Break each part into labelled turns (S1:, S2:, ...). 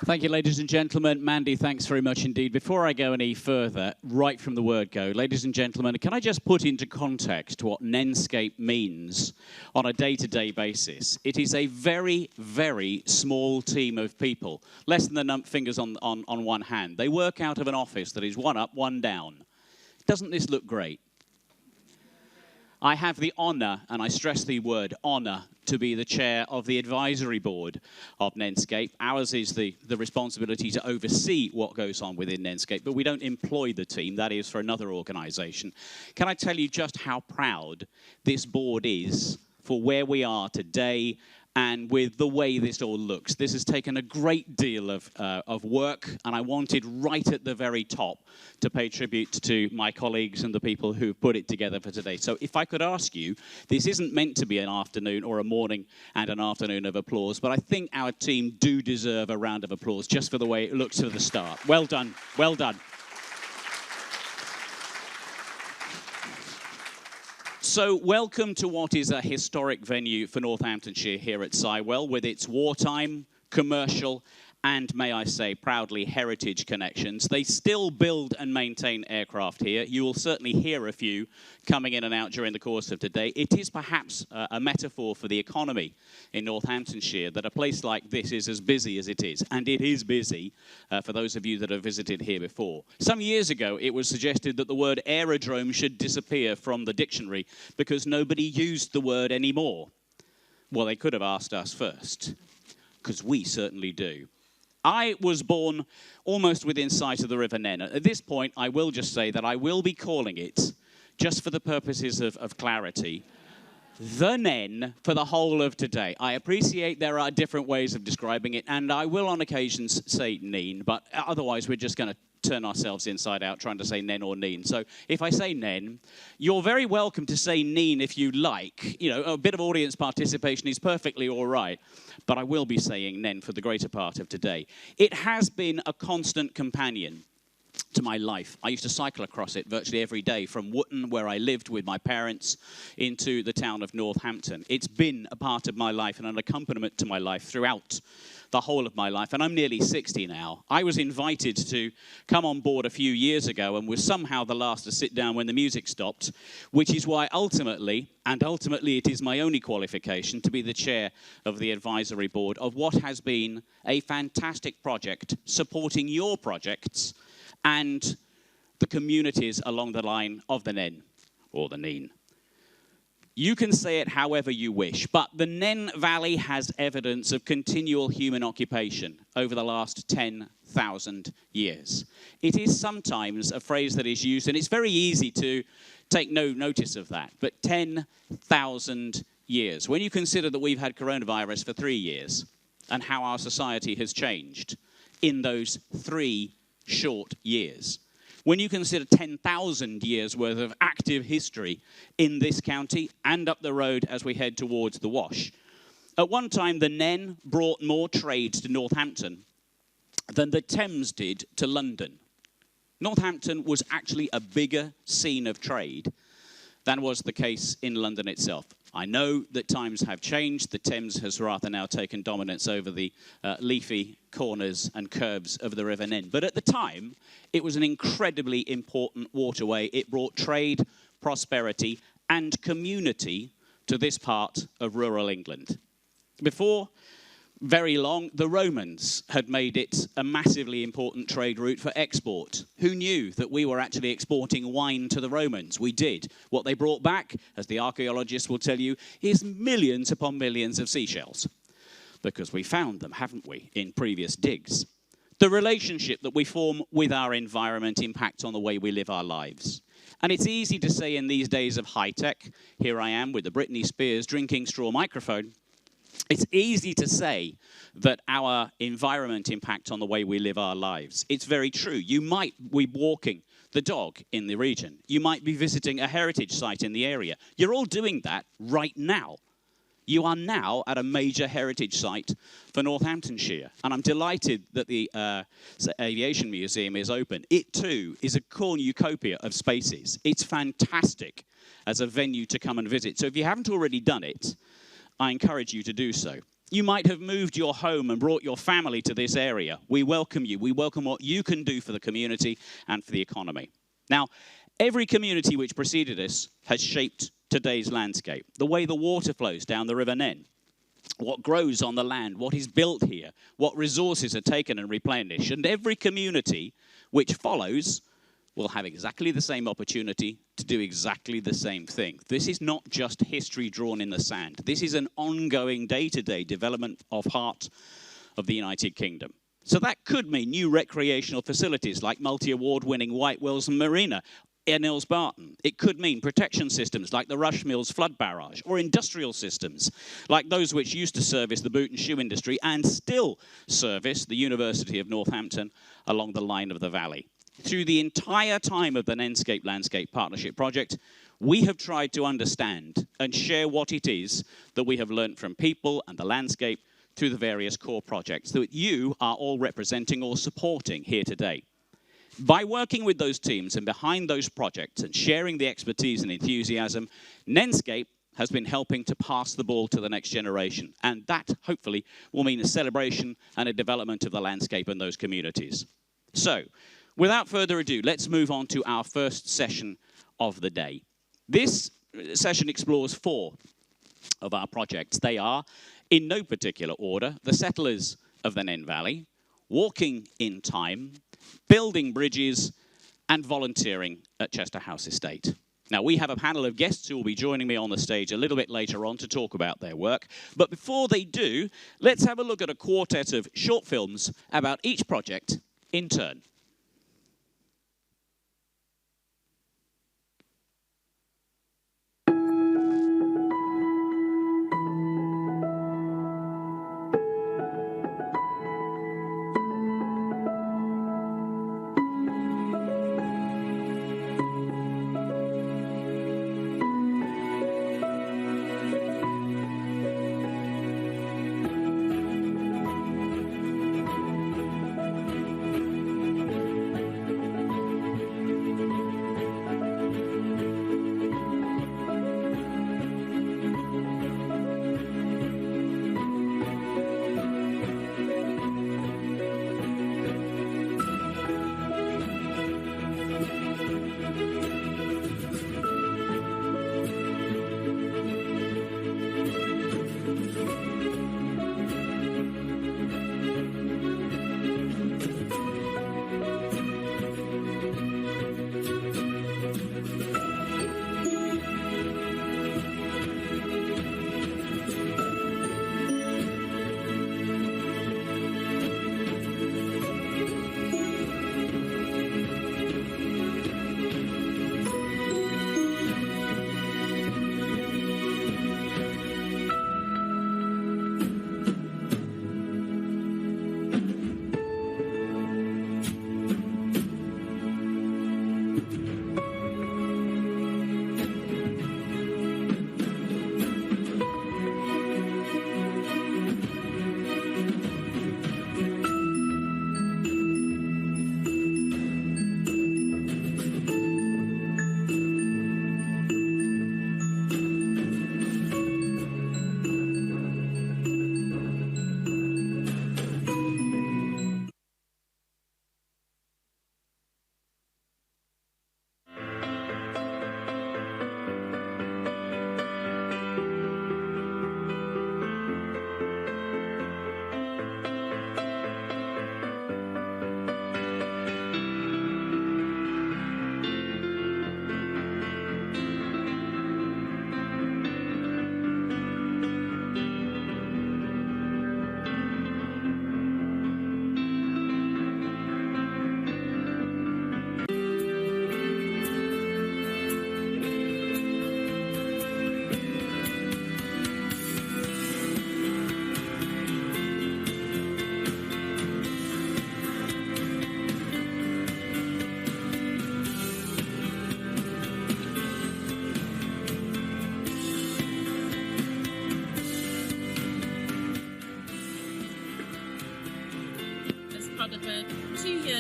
S1: Thank you, ladies and gentlemen. Mandy, thanks very much indeed. Before I go any further, right from the word go, ladies and gentlemen, can I just put into context what Nenescape means on a day-to-day basis? It is a very, very small team of people, less than the fingers on one hand. They work out of an office that is one up, one down. Doesn't this look great? I have the honour, and I stress the word honour, to be the chair of the advisory board of Nenescape. Ours is the responsibility to oversee what goes on within Nenescape, but we don't employ the team. That is for another organisation. Can I tell you just how proud this board is for where we are today and with the way this all looks? This has taken a great deal of work, and I wanted right at the very top to pay tribute to my colleagues and the people who put it together for today. So if I could ask you, this isn't meant to be an afternoon or a morning and an afternoon of applause, but I think our team do deserve a round of applause just for the way it looks at the start. Well done, well done. So welcome to what is a historic venue for Northamptonshire here at Sywell, with its wartime, commercial, and, may I say, proudly heritage connections. They still build and maintain aircraft here. You will certainly hear a few coming in and out during the course of today. It is perhaps a metaphor for the economy in Northamptonshire that a place like this is as busy as it is. And it is busy for those of you that have visited here before. Some years ago, it was suggested that the word aerodrome should disappear from the dictionary because nobody used the word anymore. Well, they could have asked us first, because we certainly do. I was born almost within sight of the River Nene. At this point, I will just say that I will be calling it, just for the purposes of clarity, the Nene for the whole of today. I appreciate there are different ways of describing it, and I will on occasions say Nene, but otherwise we're just going to turn ourselves inside out trying to say Nene or Nene. So if I say Nene, you're very welcome to say Nene if you like. You know, a bit of audience participation is perfectly all right, but I will be saying Nene for the greater part of today. It has been a constant companion to my life. I used to cycle across it virtually every day from Wootton, where I lived with my parents, into the town of Northampton. It's been a part of my life and an accompaniment to my life throughout the whole of my life, and I'm nearly 60 now. I was invited to come on board a few years ago and was somehow the last to sit down when the music stopped, which is why ultimately it is my only qualification to be the chair of the advisory board of what has been a fantastic project supporting your projects and the communities along the line of the Nene, or the Nene. You can say it however you wish, but the Nene Valley has evidence of continual human occupation over the last 10,000 years. It is sometimes a phrase that is used, and it's very easy to take no notice of that, but 10,000 years. When you consider that we've had coronavirus for 3 years and how our society has changed in those 3 short years, when you consider 10,000 years worth of active history in this county and up the road as we head towards the Wash. At one time, the Nene brought more trade to Northampton than the Thames did to London. Northampton was actually a bigger scene of trade than was the case in London itself. I know that times have changed. The Thames has rather now taken dominance over the leafy corners and curves of the River Nene. But at the time, it was an incredibly important waterway. It brought trade, prosperity, and community to this part of rural England. Before very long, the Romans had made it a massively important trade route for export. Who knew that we were actually exporting wine to the Romans? We did. What they brought back, as the archaeologists will tell you, is millions upon millions of seashells. Because we found them, haven't we, in previous digs. The relationship that we form with our environment impacts on the way we live our lives. And it's easy to say in these days of high-tech, here I am with the Britney Spears drinking straw microphone, it's easy to say that our environment impacts on the way we live our lives. It's very true. You might be walking the dog in the region. You might be visiting a heritage site in the area. You're all doing that right now. You are now at a major heritage site for Northamptonshire. And I'm delighted that the Aviation Museum is open. It, too, is a cornucopia of spaces. It's fantastic as a venue to come and visit. So if you haven't already done it, I encourage you to do so. You might have moved your home and brought your family to this area. We welcome you. We welcome what you can do for the community and for the economy. Now, every community which preceded us has shaped today's landscape. The way the water flows down the River Nene, what grows on the land, what is built here, what resources are taken and replenished. And every community which follows will have exactly the same opportunity to do exactly the same thing. This is not just history drawn in the sand. This is an ongoing day-to-day development of heart of the United Kingdom. So that could mean new recreational facilities like multi-award-winning White Wells Marina in Illes Barton. It could mean protection systems like the Rush Mills flood barrage, or industrial systems like those which used to service the boot and shoe industry and still service the University of Northampton along the line of the valley. Through the entire time of the Nenescape Landscape Partnership Project, we have tried to understand and share what it is that we have learned from people and the landscape through the various core projects that you are all representing or supporting here today. By working with those teams and behind those projects and sharing the expertise and enthusiasm, Nenescape has been helping to pass the ball to the next generation. And that, hopefully, will mean a celebration and a development of the landscape and those communities. So, without further ado, let's move on to our first session of the day. This session explores 4 of our projects. They are, in no particular order, the settlers of the Nene Valley, walking in time, building bridges, and volunteering at Chester House Estate. Now, we have a panel of guests who will be joining me on the stage a little bit later on to talk about their work. But before they do, let's have a look at a quartet of short films about each project in turn.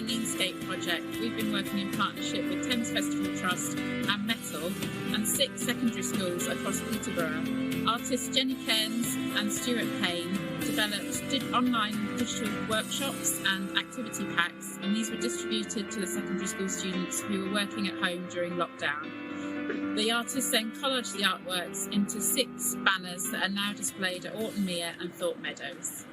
S2: Nenescape project, we've been working in partnership with Thames Festival Trust and Metal and 6 secondary schools across Peterborough. Artists Jenny Cairns and Stuart Payne developed online digital workshops and activity packs, and these were distributed to the secondary school students who were working at home during lockdown. The artists then collared the artworks into 6 banners that are now displayed at Orton Mere and Thorpe Meadows.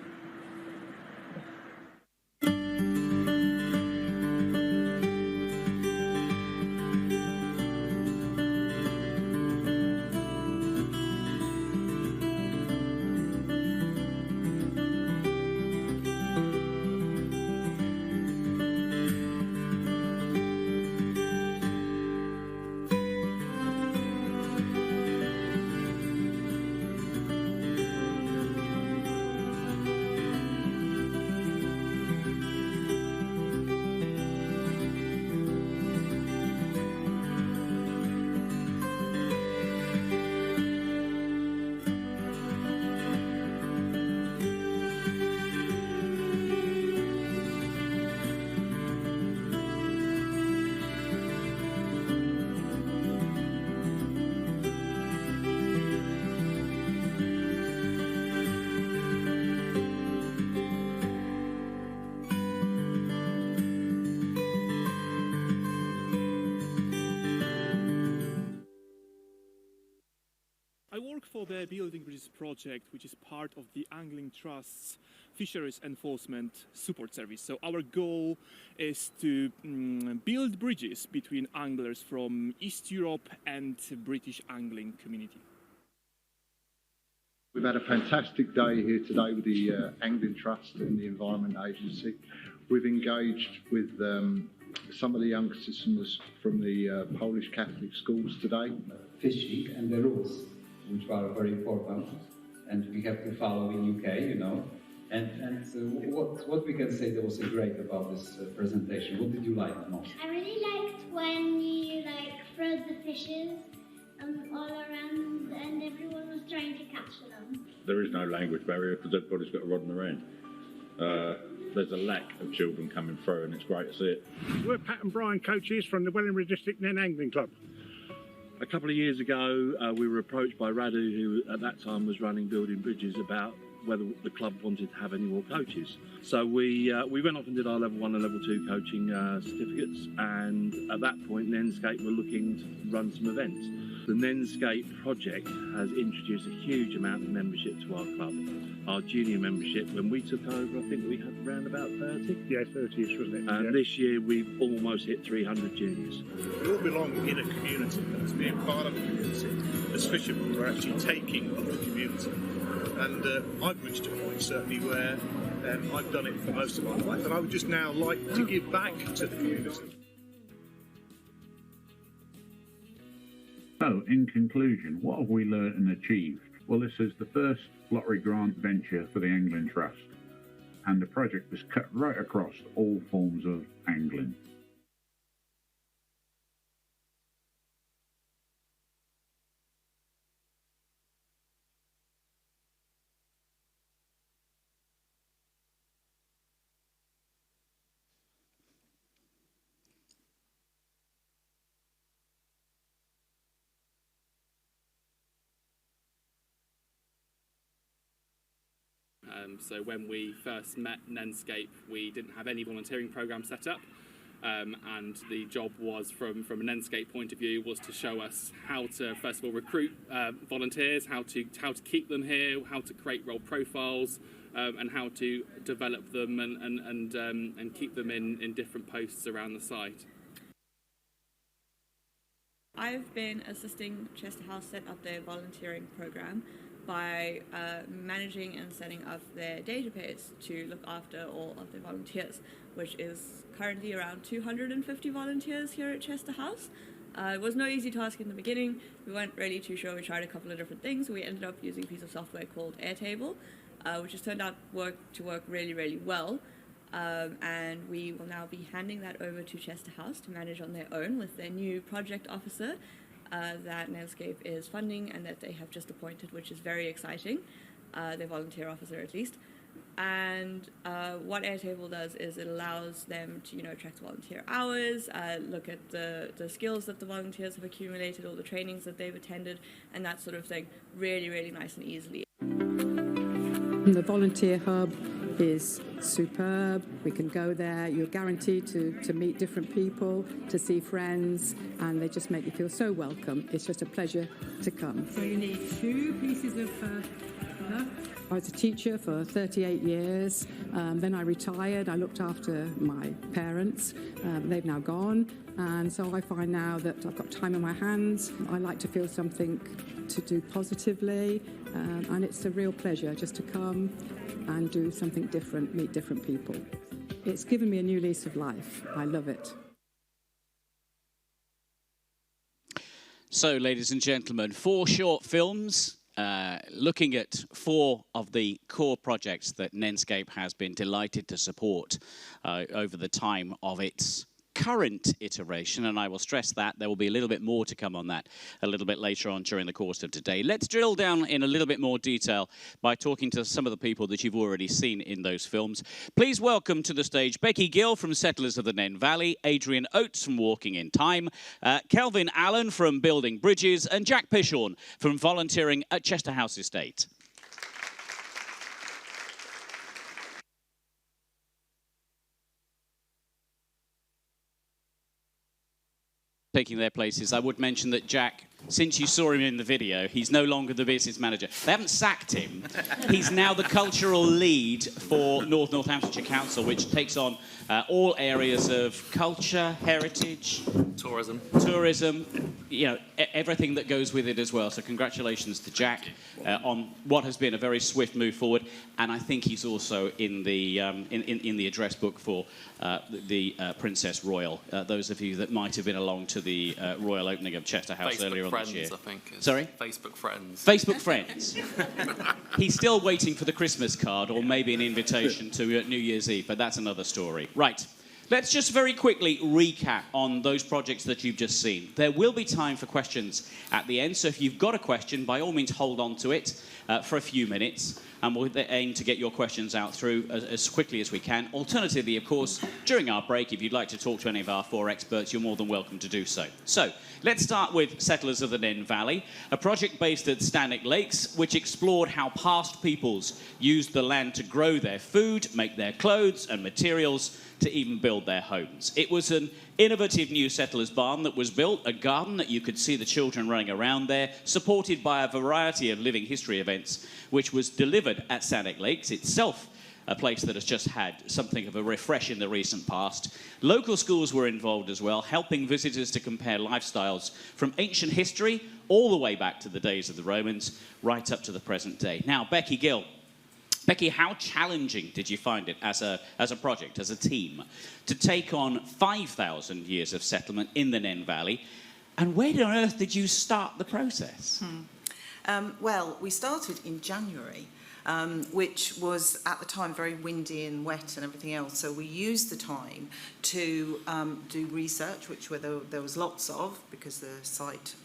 S3: I work for the Building Bridges project, which is part of the Angling Trust's Fisheries Enforcement Support Service. So our goal is to build bridges between anglers from East Europe and British angling community.
S4: We've had a fantastic day here today with the Angling Trust and the Environment Agency. We've engaged with some of the youngsters from the Polish Catholic schools today.
S5: Fishing and the rules, which are very important, and we have to follow in UK, you know. And what we can say that was great about this presentation? What did you like the most?
S6: I really liked when you throw the fishes all around and everyone was trying to catch them.
S7: There is no language barrier because everybody's got a rod in their hand. There's a lack of children coming through, and it's great to see it.
S8: We're Pat and Brian, coaches from the Wellingborough District Nene Angling Club. A couple of years ago, we were approached by Radu, who at that time was running Building Bridges, about whether the club wanted to have any more coaches. So we went off and did our level 1 and level 2 coaching certificates, and at that point Nenescape were looking to run some events. The Nenescape project has introduced a huge amount of membership to our club. Our junior membership, when we took over, I think we had around about 30. Yeah, 30ish, wasn't it? And this year we've almost hit 300 juniors.
S9: We all belong in a community, and as being part of a community, as fishermen, we're actually taking of the community. And I've reached a point, certainly, where I've done it for most of my life, and I would just now like to give back to the community.
S10: So, in conclusion, what have we learnt and achieved? Well, this is the first lottery grant venture for the Angling Trust, and the project was cut right across all forms of angling.
S11: So when we first met Nenescape, we didn't have any volunteering program set up, and the job was, from a Nenescape point of view, was to show us how to first of all recruit volunteers, how to keep them here, how to create role profiles, and how to develop them and keep them in different posts around the site.
S12: I've been assisting Chester House set up their volunteering program by managing and setting up their database to look after all of their volunteers, which is currently around 250 volunteers here at Chester House. It was no easy task in the beginning. We weren't really too sure. We tried a couple of different things. We ended up using a piece of software called Airtable, which has turned out to work really, really well. And we will now be handing that over to Chester House to manage on their own with their new project officer that Nenescape is funding and that they have just appointed, which is very exciting, their volunteer officer at least. And what Airtable does is it allows them to, track volunteer hours, look at the skills that the volunteers have accumulated, all the trainings that they've attended, and that sort of thing, really, really nice and easily.
S13: The volunteer hub is superb. We can go there. You're guaranteed to meet different people, to see friends, and they just make you feel so welcome. It's just a pleasure to come. So you need 2 pieces of I was a teacher for 38 years. Then I retired. I looked after my parents. They've now gone. And so I find now that I've got time on my hands. I like to feel something to do positively. And it's a real pleasure just to come and do something different, meet different people. It's given me a new lease of life. I love it.
S1: So, ladies and gentlemen, 4 short films looking at 4 of the core projects that Nenescape has been delighted to support over the time of its current iteration, and I will stress that there will be a little bit more to come on that a little bit later on during the course of today. Let's drill down in a little bit more detail by talking to some of the people that you've already seen in those films. Please welcome to the stage Becky Gill from Settlers of the Nene Valley, Adrian Oates from Walking in Time, Kelvin Allen from Building Bridges, and Jack Pishhorn from volunteering at Chester House Estate. Taking their places, I would mention that Jack, since you saw him in the video, he's no longer the business manager. They haven't sacked him. He's now the cultural lead for Northamptonshire Council, which takes on all areas of culture, heritage, tourism, you know, everything that goes with it as well. So congratulations to Jack on what has been a very swift move forward. And I think he's also in the address book for the Princess Royal. Those of you that might have been along to the royal opening of Chester House earlier on this year.
S14: I think.
S1: Sorry?
S14: Facebook friends.
S1: Facebook friends. He's still waiting for the Christmas card or maybe an invitation to New Year's Eve, but that's another story. Right. Let's just very quickly recap on those projects that you've just seen. There will be time for questions at the end, so if you've got a question, by all means hold on to it for a few minutes, and we'll aim to get your questions out through as quickly as we can. Alternatively, of course, during our break, if you'd like to talk to any of our 4 experts, you're more than welcome to do so. So, let's start with Settlers of the Nene Valley, a project based at Stannick Lakes, which explored how past peoples used the land to grow their food, make their clothes and materials, to even build their homes. It was an innovative new settlers' barn that was built, a garden that you could see the children running around there, supported by a variety of living history events, which was delivered at Stannick Lakes, itself a place that has just had something of a refresh in the recent past. Local schools were involved as well, helping visitors to compare lifestyles from ancient history all the way back to the days of the Romans, right up to the present day. Now, Becky Gill. Becky, how challenging did you find it as a project, as a team, to take on 5,000 years of settlement in the Nene Valley? And where on earth did you start the process?
S15: Well, we started in January, which was at the time very windy and wet and everything else. So we used the time to do research, which there was lots of, because the site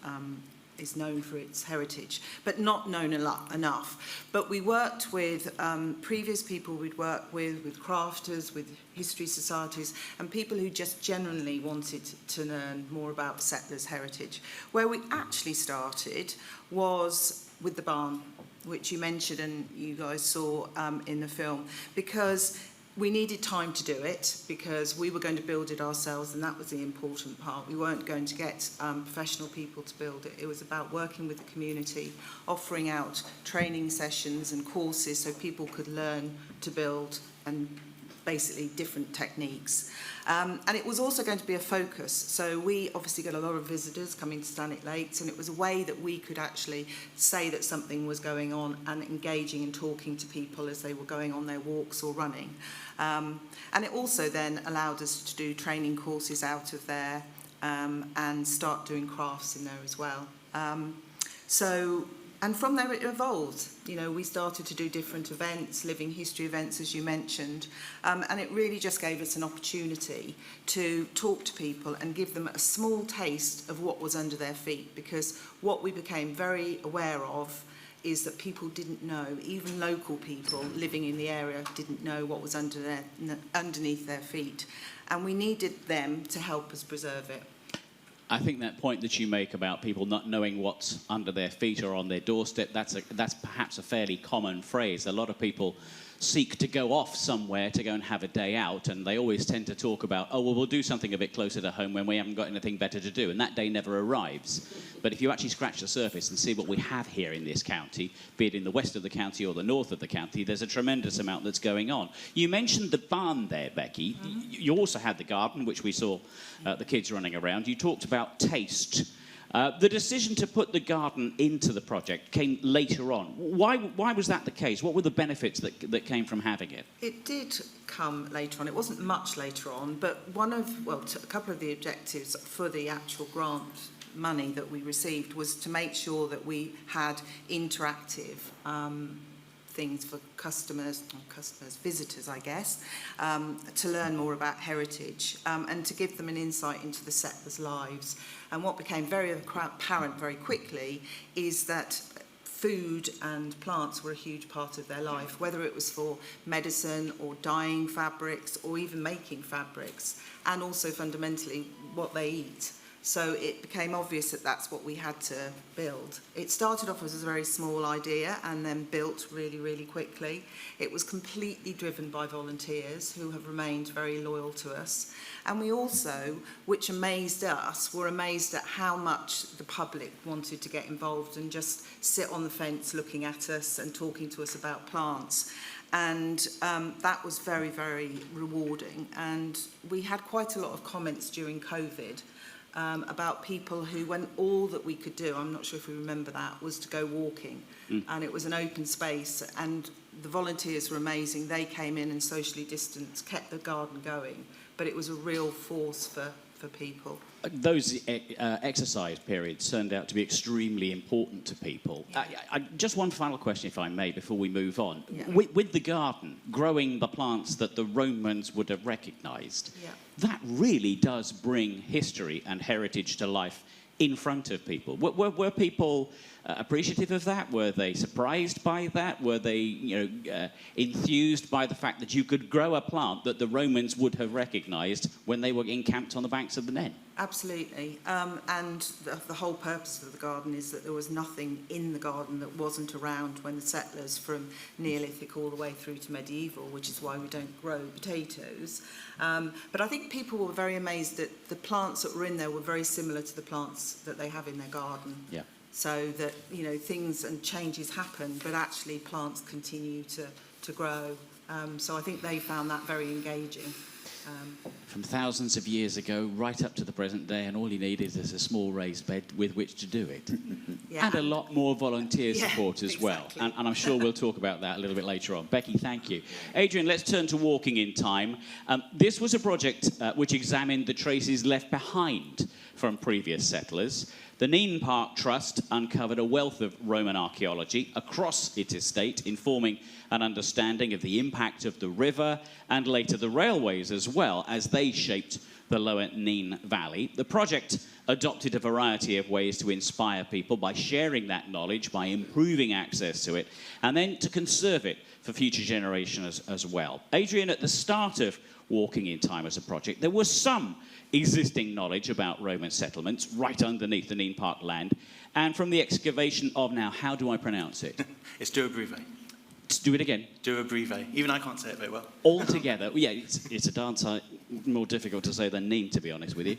S15: is known for its heritage, but not known enough. But we worked with previous people we'd worked with crafters, with history societies, and people who just generally wanted to learn more about settlers' heritage. Where we actually started was with the barn, which you mentioned and you guys saw in the film, because we needed time to do it, because we were going to build it ourselves, and that was the important part. We weren't going to get professional people to build it. It was about working with the community, offering out training sessions and courses so people could learn to build, and basically different techniques. And it was also going to be a focus. So we obviously got a lot of visitors coming to Stannick Lakes, and it was a way that we could actually say that something was going on and engaging and talking to people as they were going on their walks or running. And it also then allowed us to do training courses out of there and start doing crafts in there as well. And from there it evolved. You know, we started to do different events, living history events, as you mentioned, and it really just gave us an opportunity to talk to people and give them a small taste of what was under their feet, because what we became very aware of is that people didn't know, even local people living in the area didn't know what was underneath their feet, and we needed them to help us preserve it.
S1: I think that point that you make about people not knowing what's under their feet or on their doorstep, that's perhaps a fairly common phrase. A lot of people seek to go off somewhere to go and have a day out, and they always tend to talk about, oh, well, we'll do something a bit closer to home when we haven't got anything better to do, and that day never arrives. But if you actually scratch the surface and see what we have here in this county, be it in the west of the county or the north of the county, there's a tremendous amount that's going on. You mentioned the barn there, Becky. You also had the garden, which we saw the kids running around. You talked about taste. The decision to put the garden into the project came later on. Why was that the case? What were the benefits that came from having it?
S15: It did come later on. It wasn't much later on, but a couple of the objectives for the actual grant money that we received was to make sure that we had interactive things for visitors, I guess, to learn more about heritage and to give them an insight into the settlers' lives. And what became very apparent very quickly is that food and plants were a huge part of their life, whether it was for medicine or dyeing fabrics or even making fabrics, and also fundamentally what they eat. So it became obvious that that's what we had to build. It started off as a very small idea and then built really, really quickly. It was completely driven by volunteers who have remained very loyal to us. And we also, which amazed us, were amazed at how much the public wanted to get involved and just sit on the fence looking at us and talking to us about plants. And that was very, very rewarding. And we had quite a lot of comments during COVID about people who, when all that we could do, I'm not sure if we remember that, was to go walking. And it was an open space, and the volunteers were amazing. They came in and socially distanced, kept the garden going, but it was a real force for people.
S1: Those exercise periods turned out to be extremely important to people. Yeah. Just one final question, if I may, before we move on. Yeah. With the garden, growing the plants that the Romans would have recognised, that really does bring history and heritage to life in front of people. Were people appreciative of that? Were they surprised by that? Were they, enthused by the fact that you could grow a plant that the Romans would have recognised when they were encamped on the banks of the Nene?
S15: Absolutely. And the whole purpose of the garden is that there was nothing in the garden that wasn't around when the settlers from Neolithic all the way through to medieval, which is why we don't grow potatoes. But I think people were very amazed that the plants that were in there were very similar to the plants that they have in their garden. Yeah. So that, things and changes happen, but actually plants continue to grow. So I think they found that very engaging.
S1: From thousands of years ago right up to the present day, and all you need is a small raised bed with which to do it. And a lot more volunteer support as well. And I'm sure we'll talk about that a little bit later on. Becky, thank you. Adrian, let's turn to Walking in Time. This was a project which examined the traces left behind from previous settlers. The Nene Park Trust uncovered a wealth of Roman archaeology across its estate, informing an understanding of the impact of the river and later the railways as well as they shaped the lower Nene Valley. The project adopted a variety of ways to inspire people by sharing that knowledge, by improving access to it, and then to conserve it for future generations as well. Adrian, at the start of Walking in Time as a project, there was some existing knowledge about Roman settlements right underneath the Nene Park land, and from the excavation of, now, how do I pronounce it?
S14: It's Duabrive.
S1: Do it again.
S14: Duabrive. Even I can't say it very well.
S1: All together. Yeah, it's a darn sight more difficult to say than Nene, to be honest with you.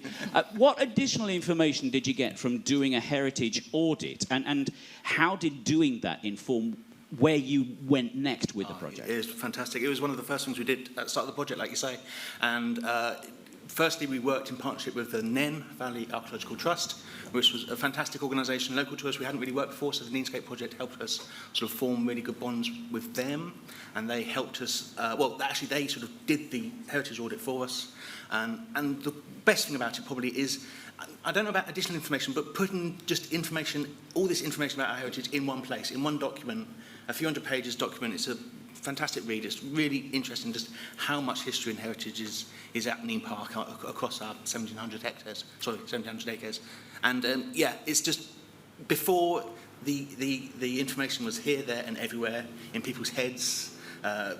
S1: What additional information did you get from doing a heritage audit, and how did doing that inform where you went next with the project?
S14: It was fantastic. It was one of the first things we did at the start of the project, like you say. And firstly, we worked in partnership with the Nene Valley Archaeological Trust, which was a fantastic organisation local to us. We hadn't really worked before, so the Nenescape project helped us sort of form really good bonds with them. And they helped us, actually they sort of did the heritage audit for us. And the best thing about it probably is, I don't know about additional information, but putting just information, all this information about our heritage in one place, in one document, a few hundred pages document. It's a fantastic read. It's really interesting just how much history and heritage is at Nene Park across our 1,700 acres. And it's just before the information was here, there and everywhere in people's heads,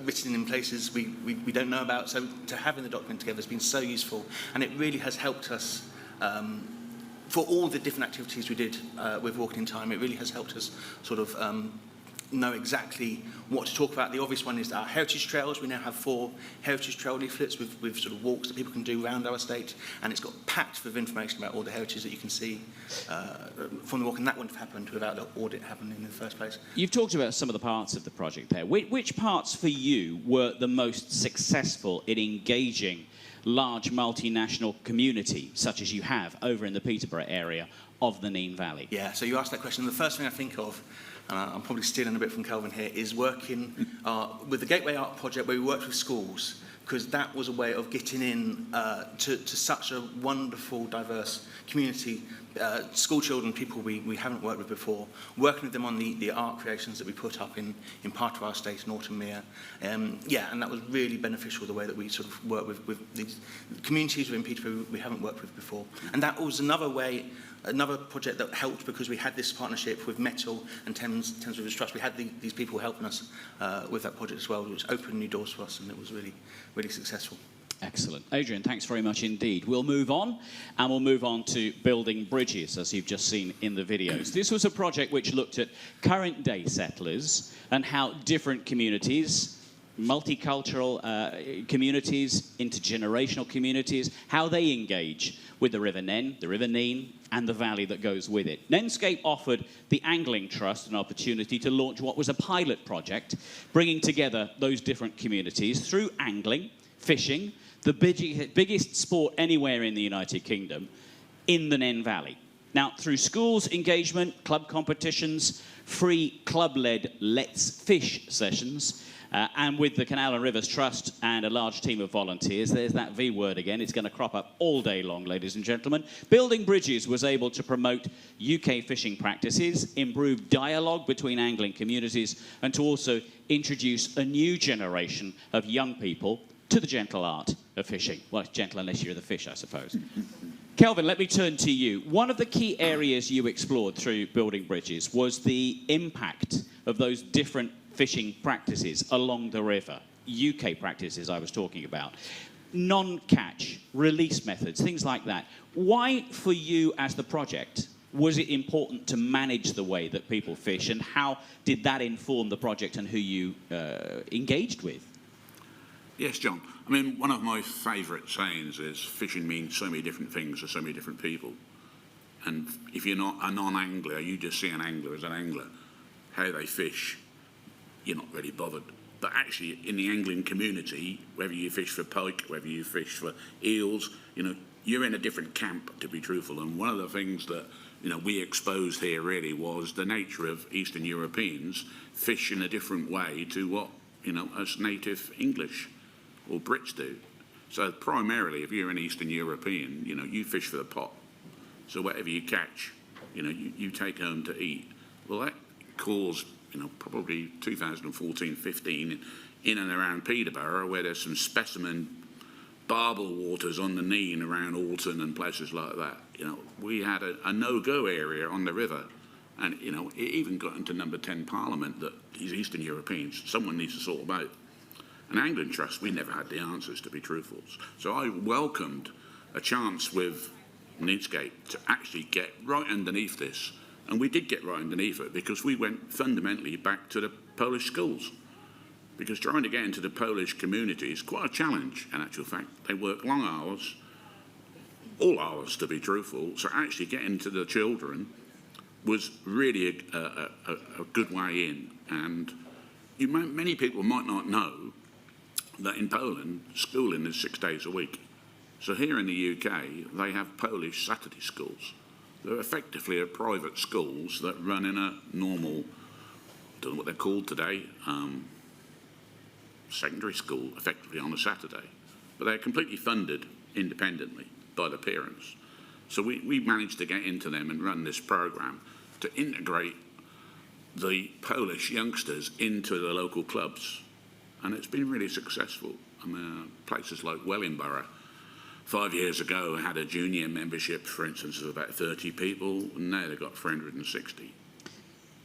S14: written in places we don't know about. So to having the document together has been so useful, and it really has helped us for all the different activities we did with Walking in Time, it really has helped us sort of know exactly what to talk about. The obvious one is our heritage trails. We now have 4 heritage trail leaflets with sort of walks that people can do around our estate, and it's got packed with information about all the heritage that you can see from the walk, and that wouldn't have happened without the audit happening in the first place.
S1: You've talked about some of the parts of the project there. Which parts for you were the most successful in engaging large multinational community, such as you have over in the Peterborough area of the Nene Valley?
S14: Yeah, so you asked that question. The first thing I think of, and I'm probably stealing a bit from Kelvin here, is working with the Gateway Art Project, where we worked with schools, because that was a way of getting in to such a wonderful, diverse community, school children, people we haven't worked with before, working with them on the art creations that we put up in part of our estate in Autumnmere. Yeah, and that was really beneficial, the way that we sort of work with these communities within Peterborough we haven't worked with before. And that was another project that helped, because we had this partnership with Metal and Thames Rivers Trust. We had these people helping us with that project as well, which opened new doors for us, and it was really, really successful.
S1: Excellent. Adrian, thanks very much indeed. We'll move on, and we'll move on to building bridges, as you've just seen in the videos. This was a project which looked at current-day settlers and how different communities, multicultural communities, intergenerational communities, how they engage with the River Nene, and the valley that goes with it. Nenescape offered the Angling Trust an opportunity to launch what was a pilot project, bringing together those different communities through angling, fishing, the biggest sport anywhere in the United Kingdom, in the Nene Valley. Now, through schools engagement, club competitions, free club-led Let's Fish sessions, and with the Canal and Rivers Trust and a large team of volunteers, there's that V word again, it's going to crop up all day long, ladies and gentlemen. Building Bridges was able to promote UK fishing practices, improve dialogue between angling communities, and to also introduce a new generation of young people to the gentle art of fishing. Well, it's gentle unless you're the fish, I suppose. Kelvin, let me turn to you. One of the key areas you explored through Building Bridges was the impact of those different fishing practices along the river. UK practices I was talking about. Non-catch, release methods, things like that. Why, for you as the project, was it important to manage the way that people fish, and how did that inform the project and who you engaged with?
S10: Yes, John. I mean, one of my favourite sayings is fishing means so many different things to so many different people. And if you're not a non-angler, you just see an angler as an angler. How they fish, you're not really bothered. But actually, in the angling community, whether you fish for pike, whether you fish for eels, you know, you're in a different camp, to be truthful. And one of the things that, you know, we exposed here really was the nature of Eastern Europeans fish in a different way to what, you know, us native English or Brits do. So primarily, if you're an Eastern European, you know, you fish for the pot. So whatever you catch, you know, you take home to eat. Well, that caused, you know, probably 2014-15 in and around Peterborough, where there's some specimen barbel waters on the Nene around Alton and places like that. You know, we had a no-go area on the river, and, you know, it even got into number 10 Parliament that these Eastern Europeans, someone needs to sort them out. And Angling Trust, we never had the answers, to be truthful. So I welcomed a chance with Nenescape to actually get right underneath this. And we did get right underneath it, because we went fundamentally back to the Polish schools. Because trying to get into the Polish community is quite a challenge, in actual fact. They work long hours, all hours, to be truthful. So actually getting to the children was really a good way in. And many people might not know that in Poland, schooling is 6 days a week. So here in the UK, they have Polish Saturday schools. They're effectively private schools that run in a normal, I don't know what they're called today, secondary school, effectively on a Saturday. But they're completely funded independently by the parents. So we managed to get into them and run this programme to integrate the Polish youngsters into the local clubs. And it's been really successful. I mean, places like Wellingborough, 5 years ago, had a junior membership, for instance, of about 30 people, and now they've got 360.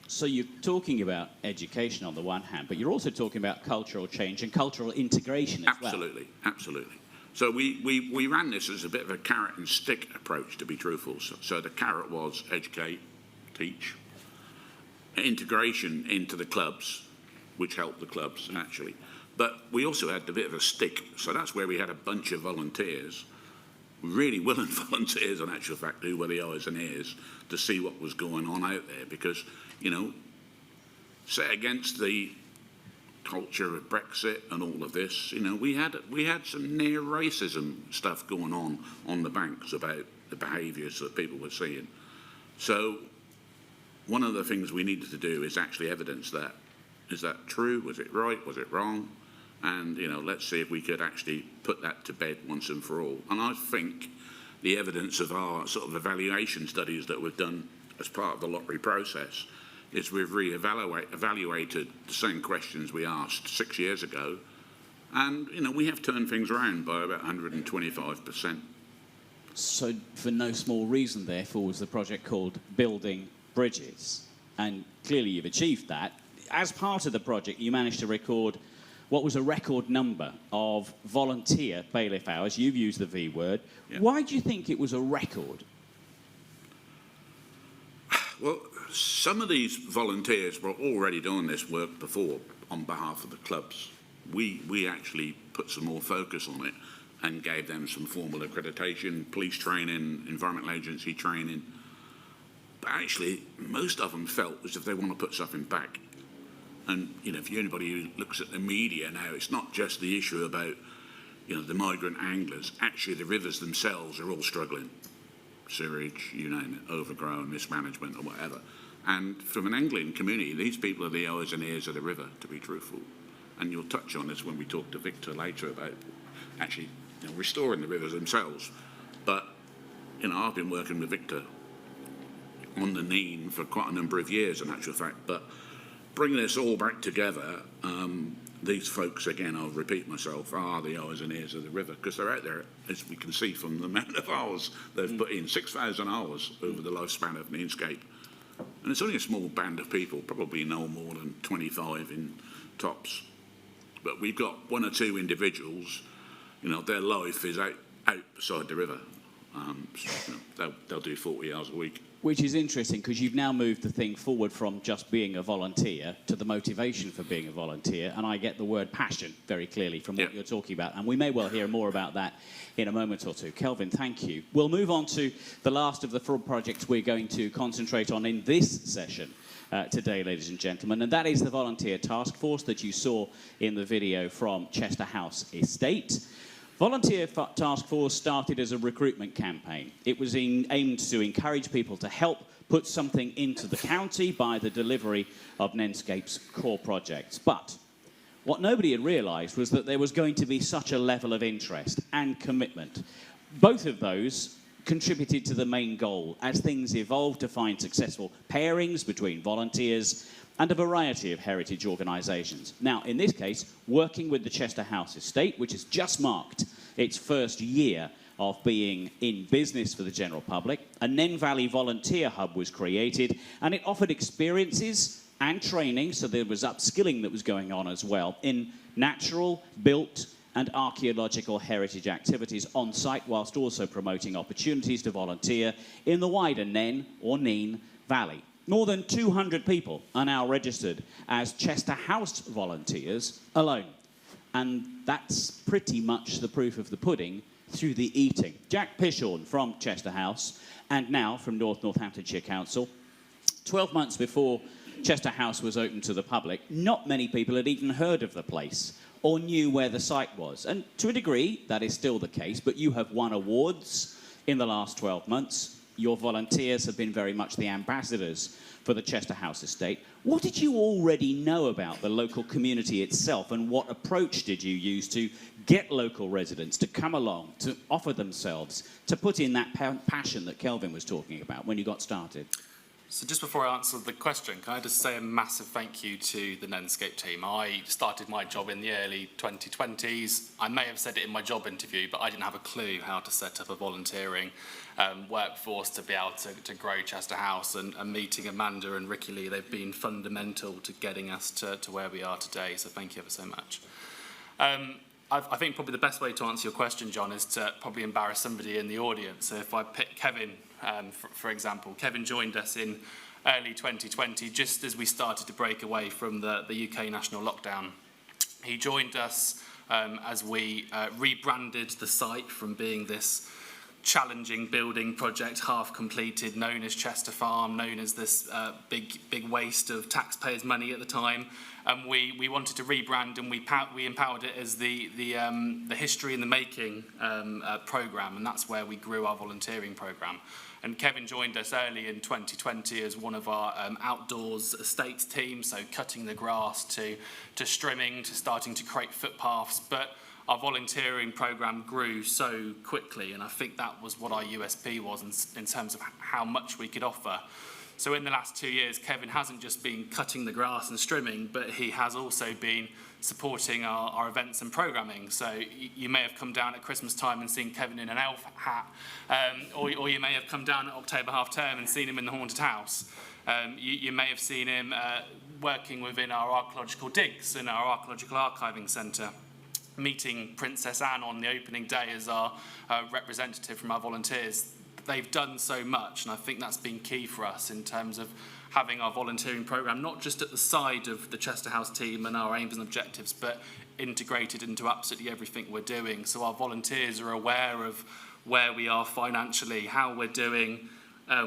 S1: So you're talking about education on the one hand, but you're also talking about cultural change and cultural integration as well.
S10: Absolutely, absolutely. So we ran this as a bit of a carrot and stick approach, to be truthful. So the carrot was educate, teach, integration into the clubs, which helped the clubs naturally. But we also had a bit of a stick. So that's where we had a bunch of volunteers, really willing volunteers in actual fact, who were the eyes and ears to see what was going on out there. Because, you know, set against the culture of Brexit and all of this, you know, we had some near racism stuff going on the banks about the behaviours that people were seeing. So one of the things we needed to do is actually evidence that. Is that true? Was it right? Was it wrong? And, you know, let's see if we could actually put that to bed once and for all. And I think the evidence of our sort of evaluation studies that we've done as part of the lottery process is we've evaluated the same questions we asked 6 years ago, and, you know, we have turned things around by about 125%.
S1: So for no small reason, therefore, was the project called Building Bridges. And clearly you've achieved that. As part of the project, you managed to record what was a record number of volunteer bailiff hours. You've used the V word. Yeah. Why do you think it was a record?
S10: Well, some of these volunteers were already doing this work before on behalf of the clubs. We actually put some more focus on it and gave them some formal accreditation, police training, environmental agency training. But actually, most of them felt as if they want to put something back. And, you know, if anybody who looks at the media now, it's not just the issue about, you know, the migrant anglers. Actually, the rivers themselves are all struggling. Sewage, you name it, overgrown, mismanagement or whatever. And from an angling community, these people are the eyes and ears of the river, to be truthful. And you'll touch on this when we talk to Victor later about actually, you know, restoring the rivers themselves. But, you know, I've been working with Victor on the Nene for quite a number of years, in actual fact. But bringing this all back together, these folks, again, I'll repeat myself, are the eyes and ears of the river, because they're out there, as we can see from the amount of hours they've put in, 6,000 hours over the lifespan of Nenescape. And it's only a small band of people, probably no more than 25 in tops. But we've got one or two individuals, you know, their life is out beside the river. So, you know, they'll do 40 hours a week.
S1: Which is interesting, because you've now moved the thing forward from just being a volunteer to the motivation for being a volunteer, and I get the word passion very clearly from what you're talking about, and we may well hear more about that in a moment or two. Kelvin, thank you. We'll move on to the last of the four projects we're going to concentrate on in this session today, ladies and gentlemen, and that is the volunteer task force that you saw in the video from Chester House Estate. Volunteer Task Force started as a recruitment campaign. It was aimed to encourage people to help put something into the county by the delivery of Nenescape's core projects. But what nobody had realised was that there was going to be such a level of interest and commitment. Both of those contributed to the main goal as things evolved to find successful pairings between volunteers and a variety of heritage organisations. Now, in this case, working with the Chester House Estate, which has just marked its first year of being in business for the general public, a Nen Valley Volunteer Hub was created, and it offered experiences and training, so there was upskilling that was going on as well, in natural, built, and archaeological heritage activities on site, whilst also promoting opportunities to volunteer in the wider Nen or Nene Valley. More than 200 people are now registered as Chester House volunteers alone. And that's pretty much the proof of the pudding through the eating. Jack Pishhorn from Chester House, and now from Northamptonshire Council. 12 months before Chester House was open to the public, not many people had even heard of the place or knew where the site was. And to a degree, that is still the case, but you have won awards in the last 12 months. Your volunteers have been very much the ambassadors for the Chester House Estate. What did you already know about the local community itself, and what approach did you use to get local residents to come along, to offer themselves, to put in that passion that Kelvin was talking about when you got started?
S11: So just before I answer the question, can I just say a massive thank you to the Nenescape team. I started my job in the early 2020s. I may have said it in my job interview, but I didn't have a clue how to set up a volunteering workforce to be able to grow Chester House. And meeting Amanda and Ricky Lee, they've been fundamental to getting us to where we are today. So thank you ever so much. I think probably the best way to answer your question, John, is to probably embarrass somebody in the audience. So if I pick Kevin, for example, Kevin joined us in early 2020, just as we started to break away from the UK national lockdown. He joined us as we rebranded the site from being this challenging building project, half completed, known as Chester Farm, known as this big waste of taxpayers' money at the time. And we wanted to rebrand, and we empowered it as the history in the making programme, and that's where we grew our volunteering programme. And Kevin joined us early in 2020 as one of our outdoors estates team, so cutting the grass to strimming to starting to create footpaths. But our volunteering programme grew so quickly, and I think that was what our USP was in terms of how much we could offer. So in the last 2 years, Kevin hasn't just been cutting the grass and strimming, but he has also been supporting our events and programming. So you may have come down at Christmas time and seen Kevin in an elf hat, or you may have come down at October half term and seen him in the haunted house. You may have seen him working within our archaeological digs and our archaeological archiving centre, meeting Princess Anne on the opening day as our representative from our volunteers. They've done so much, and I think that's been key for us in terms of having our volunteering programme, not just at the side of the Chester House team and our aims and objectives, but integrated into absolutely everything we're doing. So our volunteers are aware of where we are financially, how we're doing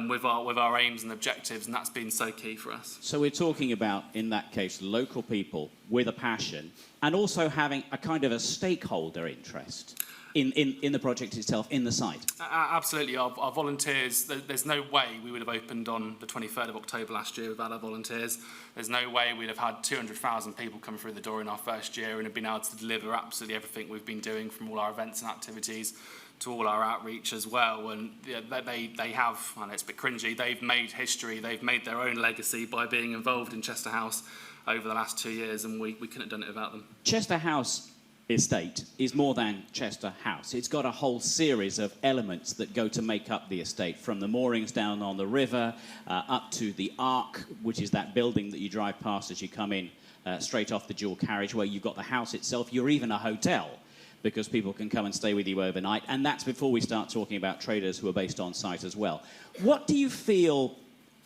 S11: with our aims and objectives, and that's been so key for us.
S1: So we're talking about, in that case, local people with a passion, and also having a kind of a stakeholder interest in the project itself, in the site.
S11: Absolutely. Our volunteers, there's no way we would have opened on the 23rd of October last year without our volunteers. There's no way we'd have had 200,000 people come through the door in our first year and have been able to deliver absolutely everything we've been doing, from all our events and activities to all our outreach as well. And they have, I know it's a bit cringy, they've made history, they've made their own legacy by being involved in Chester House over the last 2 years, and we couldn't have done it without them.
S1: Chester House estate is more than Chester House. It's got a whole series of elements that go to make up the estate, from the moorings down on the river up to the Ark, which is that building that you drive past as you come in straight off the dual carriageway. You've got the house itself. You're even a hotel, because people can come and stay with you overnight. And that's before we start talking about traders who are based on site as well. What do you feel,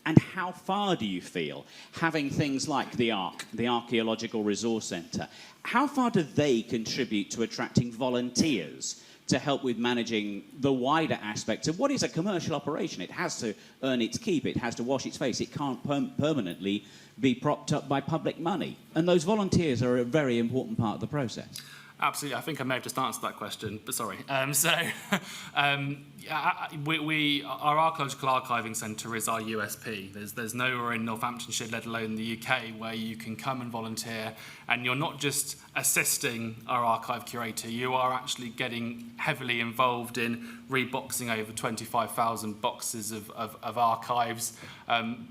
S1: and how far do you feel, having things like the Ark, the Archaeological Resource Centre, how far do they contribute to attracting volunteers to help with managing the wider aspects of what is a commercial operation? It has to earn its keep, it has to wash its face, it can't permanently be propped up by public money. And those volunteers are a very important part of the process.
S11: Absolutely. I think I may have just answered that question, but sorry. Our Archaeological Archiving Centre is our USP. There's nowhere in Northamptonshire, let alone the UK, where you can come and volunteer, and you're not just assisting our archive curator, you are actually getting heavily involved in reboxing over 25,000 boxes of archives,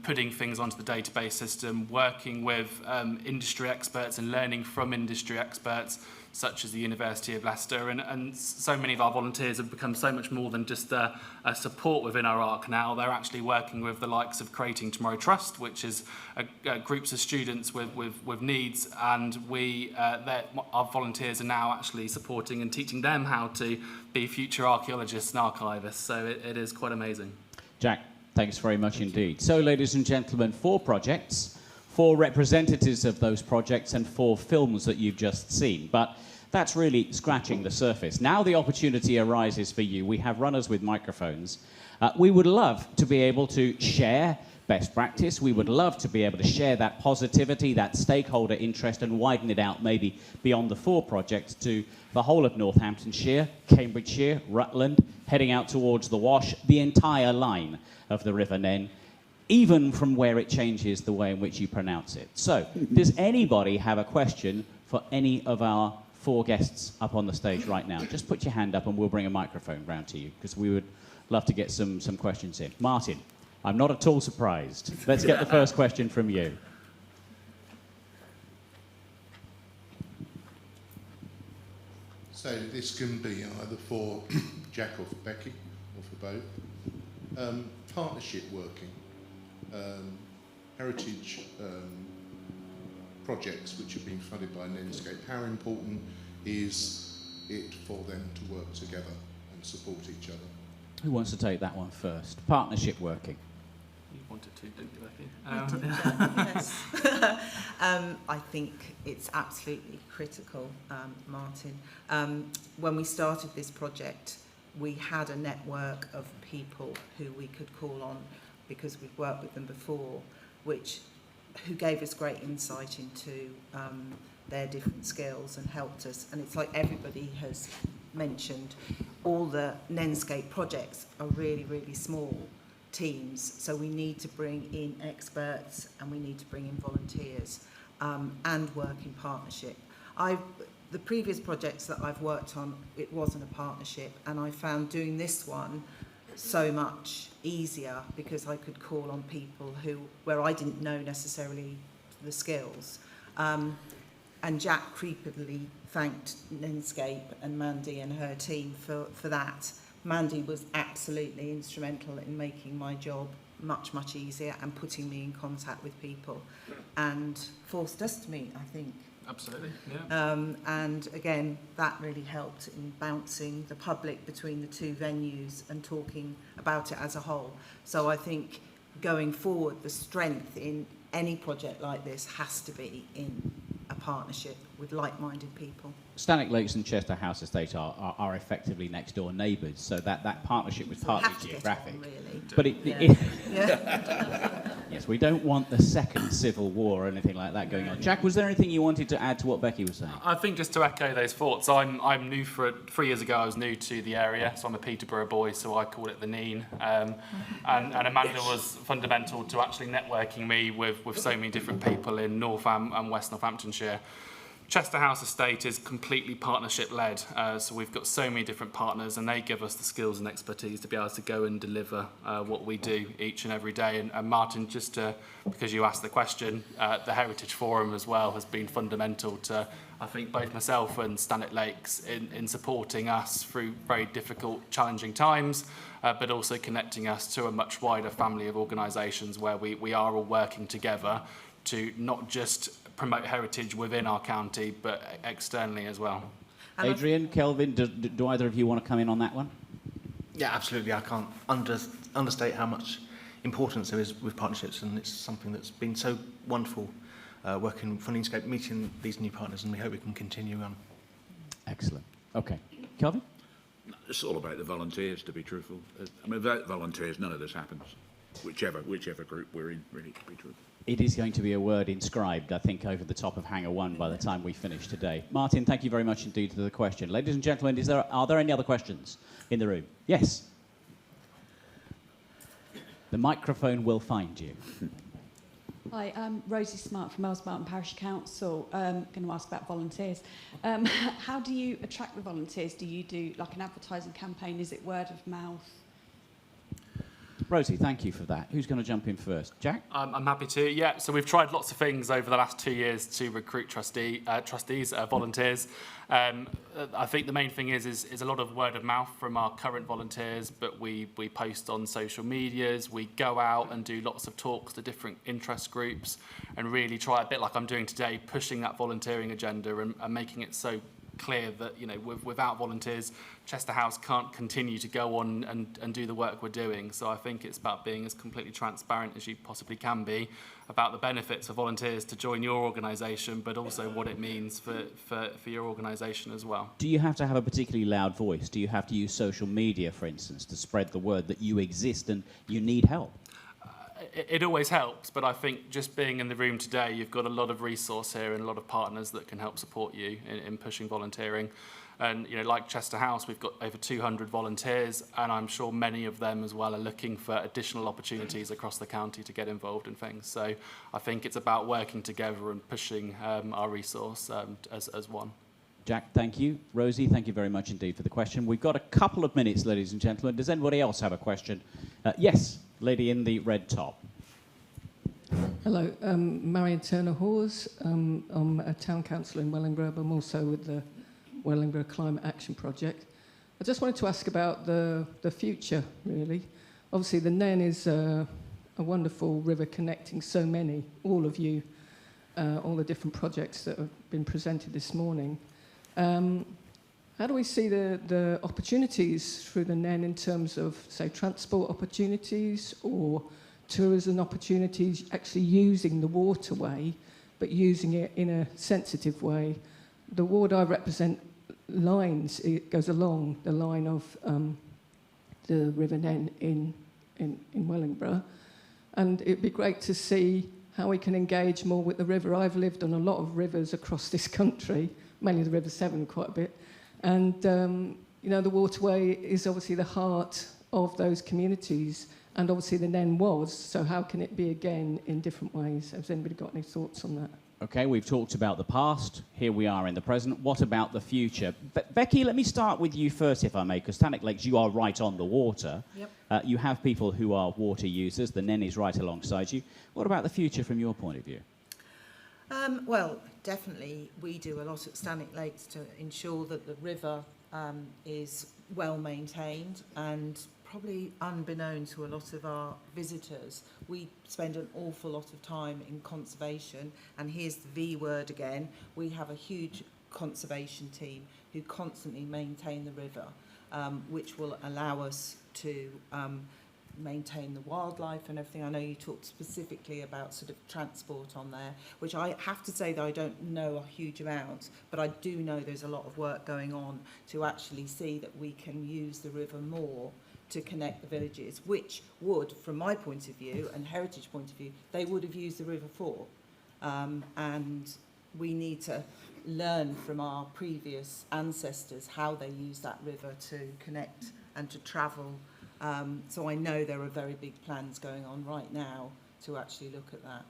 S11: putting things onto the database system, working with industry experts and learning from industry experts, such as the University of Leicester, and so many of our volunteers have become so much more than just a support within our ARC now. They're actually working with the likes of Creating Tomorrow Trust, which is groups of students with needs, and our volunteers are now actually supporting and teaching them how to be future archaeologists and archivists, so it is quite amazing.
S1: Jack, thanks very much indeed. So, ladies and gentlemen, 4 projects, 4 representatives of those projects, and 4 films that you've just seen. But that's really scratching the surface. Now the opportunity arises for you. We have runners with microphones. We would love to be able to share best practice. We would love to be able to share that positivity, that stakeholder interest, and widen it out maybe beyond the 4 projects to the whole of Northamptonshire, Cambridgeshire, Rutland, heading out towards the Wash, the entire line of the River Nene, even from where it changes the way in which you pronounce it. So, does anybody have a question for any of our 4 guests up on the stage right now? Just put your hand up and we'll bring a microphone round to you, because we would love to get some questions in. Martin, I'm not at all surprised. Let's get the first question from you.
S16: So this can be either for Jack or for Becky, or for both. Partnership working. Heritage projects which have been funded by Nenescape. How important is it for them to work together and support each other.
S1: Who wants to take that one first? Partnership working.
S11: You wanted to, didn't you, Becky?
S15: I did yes. I think it's absolutely critical, Martin. When we started this project, we had a network of people who we could call on because we'd worked with them before, who gave us great insight into their different skills and helped us. And it's like everybody has mentioned, all the Nenescape projects are really, really small teams, so we need to bring in experts and we need to bring in volunteers and work in partnership. The previous projects that I've worked on, it wasn't a partnership, and I found doing this one so much easier because I could call on people where I didn't know necessarily the skills. And Jack creepily thanked Nenescape and Mandy and her team for that. Mandy was absolutely instrumental in making my job much, much easier and putting me in contact with people and forced us to meet, I think.
S11: Absolutely, yeah.
S15: And again, that really helped in bouncing the public between the two venues and talking about it as a whole. So I think going forward, the strength in any project like this has to be in a partnership with like-minded people.
S1: Stanwick Lakes and Chester House Estate are effectively next door neighbours, so that partnership was partly geographic.
S15: Really.
S1: But yes, we don't want the second civil war or anything like that going on. Jack, was there anything you wanted to add to what Becky was saying?
S11: I think just to echo those thoughts, I'm new 3 years ago. I was new to the area, so I'm a Peterborough boy, so I call it the Nene. And Amanda was fundamental to actually networking me with so many different people in North and West Northamptonshire. Chester House Estate is completely partnership-led, so we've got so many different partners and they give us the skills and expertise to be able to go and deliver what we do each and every day. And Martin, just because you asked the question, the Heritage Forum as well has been fundamental to, I think, both myself and Stanwick Lakes in supporting us through very difficult, challenging times, but also connecting us to a much wider family of organisations where we are all working together to not just promote heritage within our county, but externally as well.
S1: Adrian, Kelvin, do either of you want to come in on that one?
S14: Yeah, absolutely. I can't understate how much importance there is with partnerships, and it's something that's been so wonderful working for Nenescape, meeting these new partners, and we hope we can continue on.
S1: Excellent. Okay. Kelvin?
S10: It's all about the volunteers, to be truthful. I mean, without volunteers, none of this happens. Whichever group we're in, really, to be truthful.
S1: It is going to be a word inscribed, I think, over the top of Hangar 1 by the time we finish today. Martin, thank you very much indeed for the question. Ladies and gentlemen, are there any other questions in the room? Yes. The microphone will find you.
S17: Hi, I'm Rosie Smart from Ellesmartin Parish Council. I'm going to ask about volunteers. How do you attract the volunteers? Do you do like an advertising campaign? Is it word of mouth?
S1: Rosie, thank you for that. Who's going to jump in first? Jack?
S11: I'm happy to. Yeah, so we've tried lots of things over the last 2 years to recruit volunteers. I think the main thing is a lot of word of mouth from our current volunteers, but we post on social medias, we go out and do lots of talks to different interest groups and really try, a bit like I'm doing today, pushing that volunteering agenda and making it so clear that, you know, without volunteers, Chester House can't continue to go on and do the work we're doing. So I think it's about being as completely transparent as you possibly can be about the benefits for volunteers to join your organisation, but also what it means for your organisation as well.
S1: Do you have to have a particularly loud voice? Do you have to use social media, for instance, to spread the word that you exist and you need help?
S11: It always helps, but I think just being in the room today, you've got a lot of resource here and a lot of partners that can help support you in pushing volunteering. And, you know, like Chester House, we've got over 200 volunteers, and I'm sure many of them as well are looking for additional opportunities across the county to get involved in things. So I think it's about working together and pushing our resource as one.
S1: Jack, thank you. Rosie, thank you very much indeed for the question. We've got a couple of minutes, ladies and gentlemen. Does anybody else have a question? Yes, lady in the red top.
S18: Hello, Marion Turner-Hawes. I'm a town councillor in Wellingborough, but I'm also with the Wellingborough Climate Action Project. I just wanted to ask about the future, really. Obviously, the Nene is a wonderful river connecting so many, all of you, all the different projects that have been presented this morning. how do we see the opportunities through the Nene in terms of, say, transport opportunities or tourism opportunities, actually using the waterway, but using it in a sensitive way? The ward I represent lines, it goes along the line of the River Nene in Wellingborough, and it'd be great to see how we can engage more with the river. I've lived on a lot of rivers across this country, mainly the River Severn quite a bit, and you know, the waterway is obviously the heart of those communities, and obviously the Nene was, so how can it be again in different ways? Has anybody got any thoughts on that?
S1: Okay, we've talked about the past. Here we are in the present. What about the future? Becky, let me start with you first, if I may, because Stannick Lakes, you are right on the water.
S15: Yep.
S1: You have people who are water users. The Nene is right alongside you. What about the future from your point of view?
S15: Well, definitely we do a lot at Stannick Lakes to ensure that the river is well maintained, and probably unbeknown to a lot of our visitors, we spend an awful lot of time in conservation, and here's the V word again. We have a huge conservation team who constantly maintain the river, which will allow us to maintain the wildlife and everything. I know you talked specifically about sort of transport on there, which I have to say that I don't know a huge amount, but I do know there's a lot of work going on to actually see that we can use the river more to connect the villages, which would, from my point of view and heritage point of view, they would have used the river for. And we need to learn from our previous ancestors how they used that river to connect and to travel. So I know there are very big plans going on right now to actually look at that.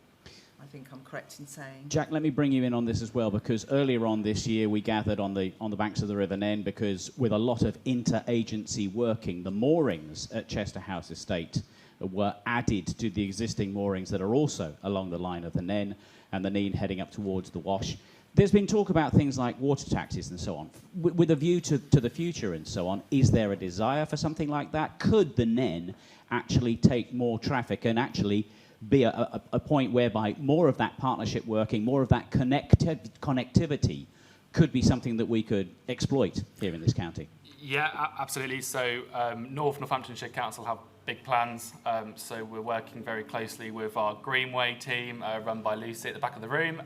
S15: I think I'm correct in saying.
S1: Jack, let me bring you in on this as well, because earlier on this year we gathered on the banks of the River Nene, because with a lot of inter-agency working, the moorings at Chester House Estate were added to the existing moorings that are also along the line of the Nene and the Nene heading up towards the Wash. There's been talk about things like water taxis and so on. With a view to the future and so on, is there a desire for something like that? Could the Nene actually take more traffic and actually be a point whereby more of that partnership working, more of that connectivity could be something that we could exploit here in this county?
S11: Yeah, absolutely. So Northamptonshire Council have big plans. So we're working very closely with our Greenway team, run by Lucy at the back of the room,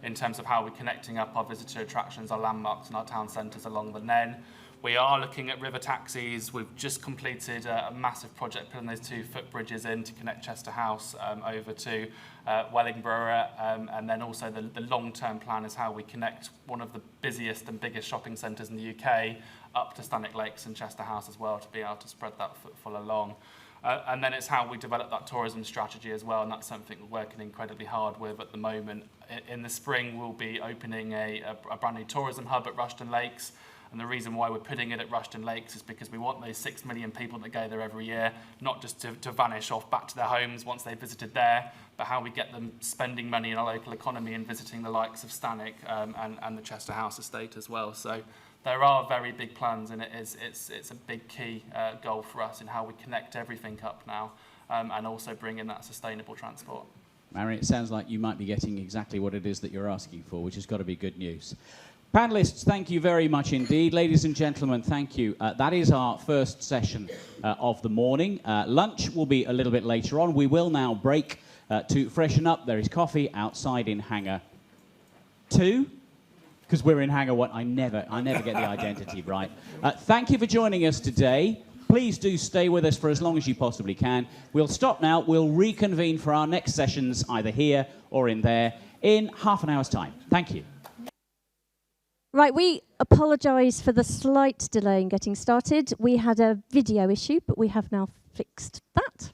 S11: in terms of how we're connecting up our visitor attractions, our landmarks and our town centres along the Nene. We are looking at river taxis. We've just completed a massive project putting those 2 footbridges in to connect Chester House over to Wellingborough. And then also the long-term plan is how we connect one of the busiest and biggest shopping centres in the UK up to Stannick Lakes and Chester House as well, to be able to spread that footfall along. And then it's how we develop that tourism strategy as well, and that's something we're working incredibly hard with at the moment. In the spring, we'll be opening a brand new tourism hub at Rushden Lakes. And the reason why we're putting it at Rushden Lakes is because we want those 6 million people that go there every year, not just to vanish off back to their homes once they've visited there, but how we get them spending money in our local economy and visiting the likes of Stannick and the Chester House Estate as well. So there are very big plans, and it's a big key goal for us in how we connect everything up now, and also bring in that sustainable transport.
S1: Marion, it sounds like you might be getting exactly what it is that you're asking for, which has got to be good news. Panellists, thank you very much indeed. Ladies and gentlemen, thank you. That is our first session of the morning. Lunch will be a little bit later on. We will now break to freshen up. There is coffee outside in Hangar 2, because we're in Hangar 1. I never get the identity right. Thank you for joining us today. Please do stay with us for as long as you possibly can. We'll stop now. We'll reconvene for our next sessions, either here or in there, in half an hour's time. Thank you.
S19: Right, we apologise for the slight delay in getting started. We had a video issue, but we have now fixed that.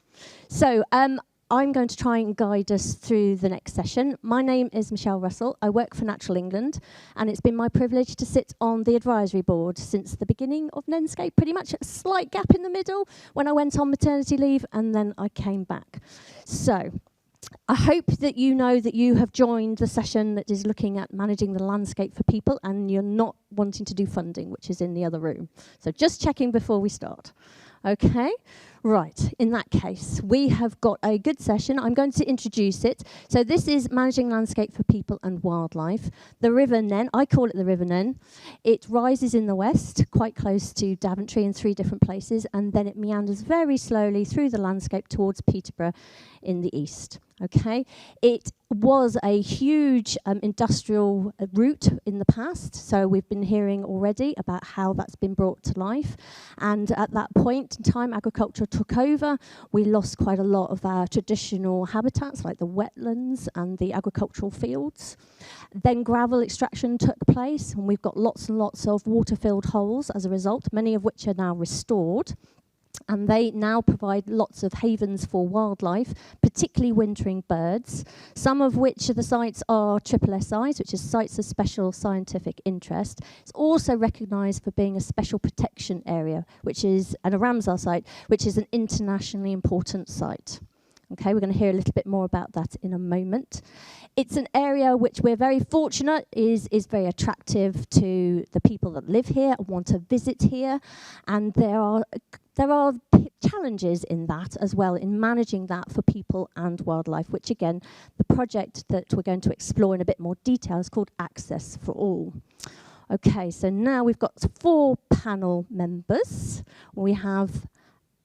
S19: So I'm going to try and guide us through the next session. My name is Michelle Russell. I work for Natural England, and it's been my privilege to sit on the advisory board since the beginning of Nenescape, pretty much a slight gap in the middle when I went on maternity leave, and then I came back. So I hope that you know that you have joined the session that is looking at managing the landscape for people, and you're not wanting to do funding, which is in the other room. So just checking before we start. Okay, Right, in that case, we have got a good session. I'm going to introduce it. So this is Managing Landscape for People and Wildlife. The River Nene, I call it the River Nene. It rises in the west, quite close to Daventry in 3 different places, and then it meanders very slowly through the landscape towards Peterborough in the east. Okay, it was a huge industrial route in the past, so we've been hearing already about how that's been brought to life. And at that point in time, agriculture took over. We lost quite a lot of our traditional habitats, like the wetlands and the agricultural fields. Then gravel extraction took place, and we've got lots and lots of water-filled holes as a result, many of which are now restored. And they now provide lots of havens for wildlife, particularly wintering birds, some of which of the sites are SSSIs, which is Sites of Special Scientific Interest. It's also recognised for being a special protection area, which is, and a Ramsar site, which is an internationally important site. Okay, we're going to hear a little bit more about that in a moment. It's an area which we're very fortunate is very attractive to the people that live here and want to visit here, and there are challenges in that as well, in managing that for people and wildlife, which again, the project that we're going to explore in a bit more detail is called Access for All. Okay, so now we've got 4 panel members. We have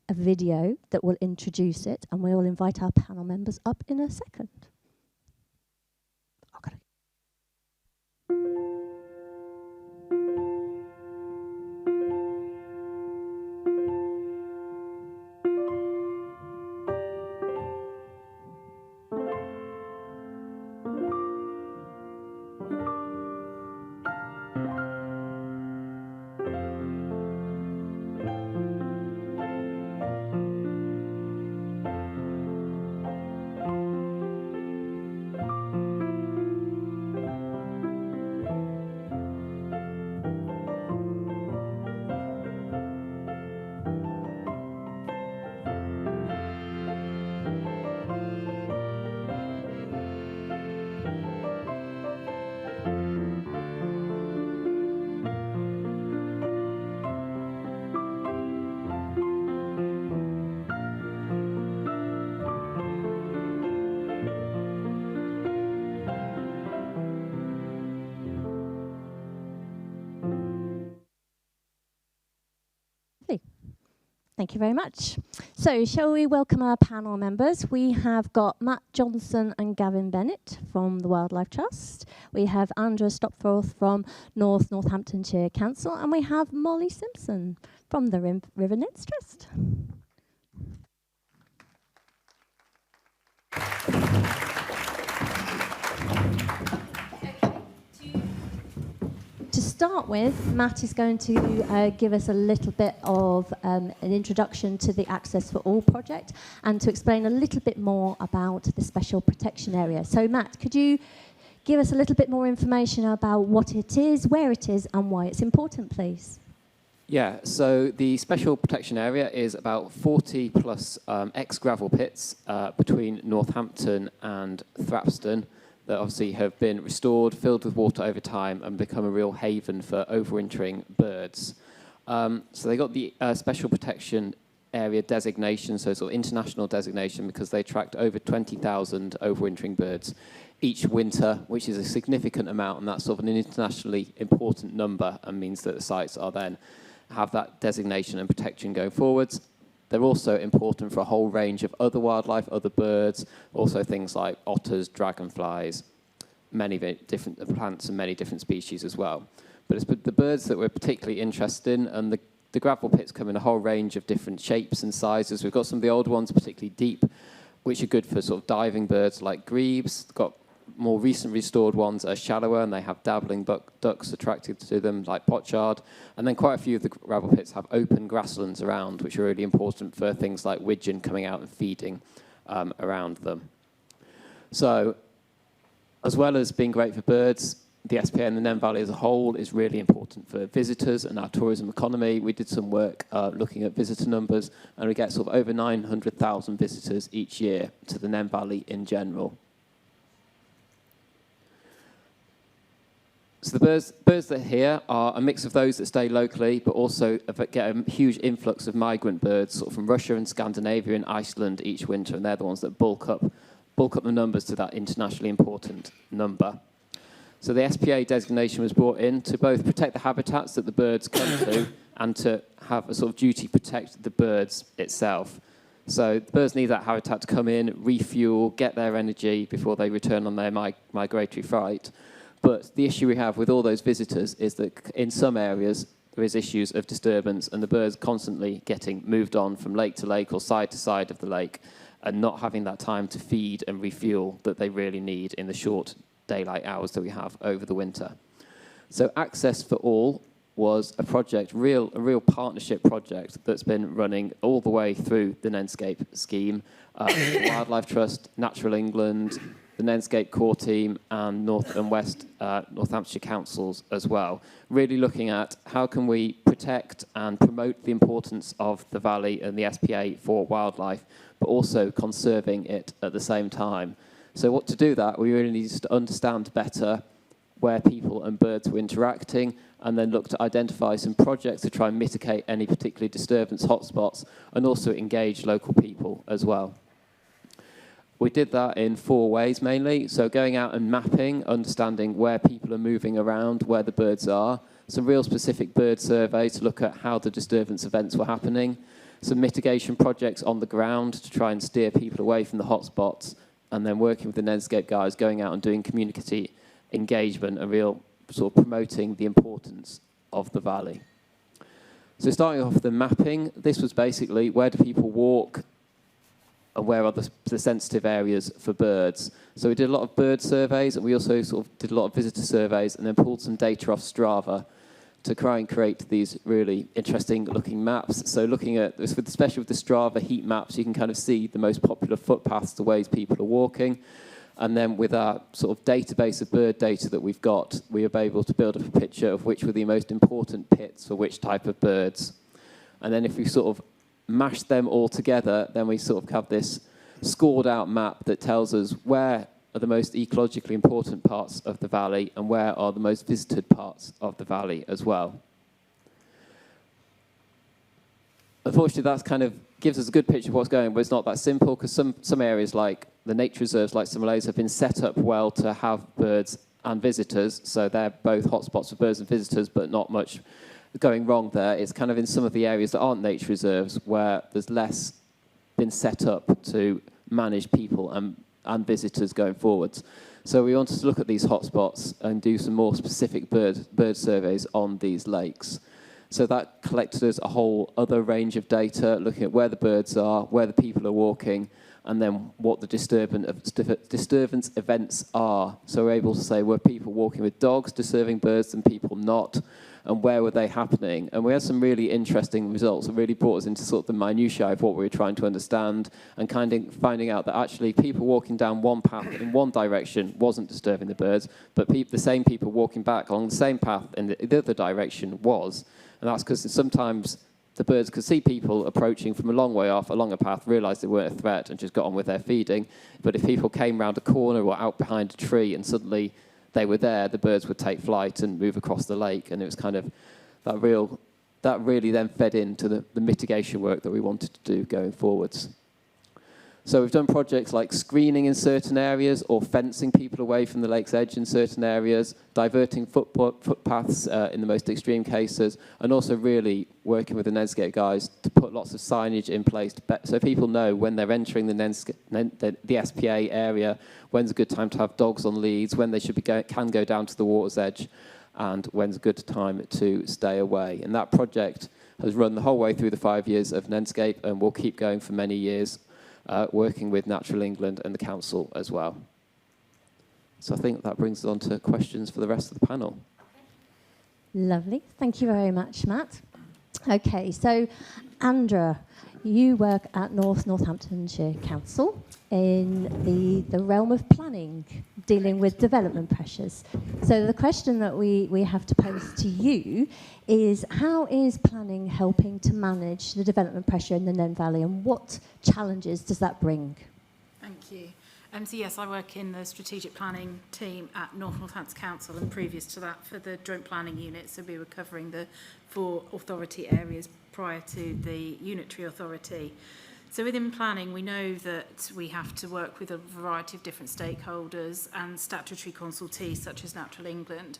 S19: a video that will introduce it, and we'll invite our panel members up in a second. Okay. Thank you very much. So, shall we welcome our panel members? We have got Matt Johnson and Gavin Bennett from the Wildlife Trust. We have Andra Stopforth from Northamptonshire Council, and we have Molly Simpson from the River Nene Trust. To start with, Matt is going to give us a little bit of an introduction to the Access for All project and to explain a little bit more about the special protection area. So Matt, could you give us a little bit more information about what it is, where it is, and why it's important, please?
S20: Yeah, so the special protection area is about 40 plus ex-gravel pits between Northampton and Thrapston that obviously have been restored, filled with water over time, and become a real haven for overwintering birds. So they got the special protection area designation, so sort of international designation, because they attract over 20,000 overwintering birds each winter, which is a significant amount, and that's sort of an internationally important number, and means that the sites are then have that designation and protection going forwards. They're also important for a whole range of other wildlife, other birds, also things like otters, dragonflies, many different plants and many different species as well. But it's the birds that we're particularly interested in, and the gravel pits come in a whole range of different shapes and sizes. We've got some of the old ones, particularly deep, which are good for sort of diving birds like grebes. Got more recent restored ones that are shallower, and they have dabbling ducks attracted to them, like pochard. And then quite a few of the gravel pits have open grasslands around, which are really important for things like widgeon coming out and feeding around them. So, as well as being great for birds, the SPA and the Nene Valley as a whole is really important for visitors and our tourism economy. We did some work looking at visitor numbers, and we get sort of over 900,000 visitors each year to the Nene Valley in general. So the birds that are here are a mix of those that stay locally, but also get a huge influx of migrant birds sort of from Russia and Scandinavia and Iceland each winter, and they're the ones that bulk up the numbers to that internationally important number. So the SPA designation was brought in to both protect the habitats that the birds come to and to have a sort of duty to protect the birds itself. So the birds need that habitat to come in, refuel, get their energy before they return on their migratory flight. But the issue we have with all those visitors is that in some areas there is issues of disturbance and the birds constantly getting moved on from lake to lake or side to side of the lake and not having that time to feed and refuel that they really need in the short daylight hours that we have over the winter. So Access for All was a project, a real partnership project that's been running all the way through the Nenescape scheme, the Wildlife Trust, Natural England, the Nenescape core team, and North and West Northamptonshire councils as well, really looking at how can we protect and promote the importance of the valley and the SPA for wildlife, but also conserving it at the same time. So to do that, we really need to understand better where people and birds were interacting, and then look to identify some projects to try and mitigate any particular disturbance hotspots, and also engage local people as well. We did that in 4 ways mainly. So going out and mapping, understanding where people are moving around, where the birds are, some real specific bird surveys to look at how the disturbance events were happening, some mitigation projects on the ground to try and steer people away from the hotspots, and then working with the Nenescape guys, going out and doing community engagement and real sort of promoting the importance of the valley. So starting off with the mapping, this was basically where do people walk and where are the sensitive areas for birds. So we did a lot of bird surveys, and we also sort of did a lot of visitor surveys, and then pulled some data off Strava to try and create these really interesting looking maps. So looking at, especially with the Strava heat maps, you can kind of see the most popular footpaths, the ways people are walking. And then with our sort of database of bird data that we've got, we were able to build up a picture of which were the most important pits for which type of birds. And then if we sort of mash them all together, then we sort of have this scored out map that tells us where are the most ecologically important parts of the valley and where are the most visited parts of the valley as well. Unfortunately, that kind of gives us a good picture of what's going on, but it's not that simple, because some areas like the nature reserves like Sywell have been set up well to have birds and visitors, so they're both hotspots for birds and visitors, but not much going wrong there. It's kind of in some of the areas that aren't nature reserves where there's less been set up to manage people and visitors going forwards. So we wanted to look at these hotspots and do some more specific bird surveys on these lakes. So that collected us a whole other range of data, looking at where the birds are, where the people are walking, and then what the disturbance events are. So we're able to say, were people walking with dogs disturbing birds and people not? And where were they happening? And we had some really interesting results that really brought us into sort of the minutiae of what we were trying to understand, and kind of finding out that actually people walking down one path in one direction wasn't disturbing the birds, but the same people walking back along the same path in the other direction was. And that's because sometimes the birds could see people approaching from a long way off along a path, realised they weren't a threat and just got on with their feeding. But if people came round a corner or out behind a tree and suddenly they were there, the birds would take flight and move across the lake. And it was kind of that really then fed into the mitigation work that we wanted to do going forwards. So we've done projects like screening in certain areas or fencing people away from the lake's edge in certain areas, diverting footpaths in the most extreme cases, and also really working with the Nenescape guys to put lots of signage in place so people know when they're entering the SPA area, when's a good time to have dogs on leads, when they can go down to the water's edge, and when's a good time to stay away. And that project has run the whole way through the 5 years of Nenescape and will keep going for many years, working with Natural England and the council as well. So I think that brings us on to questions for the rest of the panel.
S19: Lovely. Thank you very much, Matt. Okay, so Andra, you work at Northamptonshire Council in the realm of planning, dealing with development pressures. So the question that we have to pose to you is, how is planning helping to manage the development pressure in the Nene Valley, and what challenges does that bring?
S15: Thank you.
S21: So yes, I work in the strategic planning team at Northampton Council, and previous to that for the joint planning unit. So we were covering the 4 authority areas prior to the unitary authority. So within planning, we know that we have to work with a variety of different stakeholders and statutory consultees such as Natural England.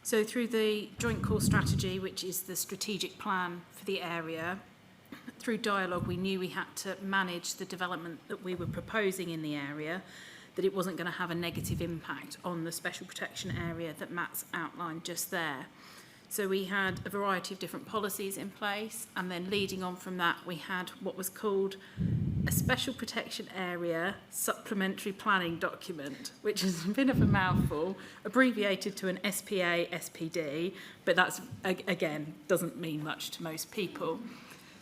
S21: So through the joint core strategy, which is the strategic plan for the area, through dialogue, we knew we had to manage the development that we were proposing in the area, that it wasn't going to have a negative impact on the special protection area that Matt's outlined just there. So we had a variety of different policies in place, and then leading on from that, we had what was called a special protection area supplementary planning document, which is a bit of a mouthful, abbreviated to an SPA, SPD, but that's, again, doesn't mean much to most people.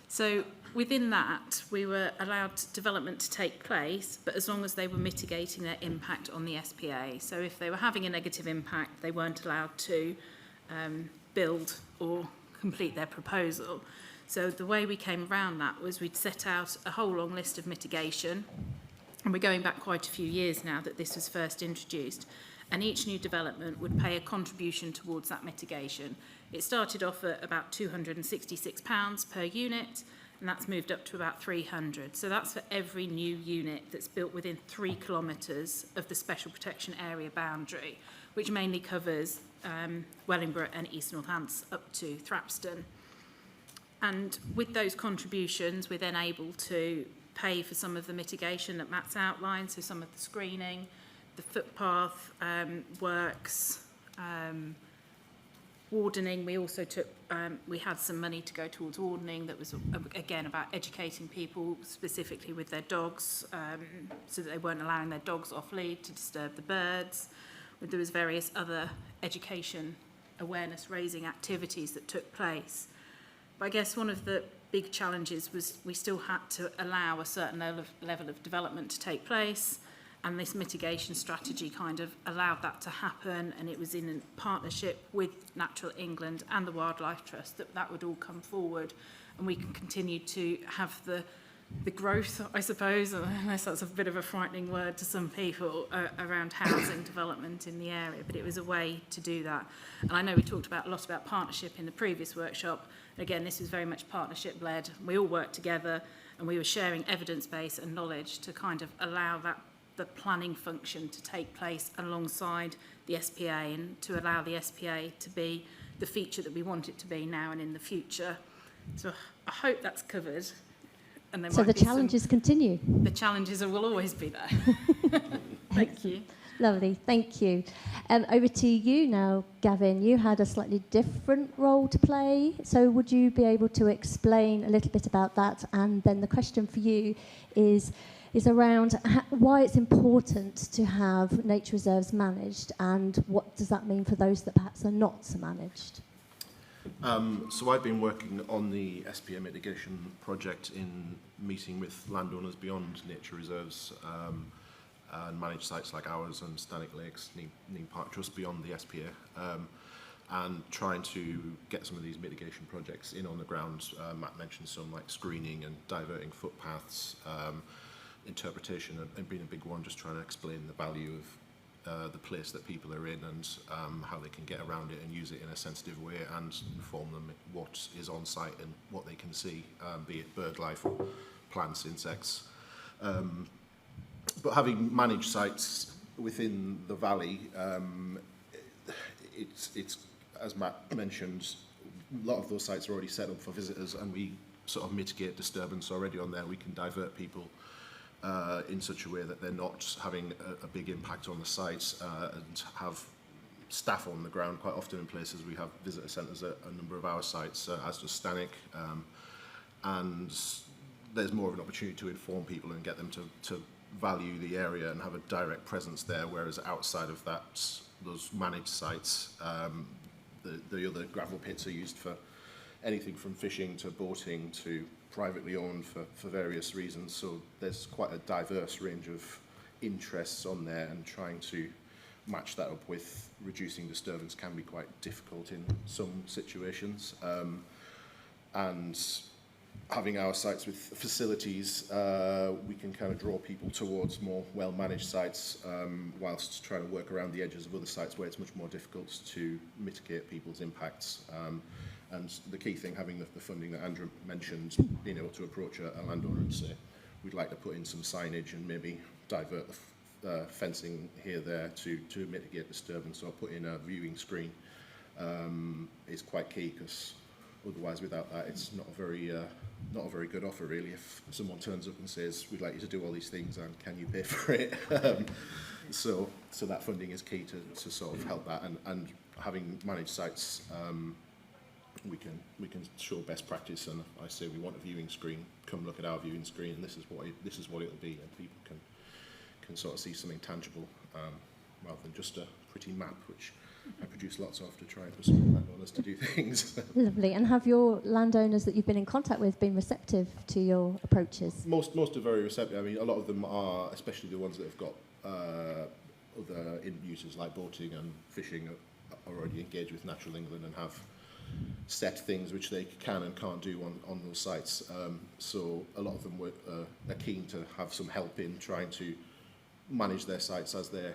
S21: So within that, we were allowed development to take place, but as long as they were mitigating their impact on the SPA. So if they were having a negative impact, they weren't allowed to build or complete their proposal. So the way we came around that was we'd set out a whole long list of mitigation, and we're going back quite a few years now that this was first introduced, and each new development would pay a contribution towards that mitigation. It started off at about £266 per unit, and that's moved up to about 300. So that's for every new unit that's built within 3 kilometres of the special protection area boundary, which mainly covers Wellingborough and East Northants up to Thrapston. And with those contributions, we're then able to pay for some of the mitigation that Matt's outlined, so some of the screening, the footpath works, wardening. We also took, we had some money to go towards wardening that was, again, about educating people specifically with their dogs, so that they weren't allowing their dogs off lead to disturb the birds. There was various other education awareness raising activities that took place. But I guess one of the big challenges was we still had to allow a certain level of development to take place, and this mitigation strategy kind of allowed that to happen, and it was in a partnership with Natural England and the Wildlife Trust that would all come forward, and we can continue to have the growth, I suppose, unless that's a bit of a frightening word to some people, around housing development in the area, but it was a way to do that. And I know we talked a lot about partnership in the previous workshop. Again, this was very much partnership-led. We all worked together, and we were sharing evidence base and knowledge to kind of allow the planning function to take place alongside the SPA, and to allow the SPA to be the feature that we want it to be now and in the future. So I hope that's covered. And
S19: so the challenges continue.
S21: The challenges will always be there. Thank you.
S19: Lovely, thank you. Over to you now, Gavin. You had a slightly different role to play, so would you be able to explain a little bit about that? And then the question for you is around why it's important to have nature reserves managed, and what does that mean for those that perhaps are not so managed?
S22: So I've been working on the SPA mitigation project in meeting with landowners beyond nature reserves and managed sites like ours and Stanwick Lakes, Nene Park Trust beyond the SPA, and trying to get some of these mitigation projects in on the ground. Matt mentioned some like screening and diverting footpaths, interpretation and being a big one, just trying to explain the value of the place that people are in, and how they can get around it and use it in a sensitive way, and inform them what is on site and what they can see, be it bird life or plants, insects. But having managed sites within the valley, it's as Matt mentioned, a lot of those sites are already set up for visitors, and we sort of mitigate disturbance already on there. We can divert people in such a way that they're not having a big impact on the sites, and have staff on the ground. Quite often in places we have visitor centres at a number of our sites, as does Stanwick, and there's more of an opportunity to inform people and get them to value the area and have a direct presence there, whereas outside of that, those managed sites, the other gravel pits are used for anything from fishing to boating to privately owned for various reasons. So there's quite a diverse range of interests on there, and trying to match that up with reducing disturbance can be quite difficult in some situations. And having our sites with facilities, we can kind of draw people towards more well-managed sites, whilst trying to work around the edges of other sites where it's much more difficult to mitigate people's impacts. And the key thing, having the funding that Andra mentioned, being able to approach a landowner and say, we'd like to put in some signage and maybe divert the fencing here, there to mitigate disturbance, or put in a viewing screen, is quite key, because otherwise, without that, it's not a very good offer, really. If someone turns up and says, we'd like you to do all these things, and can you pay for it? So that funding is key to sort of help that, and having managed sites, we can show best practice. And I say, we want a viewing screen, come look at our viewing screen, and this is what it'll be, and people can sort of see something tangible, rather than just a pretty map, which I produce lots of to try and persuade landowners to do things.
S19: Lovely. And have your landowners that you've been in contact with been receptive to your approaches?
S22: Most are very receptive. I mean, a lot of them are, especially the ones that have got other users like boating and fishing, are already engaged with Natural England and have set things which they can and can't do on those sites. So a lot of them are keen to have some help in trying to manage their sites as they're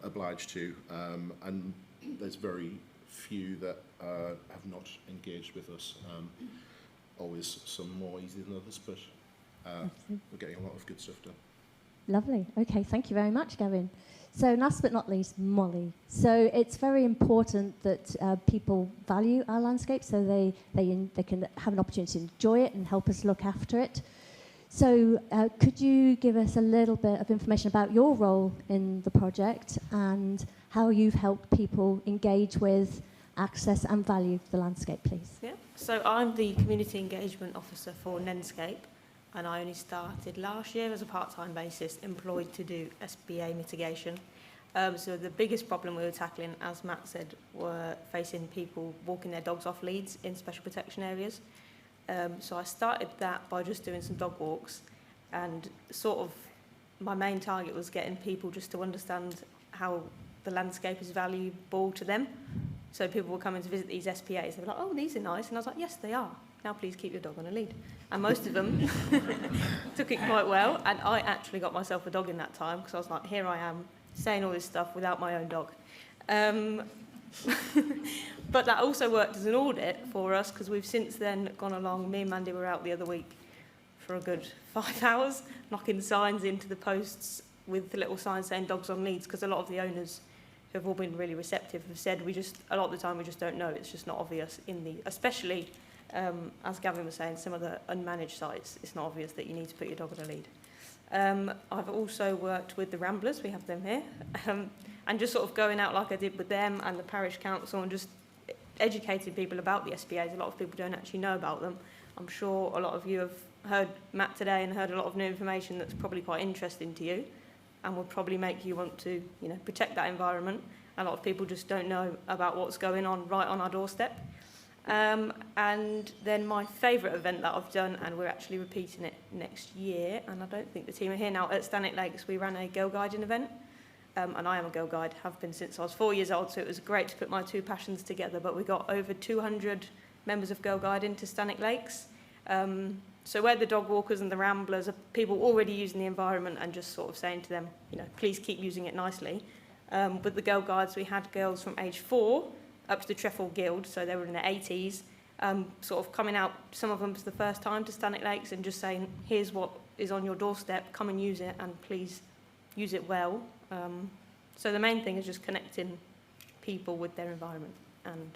S22: obliged to, and there's very few that have not engaged with us. Always some more easy than others, but we're getting a lot of good stuff done.
S19: Lovely. Okay, thank you very much, Gavin. So last but not least, Molly. So it's very important that people value our landscape, so they can have an opportunity to enjoy it and help us look after it. So could you give us a little bit of information about your role in the project and how you've helped people engage with, access and value the landscape, please?
S2: Yeah. So I'm the Community Engagement Officer for Nenescape, and I only started last year as a part-time basis, employed to do SBA mitigation. So the biggest problem we were tackling, as Matt said, were facing people walking their dogs off leads in special protection areas. So I started that by just doing some dog walks, and sort of my main target was getting people just to understand how the landscape is valuable to them. So people were coming to visit these SPAs, they were like, oh, these are nice, and I was like, yes, they are. Now please keep your dog on a lead. And most of them took it quite well, and I actually got myself a dog in that time, because I was like, here I am, saying all this stuff without my own dog. But that also worked as an audit for us, because we've since then gone along. Me and Mandy were out the other week for a good 5 hours, knocking signs into the posts with the little signs saying dogs on leads, because a lot of the owners who have all been really receptive have said a lot of the time we just don't know. It's just not obvious especially as Gavin was saying, some of the unmanaged sites, it's not obvious that you need to put your dog on a lead. I've also worked with the Ramblers, we have them here, and just sort of going out like I did with them and the parish council and just educating people about the SPAs. A lot of people don't actually know about them. I'm sure a lot of you have heard Matt today and heard a lot of new information that's probably quite interesting to you and would probably make you want to, protect that environment. A lot of people just don't know about what's going on right on our doorstep. And then my favourite event that I've done, and we're actually repeating it next year, and I don't think the team are here now, at Stannick Lakes we ran a girl guiding event, and I am a girl guide, have been since I was 4 years old, so it was great to put my two passions together. But we got over 200 members of girl guiding to Stannick Lakes, so where the dog walkers and the Ramblers are people already using the environment and just sort of saying to them, please keep using it nicely. With the girl guides, we had girls from age 4 up to the Trefoil Guild, so they were in their 80s, sort of coming out, some of them for the first time, to Stannick Lakes and just saying, here's what is on your doorstep, come and use it, and please use it well. So the main thing is just connecting people with their environment, and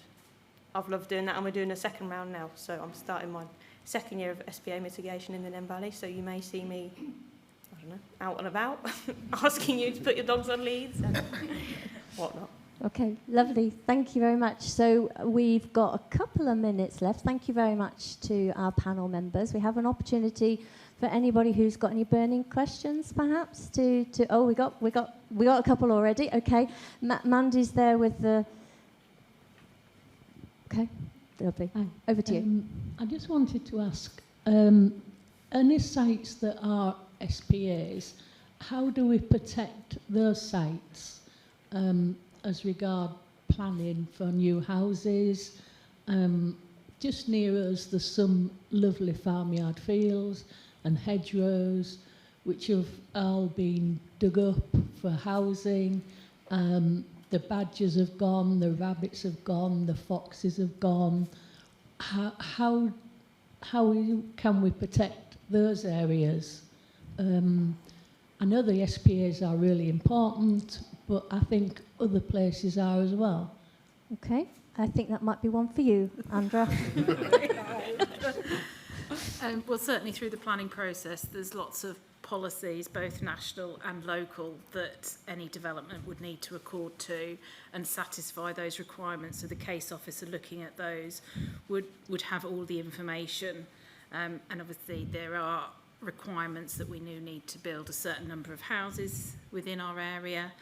S2: I've loved doing that, and we're doing a second round now, so I'm starting my second year of SPA mitigation in the Nene Valley, so you may see me, out and about, asking you to put your dogs on leads and whatnot.
S19: Okay, lovely. Thank you very much. So we've got a couple of minutes left. Thank you very much to our panel members. We have an opportunity for anybody who's got any burning questions, perhaps. We got a couple already. Okay, Mandy's there with the. Okay, lovely.
S3: Hi.
S19: Over to you.
S3: I just wanted to ask, any sites that are SPAs, how do we protect those sites? As regard planning for new houses, just near us, there's some lovely farmyard fields and hedgerows, which have all been dug up for housing. The badgers have gone, the rabbits have gone, the foxes have gone. How can we protect those areas? I know the SPAs are really important, but I think other places are as well.
S19: Okay, I think that might be one for you, Andra.
S21: Well, certainly through the planning process, there's lots of policies, both national and local, that any development would need to accord to and satisfy those requirements. So the case officer looking at those would have all the information. And obviously there are requirements that we need to build a certain number of houses within our area.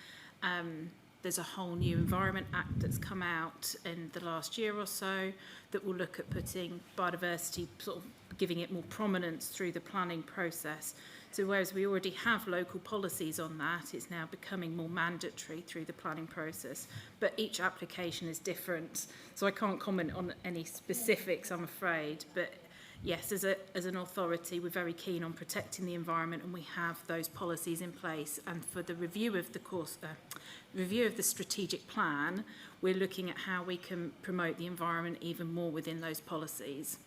S21: There's a whole new Environment Act that's come out in the last year or so that will look at putting biodiversity, sort of giving it more prominence through the planning process. So whereas we already have local policies on that, it's now becoming more mandatory through the planning process. But each application is different, so I can't comment on any specifics, I'm afraid. But yes, as an authority, we're very keen on protecting the environment, and we have those policies in place. And for the review of the strategic plan, we're looking at how we can promote the environment even more within those policies.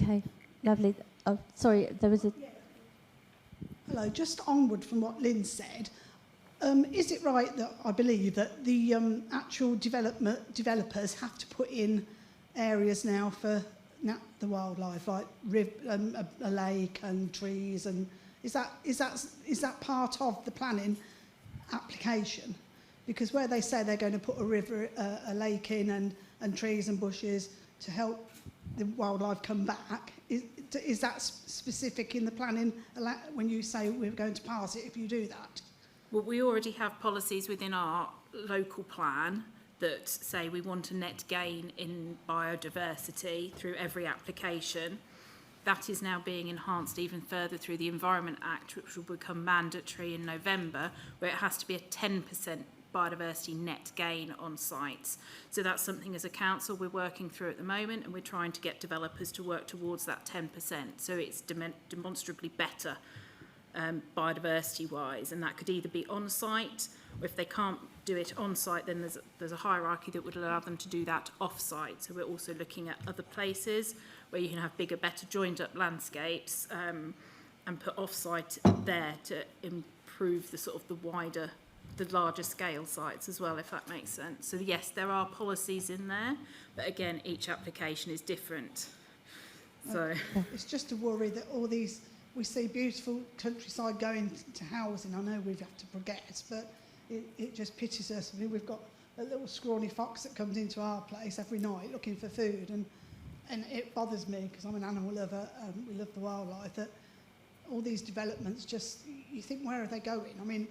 S19: Okay, lovely. Oh, sorry, there was a...
S4: Hello, just onward from what Lynn said, is it right that I believe that the actual developers have to put in areas now for the wildlife, like a lake and trees, and is that part of the planning application? Because where they say they're going to put a river, a lake in, and trees and bushes to help the wildlife come back, is that specific in the planning when you say we're going to pass it if you do that?
S21: Well, we already have policies within our local plan that say we want a net gain in biodiversity through every application. That is now being enhanced even further through the Environment Act, which will become mandatory in November, where it has to be a 10% biodiversity net gain on sites. So that's something as a council we're working through at the moment, and we're trying to get developers to work towards that 10%. So it's demonstrably better biodiversity wise, and that could either be on site, or if they can't do it on site, then there's a hierarchy that would allow them to do that off site. So we're also looking at other places where you can have bigger, better joined up landscapes and put off site there to improve the sort of the larger scale sites as well, if that makes sense. So yes, there are policies in there, but again, each application is different. So
S4: it's just a worry that all these, we see beautiful countryside going to housing. I know we have to progress, but it just pities us. I mean, we've got a little scrawny fox that comes into our place every night looking for food, and it bothers me because I'm an animal lover. We love the wildlife. That all these developments, just you think, where are they going? I mean,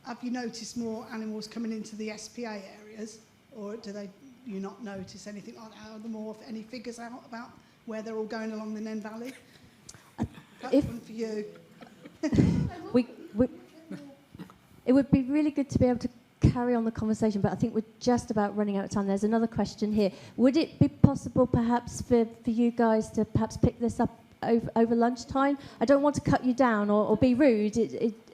S4: have you noticed more animals coming into the SPA areas, or do you not notice anything like that? Are there more any figures out about where they're all going along the Nene Valley? That's one for you.
S19: It would be really good to be able to carry on the conversation, but I think we're just about running out of time. There's another question here. Would it be possible perhaps for you guys to perhaps pick this up over lunchtime? I don't want to cut you down or be rude.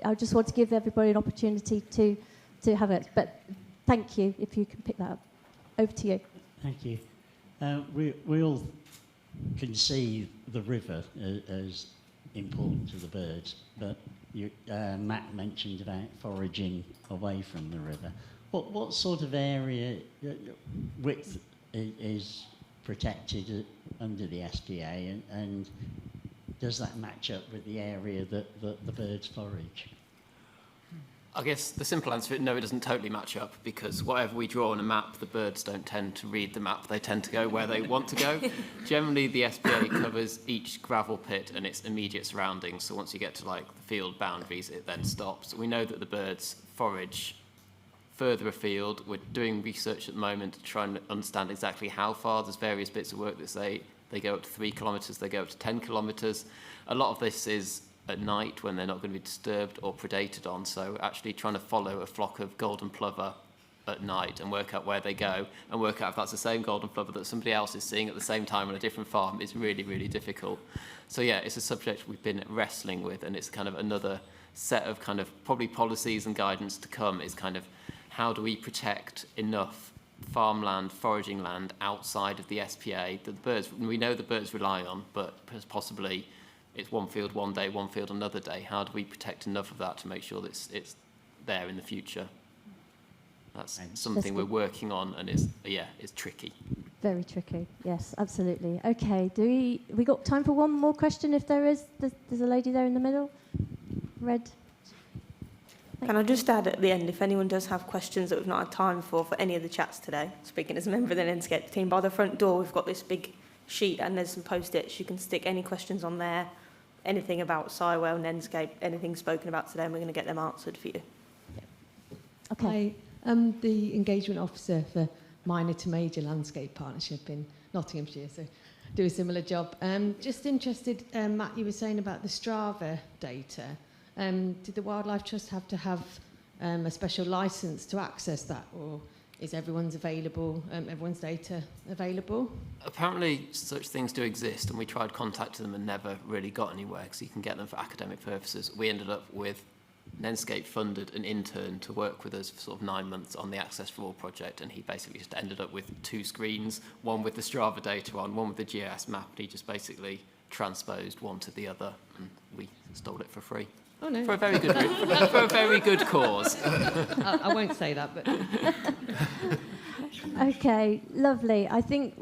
S19: I just want to give everybody an opportunity to have it. But thank you if you can pick that up. Over to you.
S5: Thank you. We all can see the river as important to the birds, but Matt mentioned about foraging away from the river. What sort of area width is protected under the SPA, and does that match up with the area that the birds forage?
S23: I guess the simple answer is no, it doesn't totally match up, because whatever we draw on a map, the birds don't tend to read the map. They tend to go where they want to go. Generally, the SPA covers each gravel pit and its immediate surroundings. So once you get to like the field boundaries, it then stops. We know that the birds forage further afield. We're doing research at the moment to try and understand exactly how far. There's various bits of work that say they go up to 3 kilometres, they go up to 10 kilometres. A lot of this is at night when they're not going to be disturbed or predated on. So actually trying to follow a flock of golden plover at night and work out where they go and work out if that's the same golden plover that somebody else is seeing at the same time on a different farm is really, really difficult. So yeah, it's a subject we've been wrestling with, and it's kind of another set of kind of probably policies and guidance to come is kind of how do we protect enough farmland, foraging land outside of the SPA that the birds, we know the birds rely on, but possibly it's one field one day, one field another day. How do we protect enough of that to make sure that it's there in the future? That's something we're working on, and it's tricky.
S19: Very tricky. Yes, absolutely. Okay, we got time for one more question? If there is, there's a lady there in the middle. Red.
S2: Can I just add at the end, if anyone does have questions that we've not had time for any of the chats today, speaking as a member of the Nenescape team, by the front door we've got this big sheet and there's some post-its. You can stick any questions on there, anything about Sywell, Nenescape, anything spoken about today, and we're going to get them answered for you.
S3: Okay. I'm the engagement officer for Minor to Major Landscape Partnership in Nottinghamshire, so do a similar job. Just interested, Matt, you were saying about the Strava data. Did the Wildlife Trust have to have a special licence to access that, or is everyone's data available?
S23: Apparently such things do exist, and we tried contacting them and never really got anywhere because you can get them for academic purposes. We ended up with Nenescape funded an intern to work with us for sort of 9 months on the Access for All project, and he basically just ended up with 2 screens, one with the Strava data on, one with the GIS map, and he just basically transposed one to the other, and we stole it for free.
S3: Oh no!
S23: For a very good for a very good cause.
S3: I won't say that, but.
S19: Okay, lovely. I think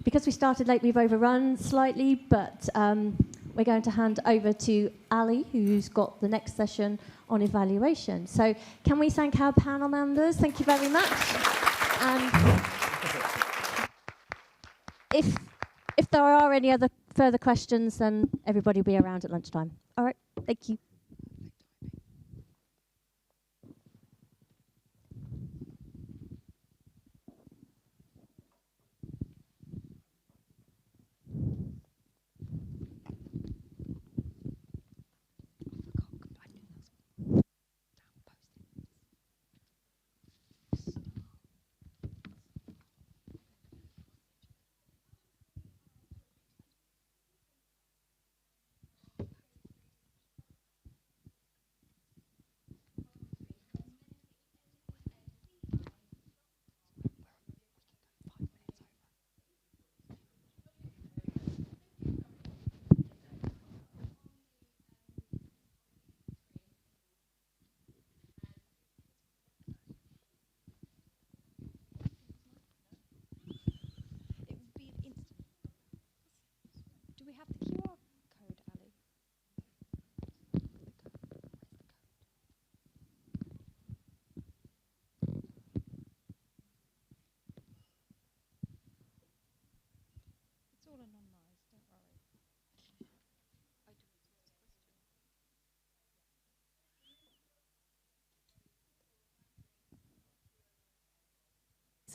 S19: because we started late, we've overrun slightly, but we're going to hand over to Ali, who's got the next session on evaluation. So can we thank our panel members? Thank you very much. And if there are any other further questions, then everybody will be around at lunchtime. All right, thank you.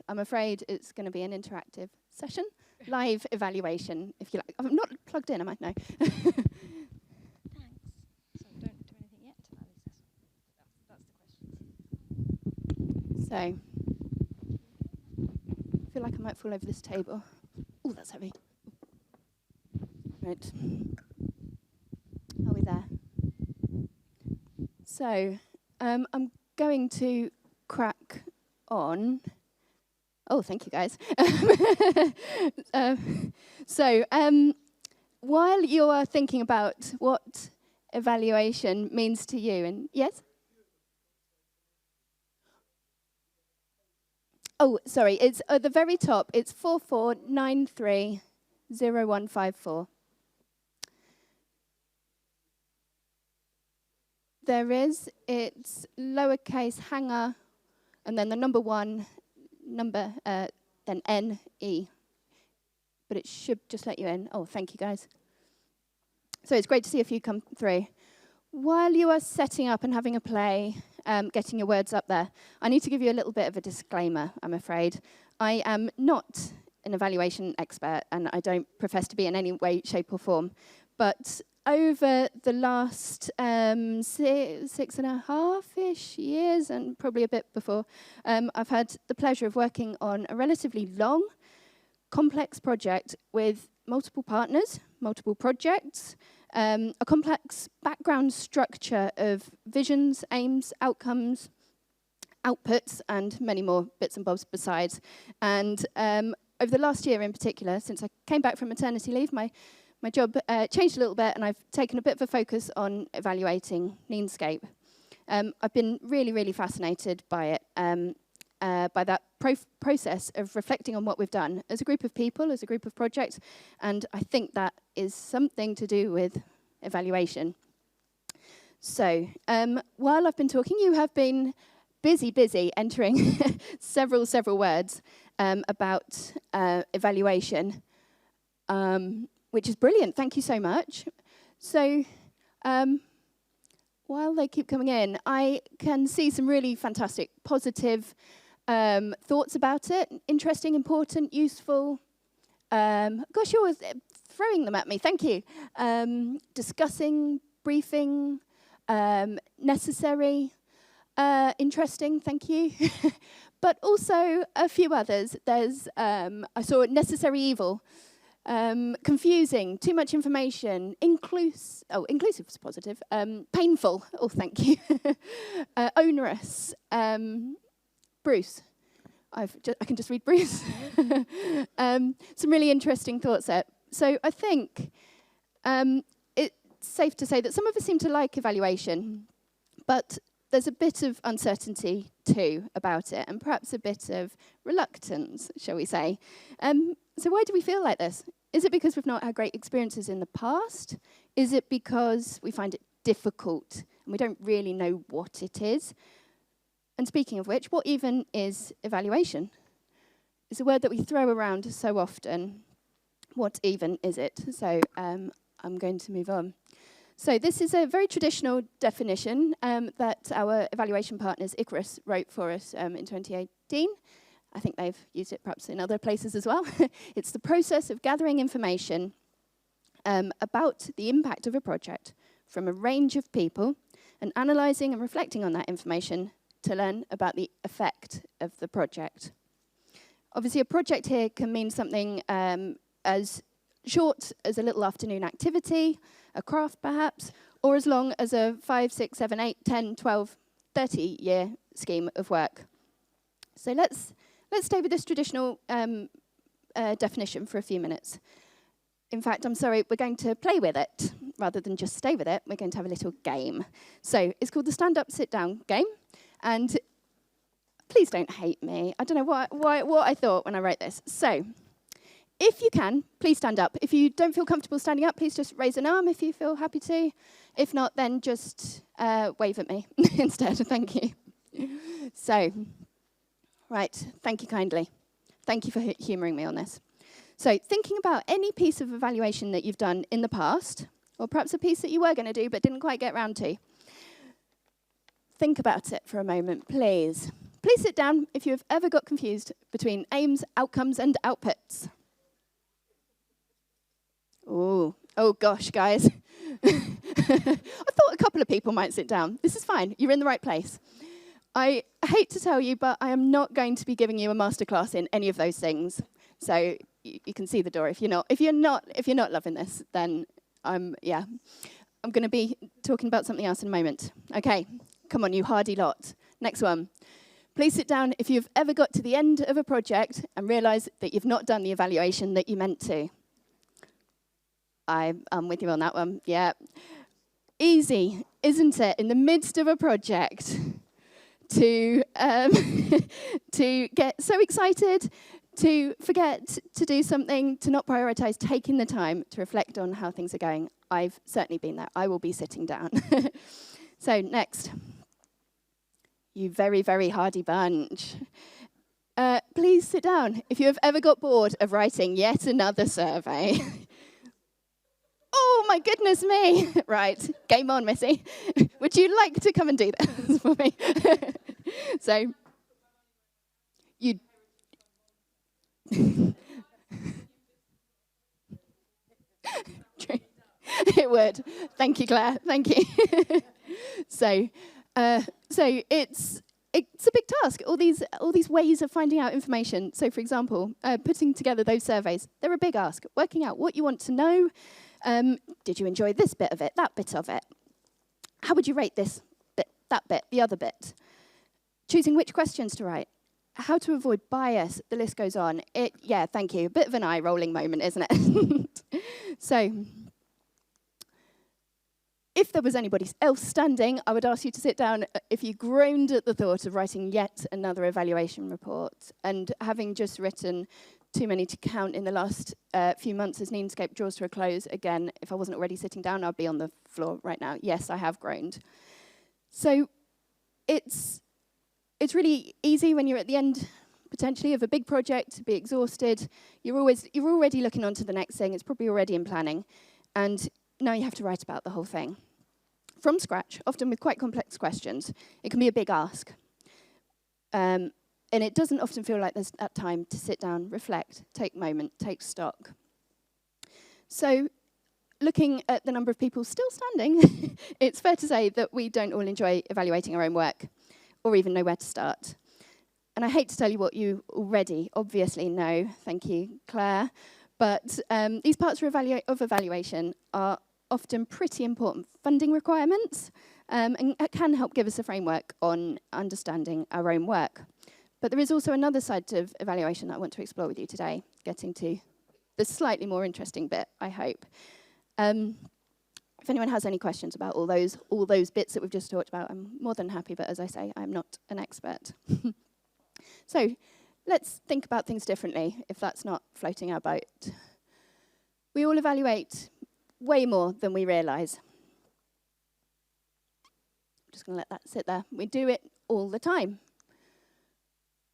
S6: I'm afraid it's going to be an interactive session, live evaluation, if you like. I'm not plugged in, am I? No. Thanks. So don't do anything yet, Alice. That's the question. So, I feel like I might fall over this table. Oh, that's heavy. Right. Are we there? So, I'm going to crack on. Oh, thank you, guys. While you are thinking about what evaluation means to you, and yes? Oh, sorry, it's at the very top. It's 44930154. It's lowercase hanger, and then the number 1, then N-E. But it should just let you in. Oh, thank you, guys. So it's great to see a few come through. While you are setting up and having a play, getting your words up there, I need to give you a little bit of a disclaimer, I'm afraid. I am not an evaluation expert, and I don't profess to be in any way, shape, or form. But over the last 6.5-ish years, and probably a bit before, I've had the pleasure of working on a relatively long, complex project with multiple partners, multiple projects, a complex background structure of visions, aims, outcomes, outputs, and many more bits and bobs besides. And over the last year in particular, since I came back from maternity leave, my job changed a little bit, and I've taken a bit of a focus on evaluating Nenescape. I've been really, really fascinated by it, by that process of reflecting on what we've done as a group of people, as a group of projects, and I think that is something to do with evaluation. So, while I've been talking, you have been busy entering several words about evaluation, which is brilliant. Thank you so much. So, while they keep coming in, I can see some really fantastic, positive thoughts about it. Interesting, important, useful. Gosh, you're always throwing them at me. Thank you. Discussing, briefing, necessary, interesting. Thank you. But also a few others. There's, I saw necessary evil. Confusing, too much information, inclusive is positive, painful, oh thank you, onerous, Bruce, I can just read Bruce. Some really interesting thoughts there. So I think it's safe to say that some of us seem to like evaluation, but there's a bit of uncertainty too about it, and perhaps a bit of reluctance, shall we say. So why do we feel like this? Is it because we've not had great experiences in the past? Is it because we find it difficult and we don't really know what it is? And speaking of which, what even is evaluation? It's a word that we throw around so often. What even is it? So I'm going to move on. So this is a very traditional definition that our evaluation partners, Icarus, wrote for us in 2018. I think they've used it perhaps in other places as well. It's the process of gathering information about the impact of a project from a range of people and analysing and reflecting on that information to learn about the effect of the project. Obviously, a project here can mean something as short as a little afternoon activity, a craft perhaps, or as long as a 5, 6, 7, 8, 10, 12, 30-year scheme of work. So let's stay with this traditional definition for a few minutes. In fact, I'm sorry, we're going to play with it rather than just stay with it. We're going to have a little game. So it's called the Stand Up, Sit Down game. And please don't hate me. I don't know what I thought when I wrote this. So if you can, please stand up. If you don't feel comfortable standing up, please just raise an arm if you feel happy to. If not, then just wave at me instead. Thank you. So, right, thank you kindly. Thank you for humouring me on this. So thinking about any piece of evaluation that you've done in the past, or perhaps a piece that you were going to do but didn't quite get round to, think about it for a moment, please. Please sit down if you have ever got confused between aims, outcomes, and outputs. Oh gosh, guys. I thought a couple of people might sit down. This is fine. You're in the right place. I hate to tell you, but I am not going to be giving you a masterclass in any of those things. So you can see the door. If you're not loving this, then I'm going to be talking about something else in a moment. Okay, come on, you hardy lot. Next one. Please sit down if you've ever got to the end of a project and realised that you've not done the evaluation that you meant to. I'm with you on that one. Yeah. Easy, isn't it, in the midst of a project to get so excited, to forget to do something, to not prioritise taking the time to reflect on how things are going. I've certainly been there. I will be sitting down. So next. You very, very hardy bunch. Please sit down if you have ever got bored of writing yet another survey. Oh, my goodness me. Right, game on, Missy. Would you like to come and do this for me? So, you... It would. Thank you, Claire. Thank you. So it's a big task. All these ways of finding out information. So, for example, putting together those surveys. They're a big ask. Working out what you want to know. Did you enjoy this bit of it? That bit of it? How would you rate this bit? That bit? The other bit? Choosing which questions to write. How to avoid bias. The list goes on. Yeah, thank you. A bit of an eye-rolling moment, isn't it? So, if there was anybody else standing, I would ask you to sit down if you groaned at the thought of writing yet another evaluation report. And having just written too many to count in the last few months as Nenescape draws to a close, again, if I wasn't already sitting down, I'd be on the floor right now. Yes, I have groaned. So it's really easy when you're at the end, potentially, of a big project to be exhausted. You're already looking on to the next thing. It's probably already in planning. And now you have to write about the whole thing. From scratch, often with quite complex questions. It can be a big ask. And it doesn't often feel like there's that time to sit down, reflect, take a moment, take stock. So, looking at the number of people still standing, it's fair to say that we don't all enjoy evaluating our own work, or even know where to start. And I hate to tell you what you already obviously know, thank you, Claire, but these parts of evaluation are often pretty important funding requirements, and it can help give us a framework on understanding our own work. But there is also another side of evaluation that I want to explore with you today, getting to the slightly more interesting bit, I hope. If anyone has any questions about all those bits that we've just talked about, I'm more than happy, but as I say, I'm not an expert. So let's think about things differently, if that's not floating our boat. We all evaluate way more than we realise. I'm just going to let that sit there. We do it all the time.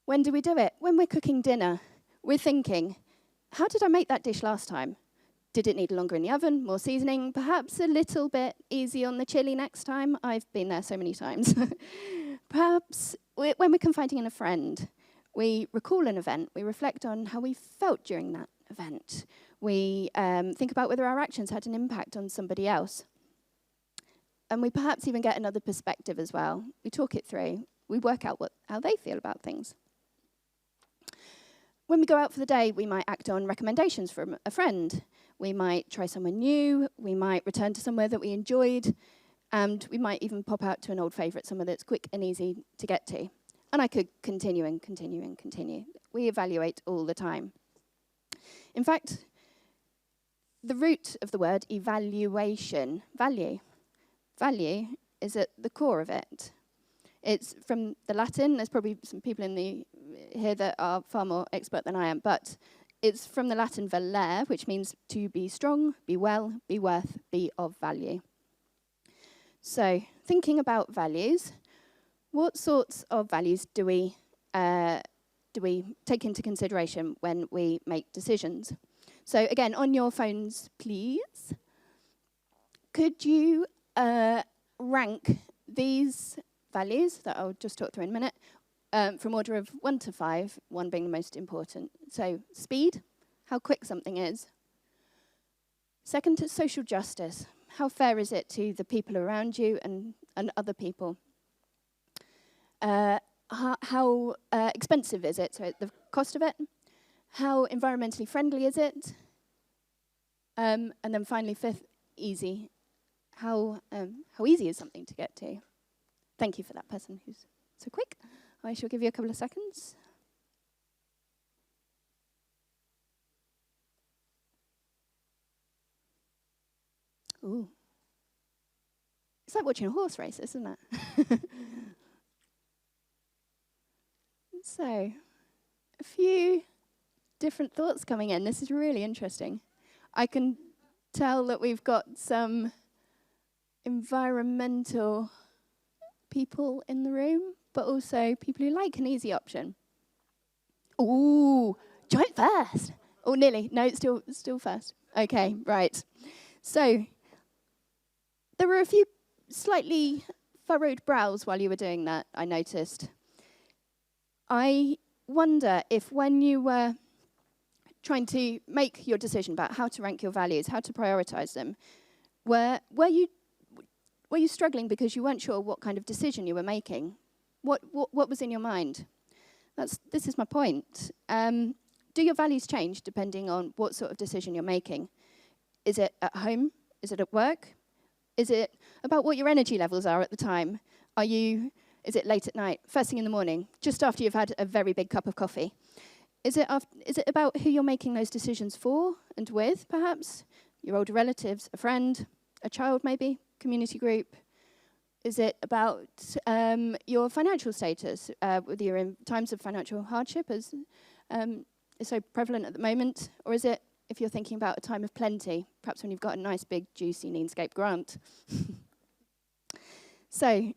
S6: When do we do it? When we're cooking dinner, we're thinking, how did I make that dish last time? Did it need longer in the oven, more seasoning, perhaps a little bit easy on the chili next time? I've been there so many times. Perhaps when we're confiding in a friend, we recall an event, we reflect on how we felt during that event. We think about whether our actions had an impact on somebody else. And we perhaps even get another perspective as well. We talk it through. We work out how they feel about things. When we go out for the day, we might act on recommendations from a friend. We might try somewhere new. We might return to somewhere that we enjoyed. And we might even pop out to an old favourite, somewhere that's quick and easy to get to. And I could continue and continue and continue. We evaluate all the time. In fact, the root of the word evaluation, value is at the core of it. It's from the Latin. There's probably some people here that are far more expert than I am, but it's from the Latin valere, which means to be strong, be well, be worth, be of value. So, thinking about values, what sorts of values do we take into consideration when we make decisions? So, again, on your phones, please. Could you rank these values that I'll just talk through in a minute from order of 1 to 5, 1 being the most important? So, speed, how quick something is. Second, social justice. How fair is it to the people around you and other people? How expensive is it? So the cost of it. How environmentally friendly is it? And then finally, fifth, easy. How easy is something to get to? Thank you for that person who's so quick. I shall give you a couple of seconds. Ooh. It's like watching a horse race, isn't it? So, a few different thoughts coming in. This is really interesting. I can tell that we've got some environmental people in the room, but also people who like an easy option. Ooh, joint first. Oh, nearly. No, it's still first. Okay, right. So, there were a few slightly furrowed brows while you were doing that, I noticed. I wonder if when you were trying to make your decision about how to rank your values, how to prioritize them, Were you struggling because you weren't sure what kind of decision you were making? What was in your mind? This is my point. Do your values change depending on what sort of decision you're making? Is it at home? Is it at work? Is it about what your energy levels are at the time? Is it late at night, first thing in the morning, just after you've had a very big cup of coffee? Is it about who you're making those decisions for and with, perhaps? Your older relatives, a friend, a child maybe, community group? Is it about your financial status, whether you're in times of financial hardship, as is so prevalent at the moment? Or is it, if you're thinking about a time of plenty, perhaps when you've got a nice big juicy Nenescape grant? So,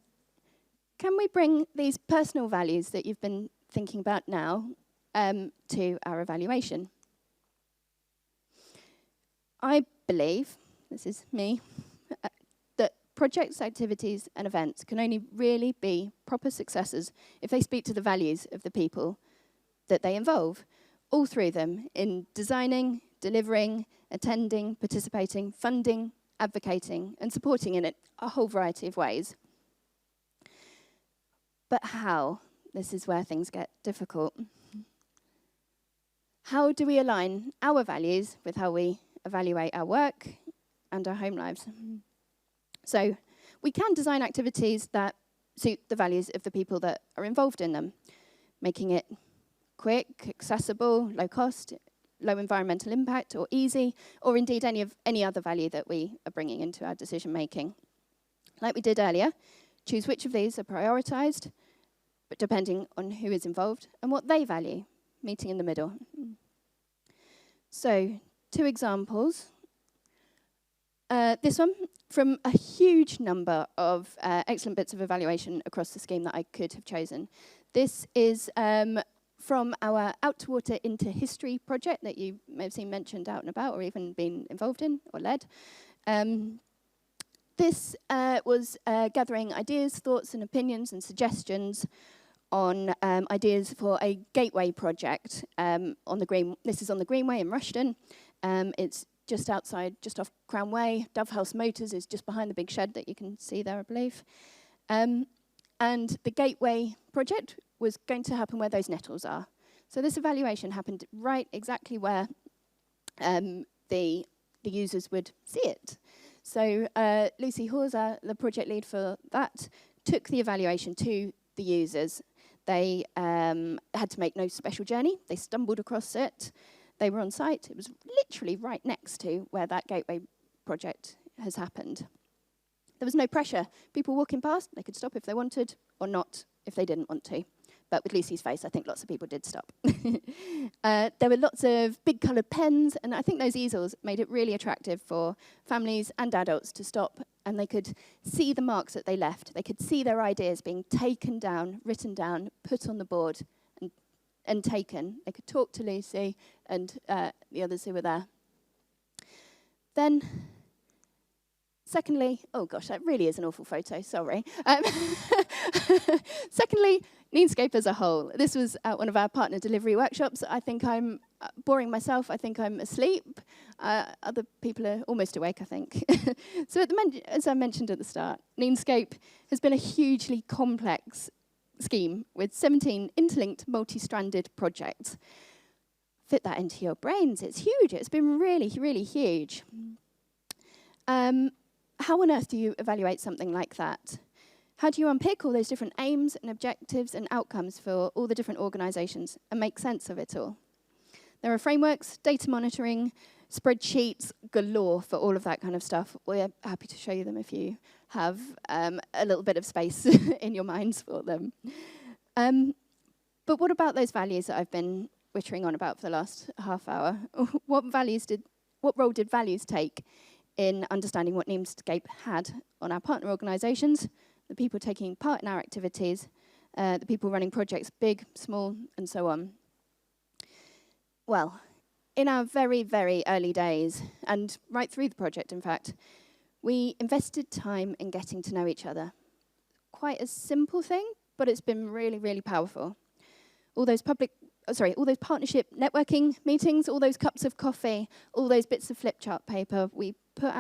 S6: can we bring these personal values that you've been thinking about now to our evaluation? I believe, this is me, that projects, activities and events can only really be proper successes if they speak to the values of the people that they involve, all through them, in designing, delivering, attending, participating, funding, advocating and supporting in a whole variety of ways. But how? This is where things get difficult. How do we align our values with how we evaluate our work and our home lives? So we can design activities that suit the values of the people that are involved in them, making it quick, accessible, low cost, low environmental impact, or easy, or indeed any other value that we are bringing into our decision making. Like we did earlier, choose which of these are prioritised, but depending on who is involved and what they value, meeting in the middle. So, 2 examples. This one, from a huge number of excellent bits of evaluation across the scheme that I could have chosen. This is from our Out to Water into History project that you may have seen mentioned out and about or even been involved in or led. This was gathering ideas, thoughts and opinions and suggestions on ideas for a gateway project on the Green. This is on the Greenway in Rushden. It's just outside, just off Crown Way. Dove House Motors is just behind the big shed that you can see there, I believe. And the gateway project was going to happen where those nettles are. So this evaluation happened right exactly where the users would see it. So Lucy Hawser, the project lead for that, took the evaluation to the users. They had to make no special journey. They stumbled across it. They were on site. It was literally right next to where that gateway project has happened. There was no pressure. People walking past, they could stop if they wanted or not if they didn't want to. But with Lucy's face, I think lots of people did stop. There were lots of big coloured pens, and I think those easels made it really attractive for families and adults to stop, and they could see the marks that they left. They could see their ideas being taken down, written down, put on the board, and taken. They could talk to Lucy and the others who were there. Then, secondly, oh gosh, that really is an awful photo, sorry. Secondly, Nenescape as a whole. This was at one of our partner delivery workshops. I think I'm boring myself. I think I'm asleep. Other people are almost awake, I think. So as I mentioned at the start, Nenescape has been a hugely complex scheme with 17 interlinked, multi-stranded projects. Fit that into your brains. It's huge. It's been really, really huge. How on earth do you evaluate something like that? How do you unpick all those different aims and objectives and outcomes for all the different organisations and make sense of it all? There are frameworks, data monitoring, spreadsheets galore for all of that kind of stuff. We're happy to show you them if you have a little bit of space in your minds for them. But what about those values that I've been wittering on about for the last half hour? What role did values take in understanding what Nenescape had on our partner organisations, the people taking part in our activities, the people running projects, big, small, and so on? Well, in our very, very early days, and right through the project, in fact, we invested time in getting to know each other. Quite a simple thing, but it's been really, really powerful. All those partnership networking meetings, all those cups of coffee, all those bits of flip chart paper, we put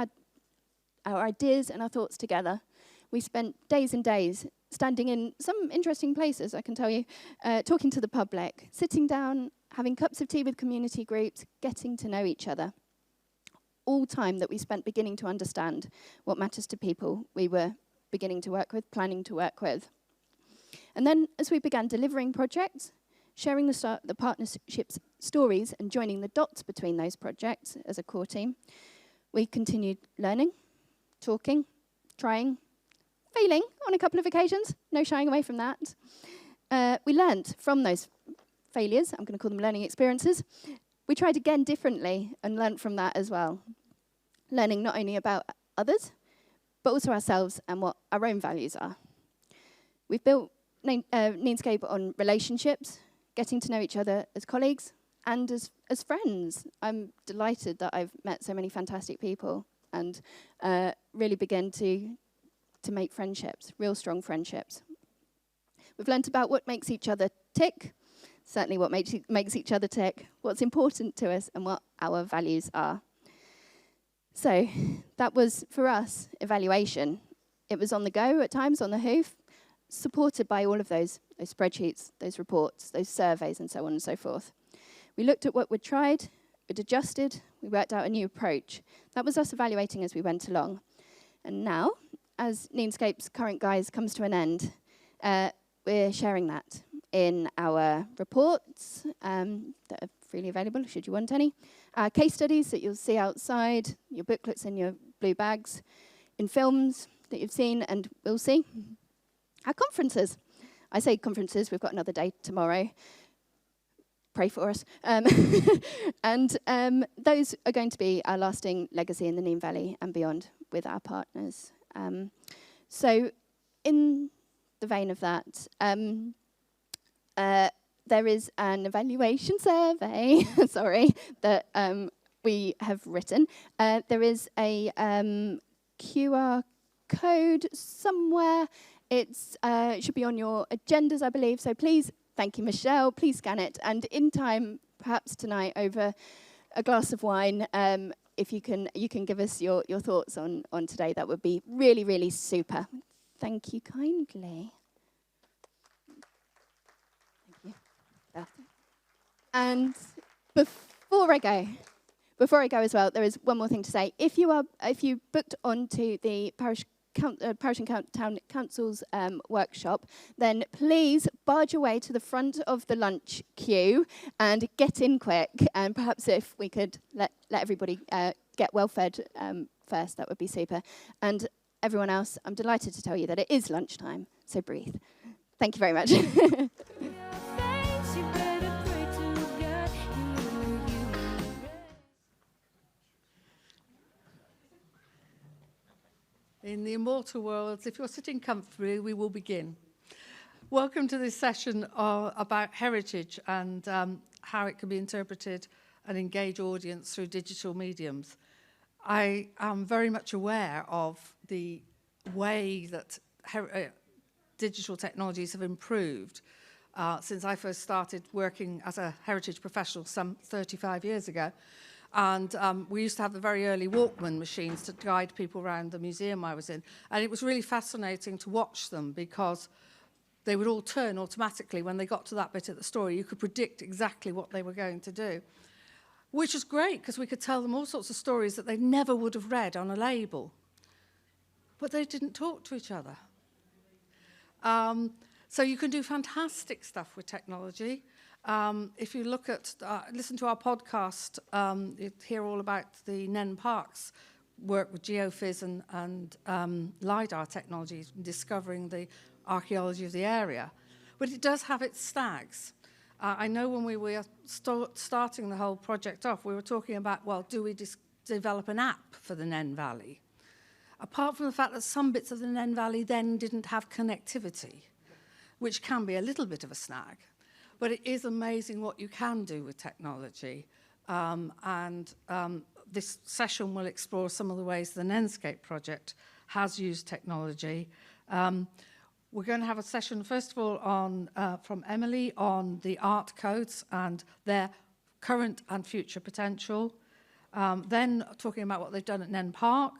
S6: our ideas and our thoughts together. We spent days and days standing in some interesting places, I can tell you, talking to the public, sitting down, having cups of tea with community groups, getting to know each other. All time that we spent beginning to understand what matters to people we were beginning to work with, planning to work with. And then as we began delivering projects, sharing the partnerships stories and joining the dots between those projects as a core team, we continued learning, talking, trying, failing on a couple of occasions, no shying away from that. We learned from those failures, I'm going to call them learning experiences. We tried again differently and learned from that as well. Learning not only about others, but also ourselves and what our own values are. We've built Nenescape on relationships, getting to know each other as colleagues and as friends. I'm delighted that I've met so many fantastic people and really begun to make friendships, real strong friendships. We've learnt about what makes each other tick, certainly what makes each other tick, what's important to us and what our values are. So that was, for us, evaluation. It was on the go at times, on the hoof, supported by all of those spreadsheets, those reports, those surveys, and so on and so forth. We looked at what we'd tried, we'd adjusted, we worked out a new approach. That was us evaluating as we went along. And now, as Nenescape's current guise comes to an end, we're sharing that in our reports that are freely available, should you want any, our case studies that you'll see outside, your booklets and your blue bags, in films that you've seen and will see, our conferences. I say conferences, we've got another day tomorrow. Pray for us. And those are going to be our lasting legacy in the Nene Valley and beyond with our partners. So in the vein of that, there is an evaluation survey, that we have written. There is a QR code somewhere. It should be on your agendas, I believe. So please, thank you, Michelle. Please scan it. And in time, perhaps tonight, over a glass of wine, if you can give us your thoughts on today, that would be really, really super. Thank you kindly. Thank you. And before I go as well, there is one more thing to say. If you booked onto the parish and town council's workshop, then please barge your way to the front of the lunch queue and get in quick. And perhaps if we could let everybody get well fed first, that would be super. And everyone else, I'm delighted to tell you that it is lunchtime, so breathe. Thank you very much.
S7: In the immortal worlds, if you're sitting comfortably, we will begin. Welcome to this session about heritage and how it can be interpreted and engage audience through digital mediums. I am very much aware of the way that digital technologies have improved since I first started working as a heritage professional some 35 years ago. And we used to have the very early Walkman machines to guide people around the museum I was in. And it was really fascinating to watch them because they would all turn automatically when they got to that bit of the story. You could predict exactly what they were going to do, which was great because we could tell them all sorts of stories that they never would have read on a label. But they didn't talk to each other. So you can do fantastic stuff with technology. If you look at, listen to our podcast, you hear all about the Nene Park's work with geophys and LiDAR technologies, discovering the archaeology of the area. But it does have its snags. I know when we were starting the whole project off, we were talking about, well, do we develop an app for the Nene Valley? Apart from the fact that some bits of the Nene Valley then didn't have connectivity, which can be a little bit of a snag. But it is amazing what you can do with technology. This session will explore some of the ways the Nenescape project has used technology. We're going to have a session, first of all, from Emily on the art codes and their current and future potential. Then talking about what they've done at Nene Park.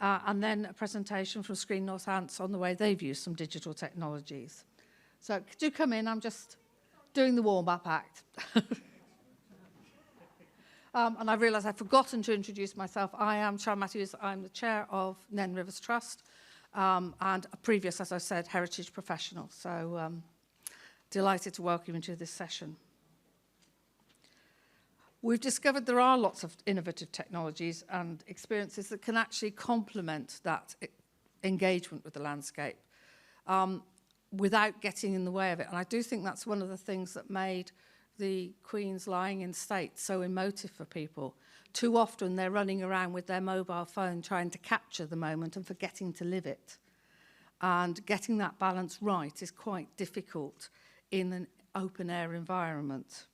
S7: and then a presentation from Screen Northants on the way they've used some digital technologies. So could you come in? I'm just doing the warm-up act. And I realise I've forgotten to introduce myself. I am Sharn Matthews. I'm the chair of Nene Rivers Trust, and a previous, as I said, heritage professional. So delighted to welcome you to this session. We've discovered there are lots of innovative technologies and experiences that can actually complement that engagement with the landscape without getting in the way of it. And I do think that's one of the things that made the Queen's lying in state so emotive for people. Too often they're running around with their mobile phone trying to capture the moment and forgetting to live it. And getting that balance right is quite difficult in an open air environment.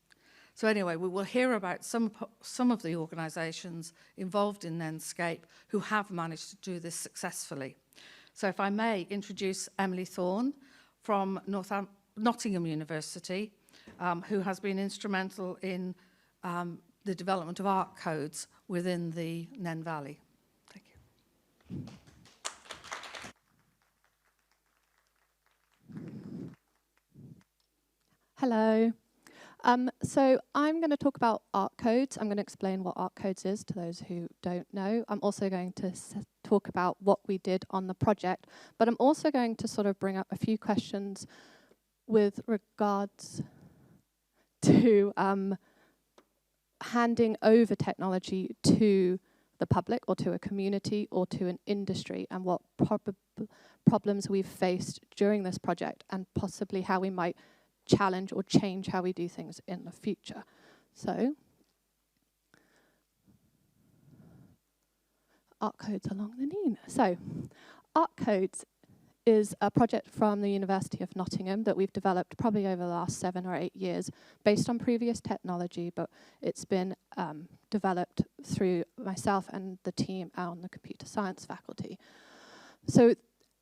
S7: So anyway, we will hear about some of the organisations involved in Nenescape who have managed to do this successfully. So if I may introduce Emily Thorn from Nottingham University, who has been instrumental in the development of art codes within the Nene Valley. Thank you.
S8: Hello. So I'm going to talk about art codes. I'm going to explain what art codes is to those who don't know. I'm also going to talk about what we did on the project, but I'm also going to sort of bring up a few questions with regards to handing over technology to the public or to a community or to an industry, and what problems we've faced during this project and possibly how we might challenge or change how we do things in the future. So, art codes along the Nene. So, art codes is a project from the University of Nottingham that we've developed probably over the last 7 or 8 years based on previous technology, but it's been developed through myself and the team on the computer science faculty. So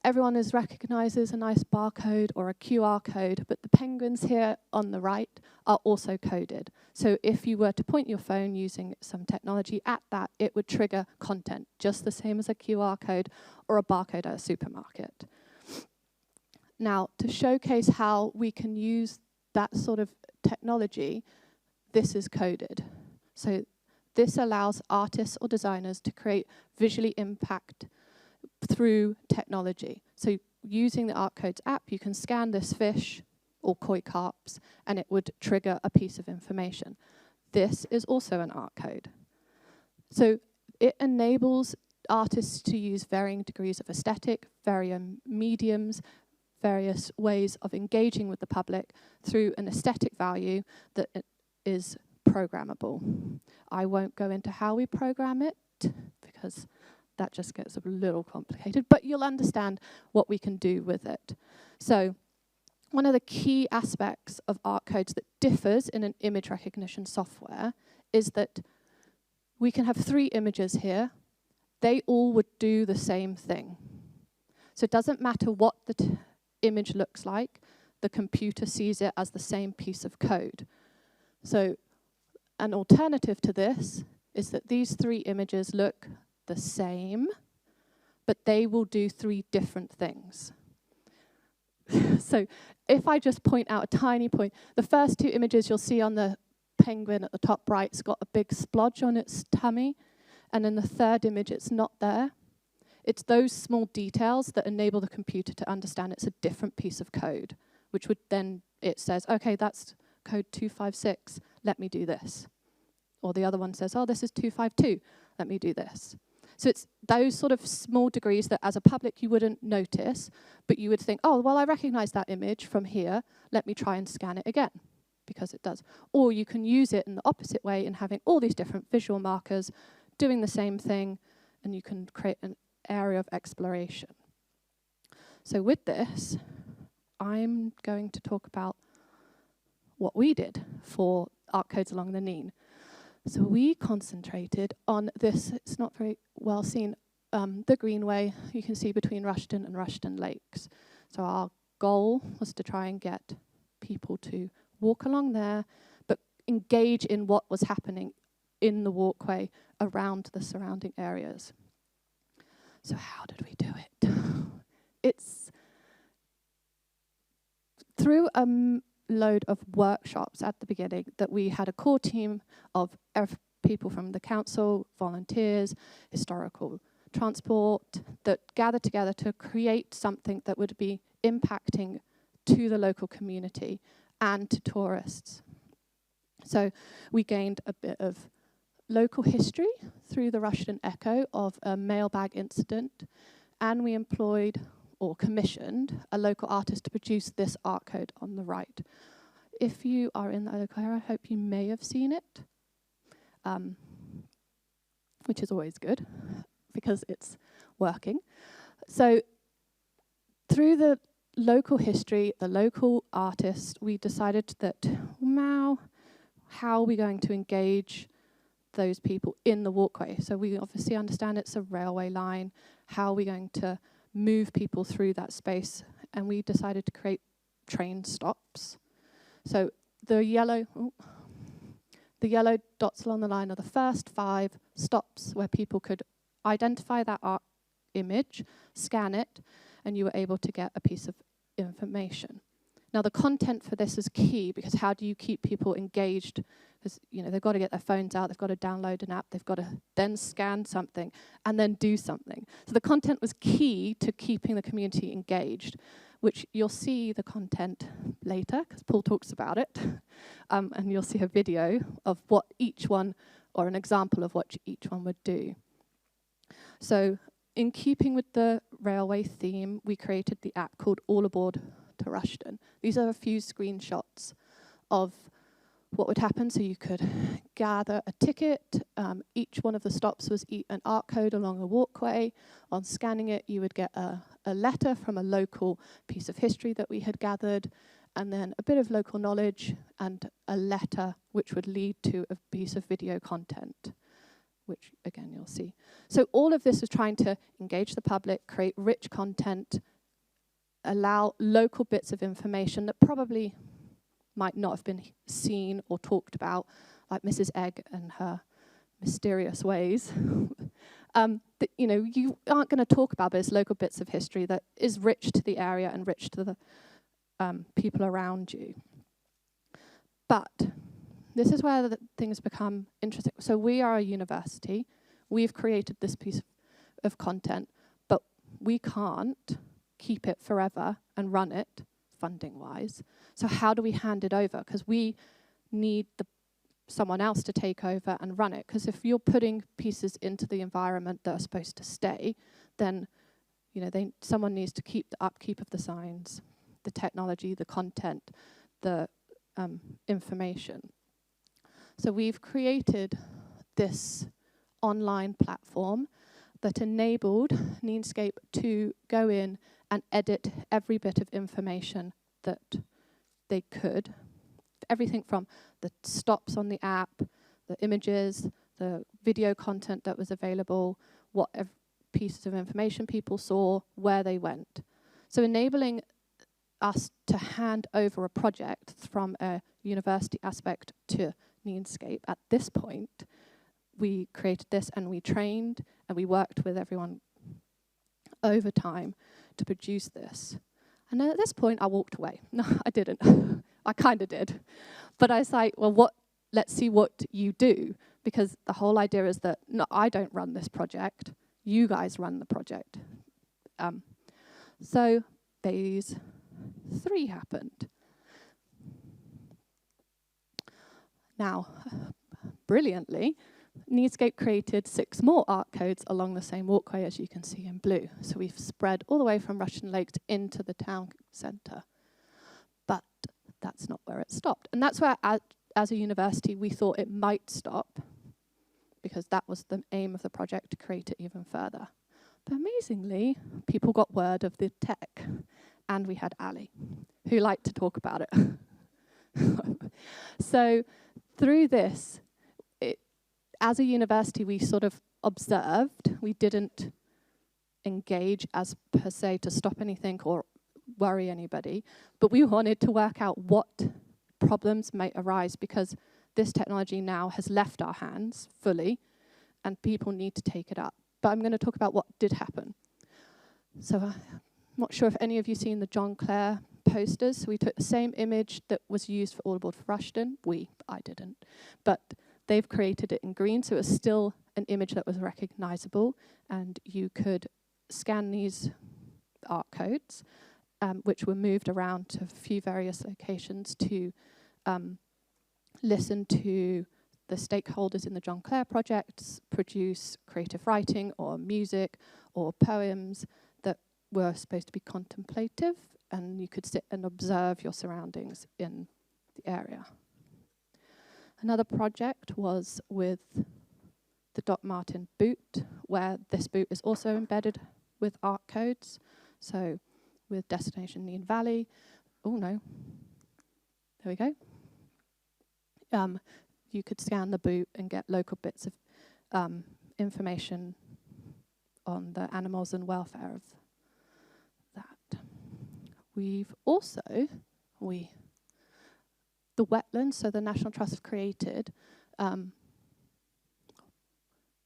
S8: everyone recognises a nice barcode or a QR code, but the penguins here on the right are also coded. So if you were to point your phone using some technology at that, it would trigger content, just the same as a QR code or a barcode at a supermarket. Now, to showcase how we can use that sort of technology, this is coded. So this allows artists or designers to create visually impact through technology. So using the Art Codes app, you can scan this fish or koi carps and it would trigger a piece of information. This is also an art code. So it enables artists to use varying degrees of aesthetic, various mediums, various ways of engaging with the public through an aesthetic value that is programmable. I won't go into how we program it because that just gets a little complicated, but you'll understand what we can do with it. So one of the key aspects of art codes that differs in an image recognition software is that we can have 3 images here. They all would do the same thing. So it doesn't matter what the image looks like, the computer sees it as the same piece of code. So an alternative to this is that these 3 images look the same, but they will do 3 different things. So if I just point out a tiny point, the first 2 images you'll see on the penguin at the top right, it's got a big splodge on its tummy, and in the 3rd image it's not there. It's those small details that enable the computer to understand it's a different piece of code, which would then, it says, okay, that's code 256, let me do this. Or the other one says, oh, this is 252, let me do this. So it's those sort of small degrees that as a public you wouldn't notice, but you would think, oh, well, I recognize that image from here, let me try and scan it again, because it does. Or you can use it in the opposite way in having all these different visual markers doing the same thing, and you can create an area of exploration. So with this, I'm going to talk about what we did for art codes along the Nene. So we concentrated on this, it's not very well seen, the greenway you can see between Rushden and Rushden Lakes. So our goal was to try and get people to walk along there, but engage in what was happening in the walkway around the surrounding areas. So how did we do it? It's through a load of workshops at the beginning that we had a core team of people from the council, volunteers, historical transport, that gathered together to create something that would be impacting to the local community and to tourists. So we gained a bit of local history through the Rushden Echo of a mailbag incident, and we employed or commissioned a local artist to produce this art code on the right. If you are in the local area, I hope you may have seen it, which is always good because it's working. So through the local history, the local artist, we decided that now, how are we going to engage those people in the walkway? So we obviously understand it's a railway line. How are we going to move people through that space? And we decided to create train stops. So the yellow dots along the line are the first 5 stops where people could identify that art image, scan it, and you were able to get a piece of information. Now, the content for this is key, because how do you keep people engaged? Because, you know, they've got to get their phones out, they've got to download an app, they've got to then scan something and then do something. So the content was key to keeping the community engaged, which you'll see the content later, because Paul talks about it, and you'll see a video of what each one, or an example of what each one would do. So in keeping with the railway theme, we created the app called All Aboard to Rushden. These are a few screenshots of what would happen. So you could gather a ticket. Each one of the stops was an art code along a walkway. On scanning it, you would get a letter from a local piece of history that we had gathered, and then a bit of local knowledge and a letter which would lead to a piece of video content, which again you'll see. So all of this is trying to engage the public, create rich content, allow local bits of information that probably might not have been seen or talked about, like Mrs. Egg and her mysterious ways. That, you know, you aren't going to talk about, but it's local bits of history that is rich to the area and rich to the people around you. But this is where the things become interesting. So we are a university. We've created this piece of content, but we can't keep it forever and run it funding-wise. So how do we hand it over? Because we need someone else to take over and run it. Because if you're putting pieces into the environment that are supposed to stay, then someone needs to keep the upkeep of the signs, the technology, the content, the information. So we've created this online platform that enabled Nenescape to go in and edit every bit of information that they could. Everything from the stops on the app, the images, the video content that was available, what pieces of information people saw, where they went. So enabling us to hand over a project from a university aspect to Nenescape. At this point, we created this and we trained and we worked with everyone over time to produce this. And then at this point, I walked away. No, I didn't. I kind of did. But I was like, well, let's see what you do. Because the whole idea is that, no, I don't run this project. You guys run the project. So phase 3 happened. Now, brilliantly, Nenescape created 6 more art codes along the same walkway, as you can see in blue. So we've spread all the way from Rushden Lakes into the town centre. But that's not where it stopped. And that's where, as a university, we thought it might stop, because that was the aim of the project, to create it even further. But amazingly, people got word of the tech. And we had Ali, who liked to talk about it. So through this, as a university, we sort of observed. We didn't engage as per se to stop anything or worry anybody, but we wanted to work out what problems might arise, because this technology now has left our hands fully and people need to take it up. but I'm going to talk about what did happen. So I'm not sure if any of you seen the John Clare posters. So we took the same image that was used for All Aboard for Rushden. I didn't. But they've created it in green, so it was still an image that was recognisable, and you could scan these art codes, which were moved around to a few various locations to listen to the stakeholders in the John Clare projects produce creative writing or music or poems that were supposed to be contemplative, and you could sit and observe your surroundings in the area. Another project was with the Doc Martin boot, where this boot is also embedded with art codes. So with Destination Nene Valley, oh no, there we go. You could scan the boot and get local bits of information on the animals and welfare of that. We've also, the wetlands, so the National Trust have created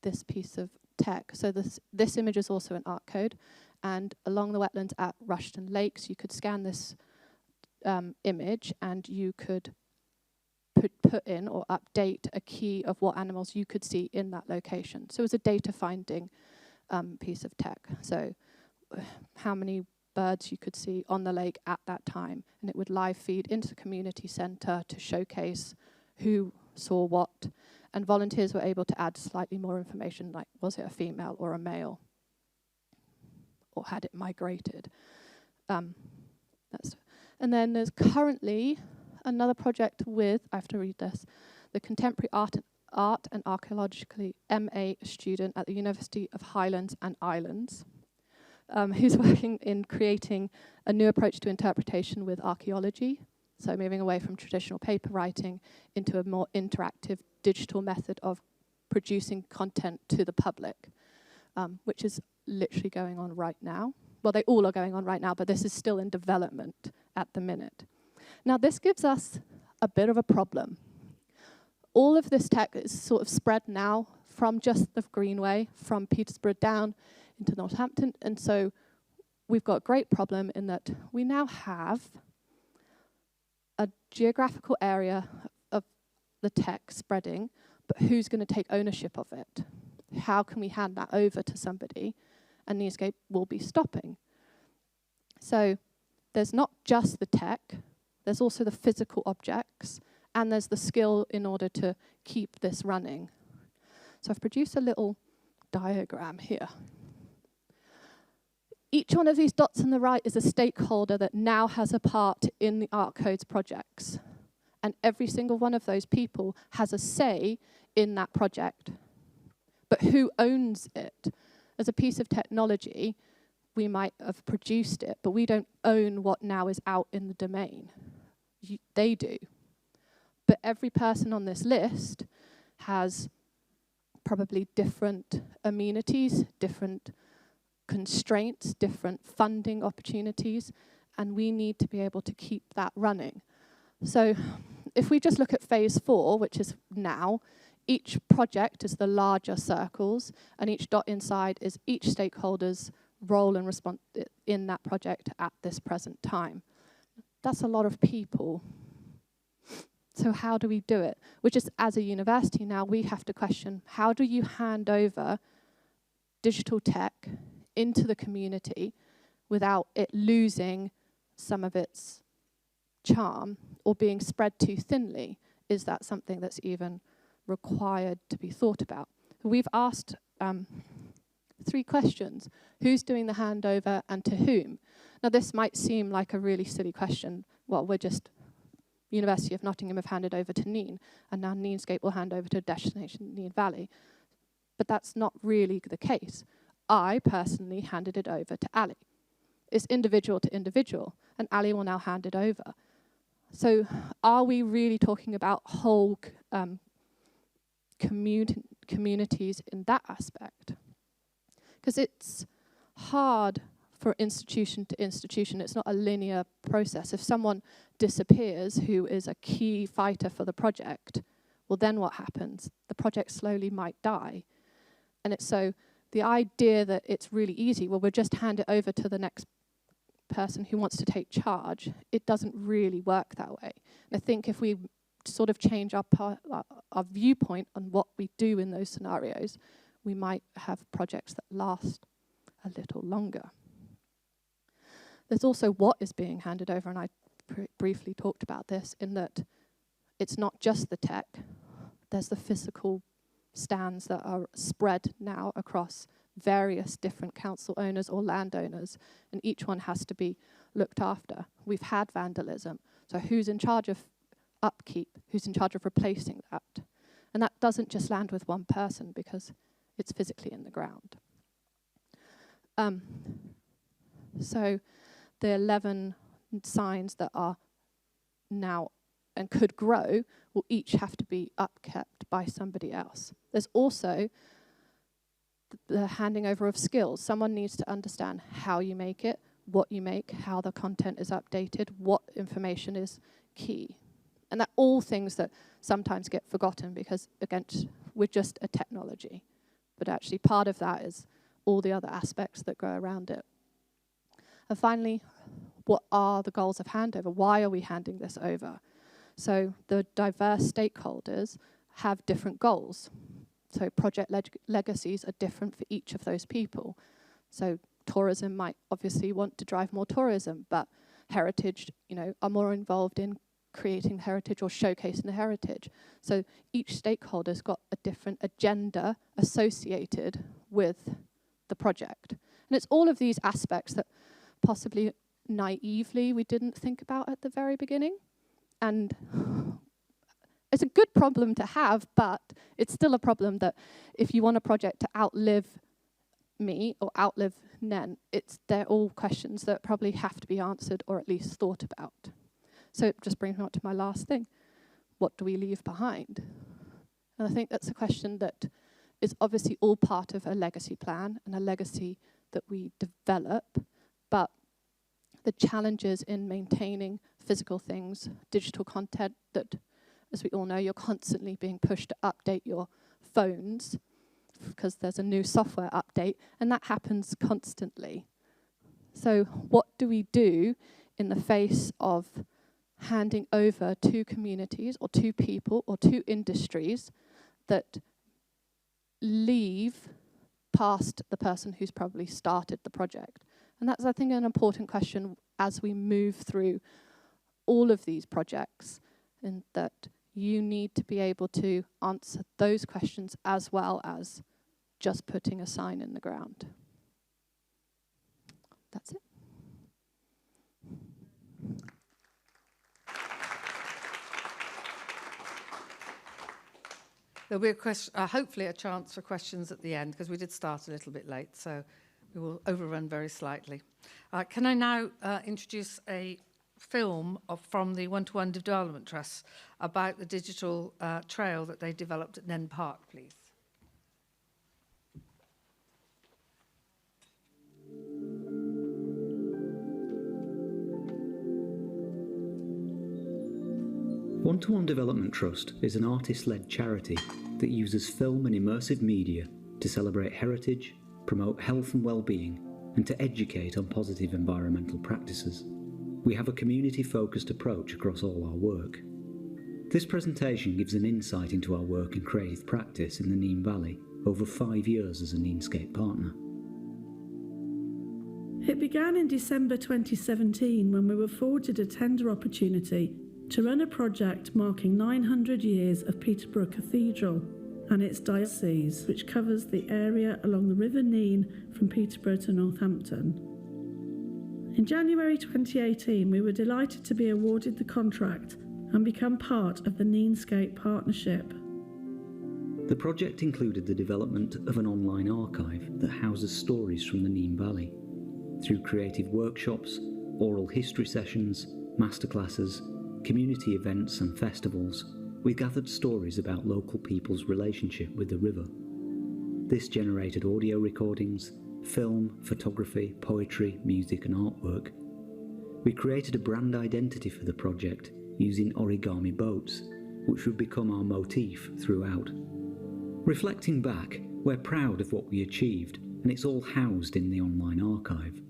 S8: this piece of tech. So this image is also an art code, and along the wetlands at Rushden Lakes, you could scan this image and you could put in or update a key of what animals you could see in that location. So it was a data finding piece of tech. So how many birds you could see on the lake at that time, and it would live feed into the community centre to showcase who saw what, and volunteers were able to add slightly more information, like was it a female or a male, or had it migrated. And then there's currently another project with, I have to read this, the Contemporary Art and Archaeologically MA student at the University of Highlands and Islands, who's working in creating a new approach to interpretation with archaeology, so moving away from traditional paper writing into a more interactive digital method of producing content to the public, which is literally going on right now. Well, they all are going on right now, but this is still in development at the minute. Now, this gives us a bit of a problem. All of this tech is sort of spread now from just the Greenway, from Petersburg down into Northampton, and so we've got a great problem in that we now have a geographical area of the tech spreading, but who's going to take ownership of it? How can we hand that over to somebody? And Nenescape will be stopping. So there's not just the tech, there's also the physical objects, and there's the skill in order to keep this running. So I've produced a little diagram here. Each one of these dots on the right is a stakeholder that now has a part in the Art Codes projects. And every single one of those people has a say in that project. But who owns it? As a piece of technology, we might have produced it, but we don't own what now is out in the domain. They do. But every person on this list has probably different amenities, different constraints, different funding opportunities, and we need to be able to keep that running. So if we just look at phase 4, which is now, each project is the larger circles, and each dot inside is each stakeholder's role and response in that project at this present time. That's a lot of people. So how do we do it? Which is, as a university now, we have to question, how do you hand over digital tech into the community without it losing some of its charm or being spread too thinly? Is that something that's even required to be thought about? We've asked 3 questions. Who's doing the handover and to whom? Now, this might seem like a really silly question. Well, we're just, University of Nottingham have handed over to Nene, and now Nenescape will hand over to Destination Nene Valley. But that's not really the case. I personally handed it over to Ali. It's individual to individual, and Ali will now hand it over. So are we really talking about whole communities in that aspect? Because it's hard for institution to institution. It's not a linear process. If someone disappears who is a key fighter for the project, well, then what happens? The project slowly might die. And it's so the idea that it's really easy, well, we'll just hand it over to the next person who wants to take charge, it doesn't really work that way. And I think if we sort of change our viewpoint on what we do in those scenarios, we might have projects that last a little longer. There's also what is being handed over, and I briefly talked about this, in that it's not just the tech, there's the physical stands that are spread now across various different council owners or landowners, and each one has to be looked after. We've had vandalism, so who's in charge of upkeep, who's in charge of replacing that? And that doesn't just land with one person because it's physically in the ground. So the 11 signs that are now and could grow will each have to be upkept by somebody else. There's also the handing over of skills. Someone needs to understand how you make it, what you make, how the content is updated, what information is key. And they're all things that sometimes get forgotten because, again, we're just a technology. But actually part of that is all the other aspects that go around it. And finally, what are the goals of handover? Why are we handing this over? So the diverse stakeholders have different goals. So project legacies are different for each of those people. So tourism might obviously want to drive more tourism, but heritage, are more involved in creating heritage or showcasing the heritage. So each stakeholder's got a different agenda associated with the project. And it's all of these aspects that possibly naively we didn't think about at the very beginning. And it's a good problem to have, but it's still a problem that if you want a project to outlive me or outlive Nen, they're all questions that probably have to be answered or at least thought about. So it just brings me on to my last thing. What do we leave behind? And I think that's a question that is obviously all part of a legacy plan and a legacy that we develop, but the challenges in maintaining physical things, digital content that, as we all know, you're constantly being pushed to update your phones because there's a new software update, and that happens constantly. So what do we do in the face of handing over to communities or to people or to industries that leave past the person who's probably started the project? And that's, I think, an important question as we move through all of these projects, and that you need to be able to answer those questions as well as just putting a sign in the ground. That's it.
S7: There'll be a question, hopefully a chance for questions at the end, because we did start a little bit late, so we will overrun very slightly. Can I now introduce a film from the One-to-One Development Trust about the digital trail that they developed at Nene Park, please?
S9: One-to-One Development Trust is an artist-led charity that uses film and immersive media to celebrate heritage, promote health and well-being, and to educate on positive environmental practices. We have a community-focused approach across all our work. This presentation gives an insight into our work and creative practice in the Nene Valley over 5 years as a Nenescape partner.
S12: It began in December 2017 when we were afforded a tender opportunity to run a project marking 900 years of Peterborough Cathedral and its diocese, which covers the area along the River Nene from Peterborough to Northampton. In January 2018, we were delighted to be awarded the contract and become part of the Nenescape partnership.
S9: The project included the development of an online archive that houses stories from the Nene Valley. Through creative workshops, oral history sessions, masterclasses, community events and festivals, we gathered stories about local people's relationship with the river. This generated audio recordings, film, photography, poetry, music and artwork. We created a brand identity for the project using origami boats, which would become our motif throughout. Reflecting back, We're proud of what we achieved, and it's all housed in the online archive.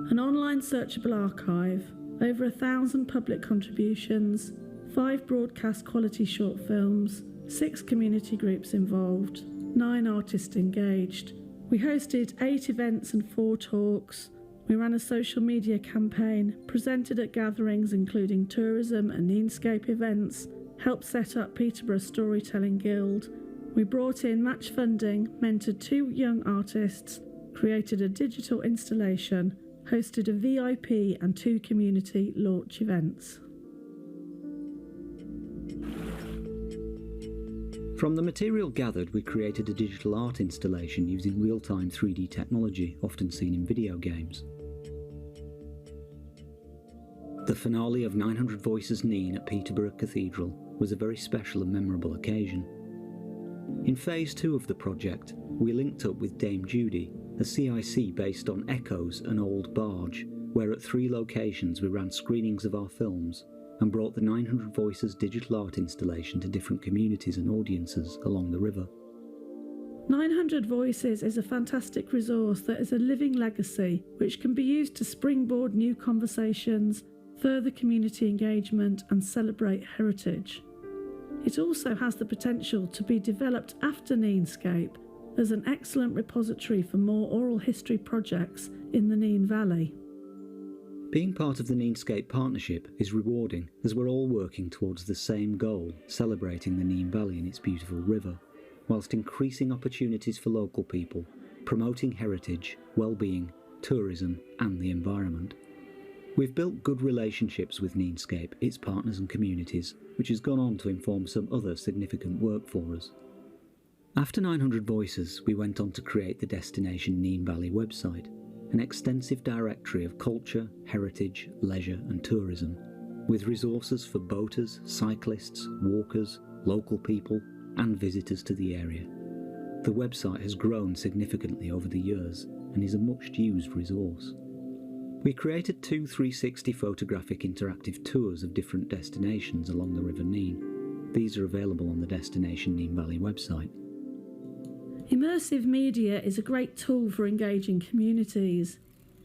S12: An online searchable archive, over 1,000 public contributions, 5 broadcast quality short films, 6 community groups involved, 9 artists engaged. We hosted 8 events and 4 talks. We ran a social media campaign, presented at gatherings including tourism and Nenescape events, helped set up Peterborough Storytelling Guild. We brought in match funding, mentored 2 young artists, created a digital installation, hosted a VIP and 2 community launch events.
S9: From the material gathered, we created a digital art installation using real-time 3D technology, often seen in video games. The finale of 900 Voices Nene at Peterborough Cathedral was a very special and memorable occasion. In Phase 2 of the project, we linked up with Dame Judy, a CIC based on Echoes, an old barge, where at 3 locations we ran screenings of our films and brought the 900 Voices digital art installation to different communities and audiences along the river.
S12: 900 Voices is a fantastic resource that is a living legacy which can be used to springboard new conversations, further community engagement and celebrate heritage. It also has the potential to be developed after Nenescape as an excellent repository for more oral history projects in the Nene Valley.
S9: Being part of the Nenescape partnership is rewarding as we're all working towards the same goal, celebrating the Nene Valley and its beautiful river, whilst increasing opportunities for local people, promoting heritage, well-being, tourism and the environment. We've built good relationships with Nenescape, its partners and communities, which has gone on to inform some other significant work for us. After 900 Voices, we went on to create the Destination Nene Valley website, an extensive directory of culture, heritage, leisure and tourism, with resources for boaters, cyclists, walkers, local people and visitors to the area. The website has grown significantly over the years and is a much used resource. We created 2 360 photographic interactive tours of different destinations along the River Nene. These are available on the Destination Nene Valley website.
S12: Immersive media is a great tool for engaging communities.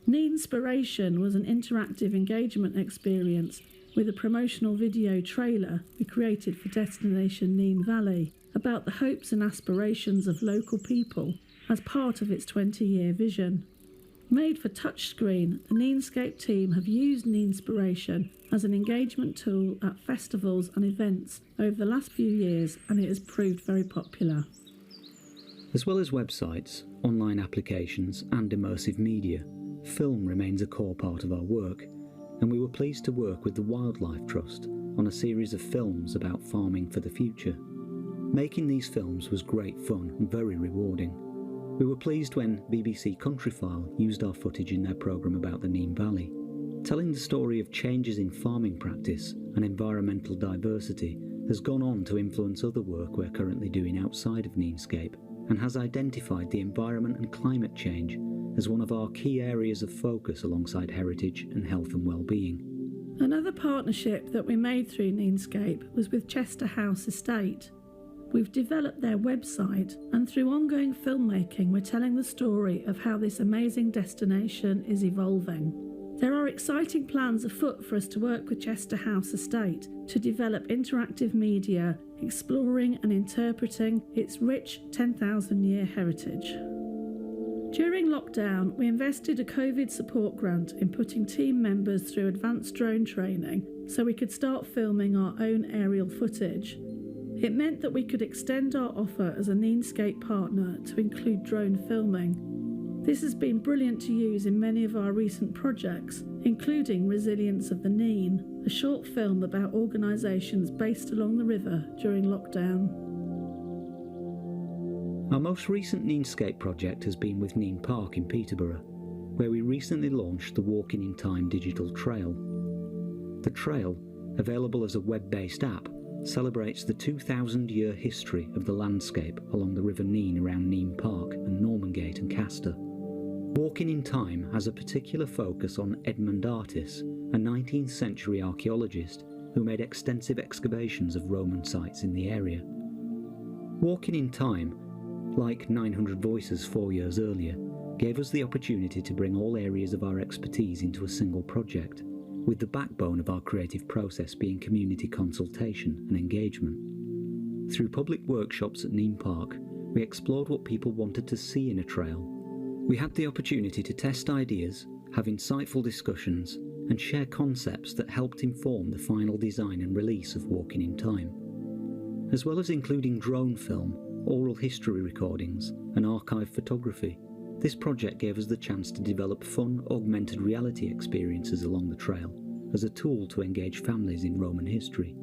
S12: Nenspiration was an interactive engagement experience with a promotional video trailer we created for Destination Nene Valley about the hopes and aspirations of local people as part of its 20-year vision. Made for touchscreen, the Nenescape team have used Nenspiration as an engagement tool at festivals and events over the last few years, and it has proved very popular.
S9: As well as websites, online applications and immersive media, film remains a core part of our work, and we were pleased to work with the Wildlife Trust on a series of films about farming for the future. Making these films was great fun and very rewarding. We were pleased when BBC Countryfile used our footage in their programme about the Nene Valley. Telling the story of changes in farming practice and environmental diversity has gone on to influence other work we're currently doing outside of Nenescape, and has identified the environment and climate change as one of our key areas of focus alongside heritage and health and well-being.
S12: Another partnership that we made through Nenescape was with Chester House Estate. We've developed their website, and through ongoing filmmaking we're telling the story of how this amazing destination is evolving. There are exciting plans afoot for us to work with Chester House Estate to develop interactive media exploring and interpreting its rich 10,000-year heritage. During lockdown, we invested a COVID support grant in putting team members through advanced drone training so we could start filming our own aerial footage. It meant that we could extend our offer as a Nenescape partner to include drone filming. This has been brilliant to use in many of our recent projects, including Resilience of the Nene, a short film about organisations based along the river during lockdown.
S9: Our most recent Nenescape project has been with Nene Park in Peterborough, where we recently launched the Walking in Time digital trail. The trail, available as a web-based app, celebrates the 2,000-year history of the landscape along the River Nene around Nene Park and Normangate and Castor. Walking in Time has a particular focus on Edmund Artis, a 19th century archaeologist who made extensive excavations of Roman sites in the area. Walking in Time like 900 Voices 4 years earlier, gave us the opportunity to bring all areas of our expertise into a single project, with the backbone of our creative process being community consultation and engagement. Through public workshops at Nene Park, we explored what people wanted to see in a trail. We had the opportunity to test ideas, have insightful discussions, and share concepts that helped inform the final design and release of Walking in Time. As well as including drone film, oral history recordings, and archive photography, this project gave us the chance to develop fun, augmented reality experiences along the trail as a tool to engage families in Roman history.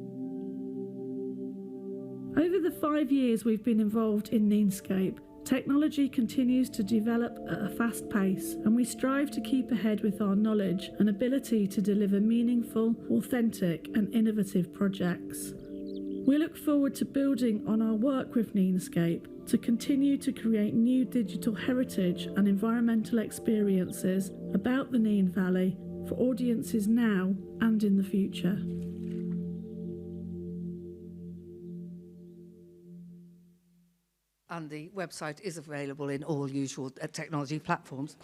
S12: Over the 5 years we've been involved in Nenescape, technology continues to develop at a fast pace, and we strive to keep ahead with our knowledge and ability to deliver meaningful, authentic and innovative projects. We look forward to building on our work with Nenescape to continue to create new digital heritage and environmental experiences about the Nene Valley for audiences now and in the future.
S7: And the website is available in all usual technology platforms.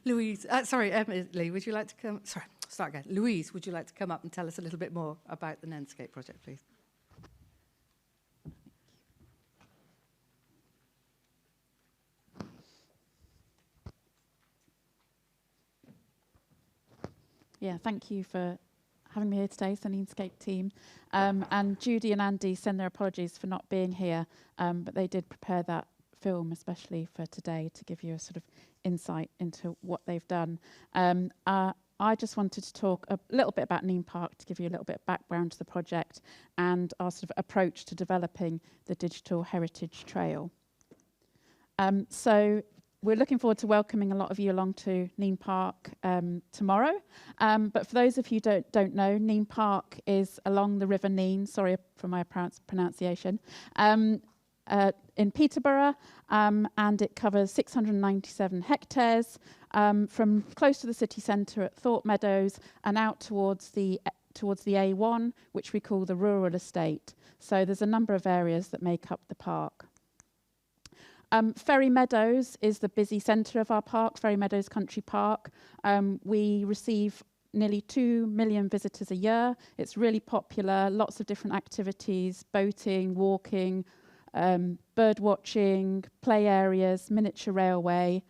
S7: Louise, Emily, would you like to come? Sorry, start again. Louise, would you like to come up and tell us a little bit more about the Nenescape project, please?
S13: Yeah, thank you for having me here today, it's the Nenescape team. And Judy and Andy send their apologies for not being here, but they did prepare that film especially for today to give you a sort of insight into what they've done. I just wanted to talk a little bit about Nene Park to give you a little bit of background to the project and our sort of approach to developing the digital heritage trail. So we're looking forward to welcoming a lot of you along to Nene Park tomorrow. But for those of you who don't know, Nene Park is along the River Nene, sorry for my pronunciation, in Peterborough, and it covers 697 hectares from close to the city centre at Thorpe Meadows and out towards the A1, which we call the rural estate. So there's a number of areas that make up the park. Ferry Meadows is the busy centre of our park, Ferry Meadows Country Park. We receive nearly 2 million visitors a year. It's really popular, lots of different activities, boating, walking, bird watching, play areas, miniature railway.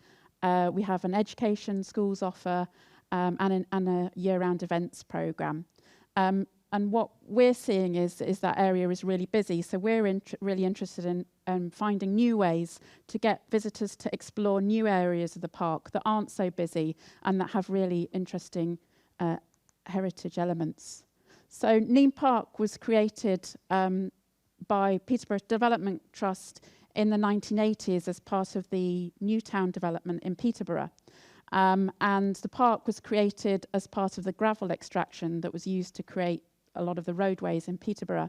S13: We have an education schools offer and a year-round events programme. And what we're seeing is that area is really busy, so we're really interested in finding new ways to get visitors to explore new areas of the park that aren't so busy and that have really interesting heritage elements. So Nene Park was created by Peterborough Development Trust in the 1980s as part of the Newtown development in Peterborough. And the park was created as part of the gravel extraction that was used to create a lot of the roadways in Peterborough.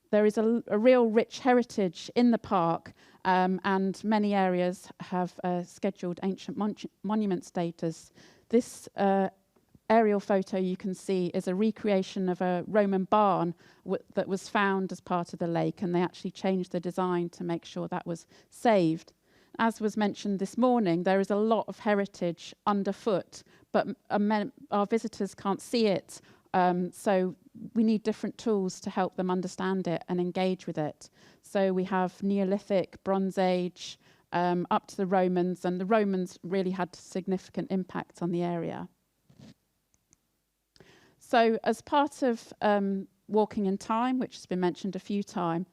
S13: There is a real rich heritage in the park, and many areas have scheduled ancient monument status. This aerial photo you can see is a recreation of a Roman barn that was found as part of the lake, and they actually changed the design to make sure that was saved. As was mentioned this morning, there is a lot of heritage underfoot, but our visitors can't see it, so we need different tools to help them understand it and engage with it. So we have Neolithic, Bronze Age, up to the Romans, and the Romans really had significant impact on the area. So as part of Walking in Time, which has been mentioned a few times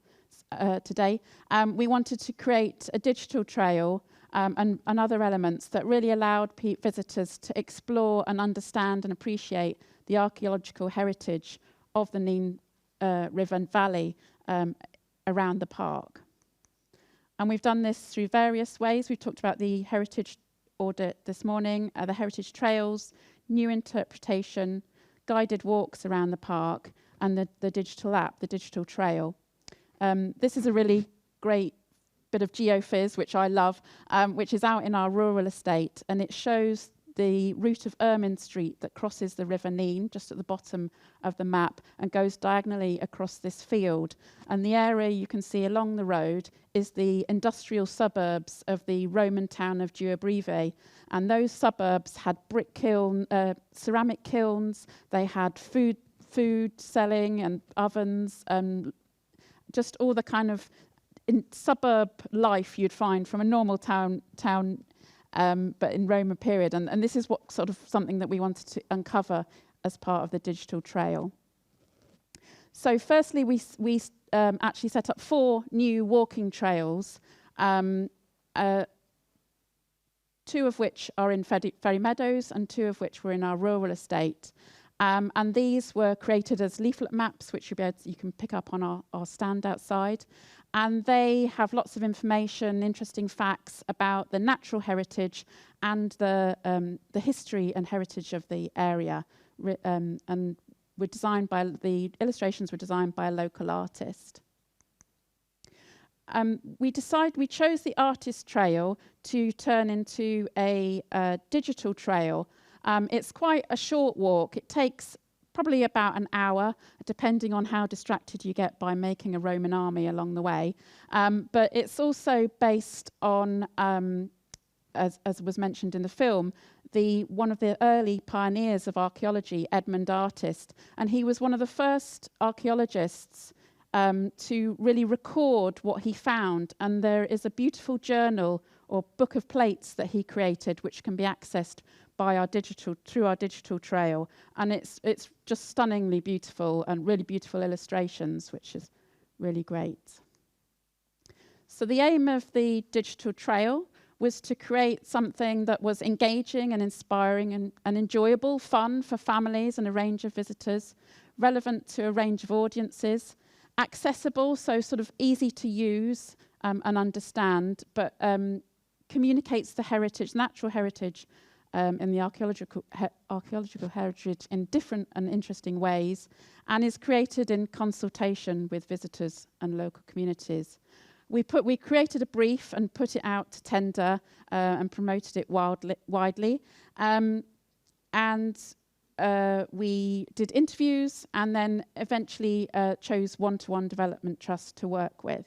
S13: today, we wanted to create a digital trail and other elements that really allowed visitors to explore and understand and appreciate the archaeological heritage of the Nene River and Valley around the park. And we've done this through various ways. We've talked about the heritage audit this morning, the heritage trails, new interpretation, guided walks around the park, and the digital app, the digital trail. This is a really great bit of geophys, which I love, which is out in our rural estate, and it shows the route of Ermine Street that crosses the River Nene just at the bottom of the map and goes diagonally across this field. And the area you can see along the road is the industrial suburbs of the Roman town of Duabrive. And those suburbs had brick kiln, ceramic kilns, they had food selling and ovens, and just all the kind of suburb life you'd find from a normal town, but in Roman period. And this is what sort of something that we wanted to uncover as part of the digital trail. So firstly, we actually set up 4 new walking trails, 2 of which are in Ferry Meadows and 2 of which were in our rural estate. And these were created as leaflet maps, which you can pick up on our stand outside. And they have lots of information, interesting facts about the natural heritage and the history and heritage of the area. And were designed by the illustrations were designed by a local artist. We chose the artist trail to turn into a digital trail. It's quite a short walk. It takes probably about an hour, depending on how distracted you get by making a Roman army along the way. But it's also based on, as was mentioned in the film, one of the early pioneers of archaeology, Edmund Artist, and he was one of the first archaeologists to really record what he found. And there is a beautiful journal or book of plates that he created, which can be accessed by through our digital trail, and it's just stunningly beautiful and really beautiful illustrations, which is really great. So the aim of the digital trail was to create something that was engaging and inspiring and enjoyable, fun for families and a range of visitors, relevant to a range of audiences, accessible, so sort of easy to use and understand, but communicates the heritage, natural heritage, in the archaeological heritage in different and interesting ways, and is created in consultation with visitors and local communities. We created a brief and put it out to tender and promoted it widely. We did interviews and then eventually chose One-to-One Development Trust to work with.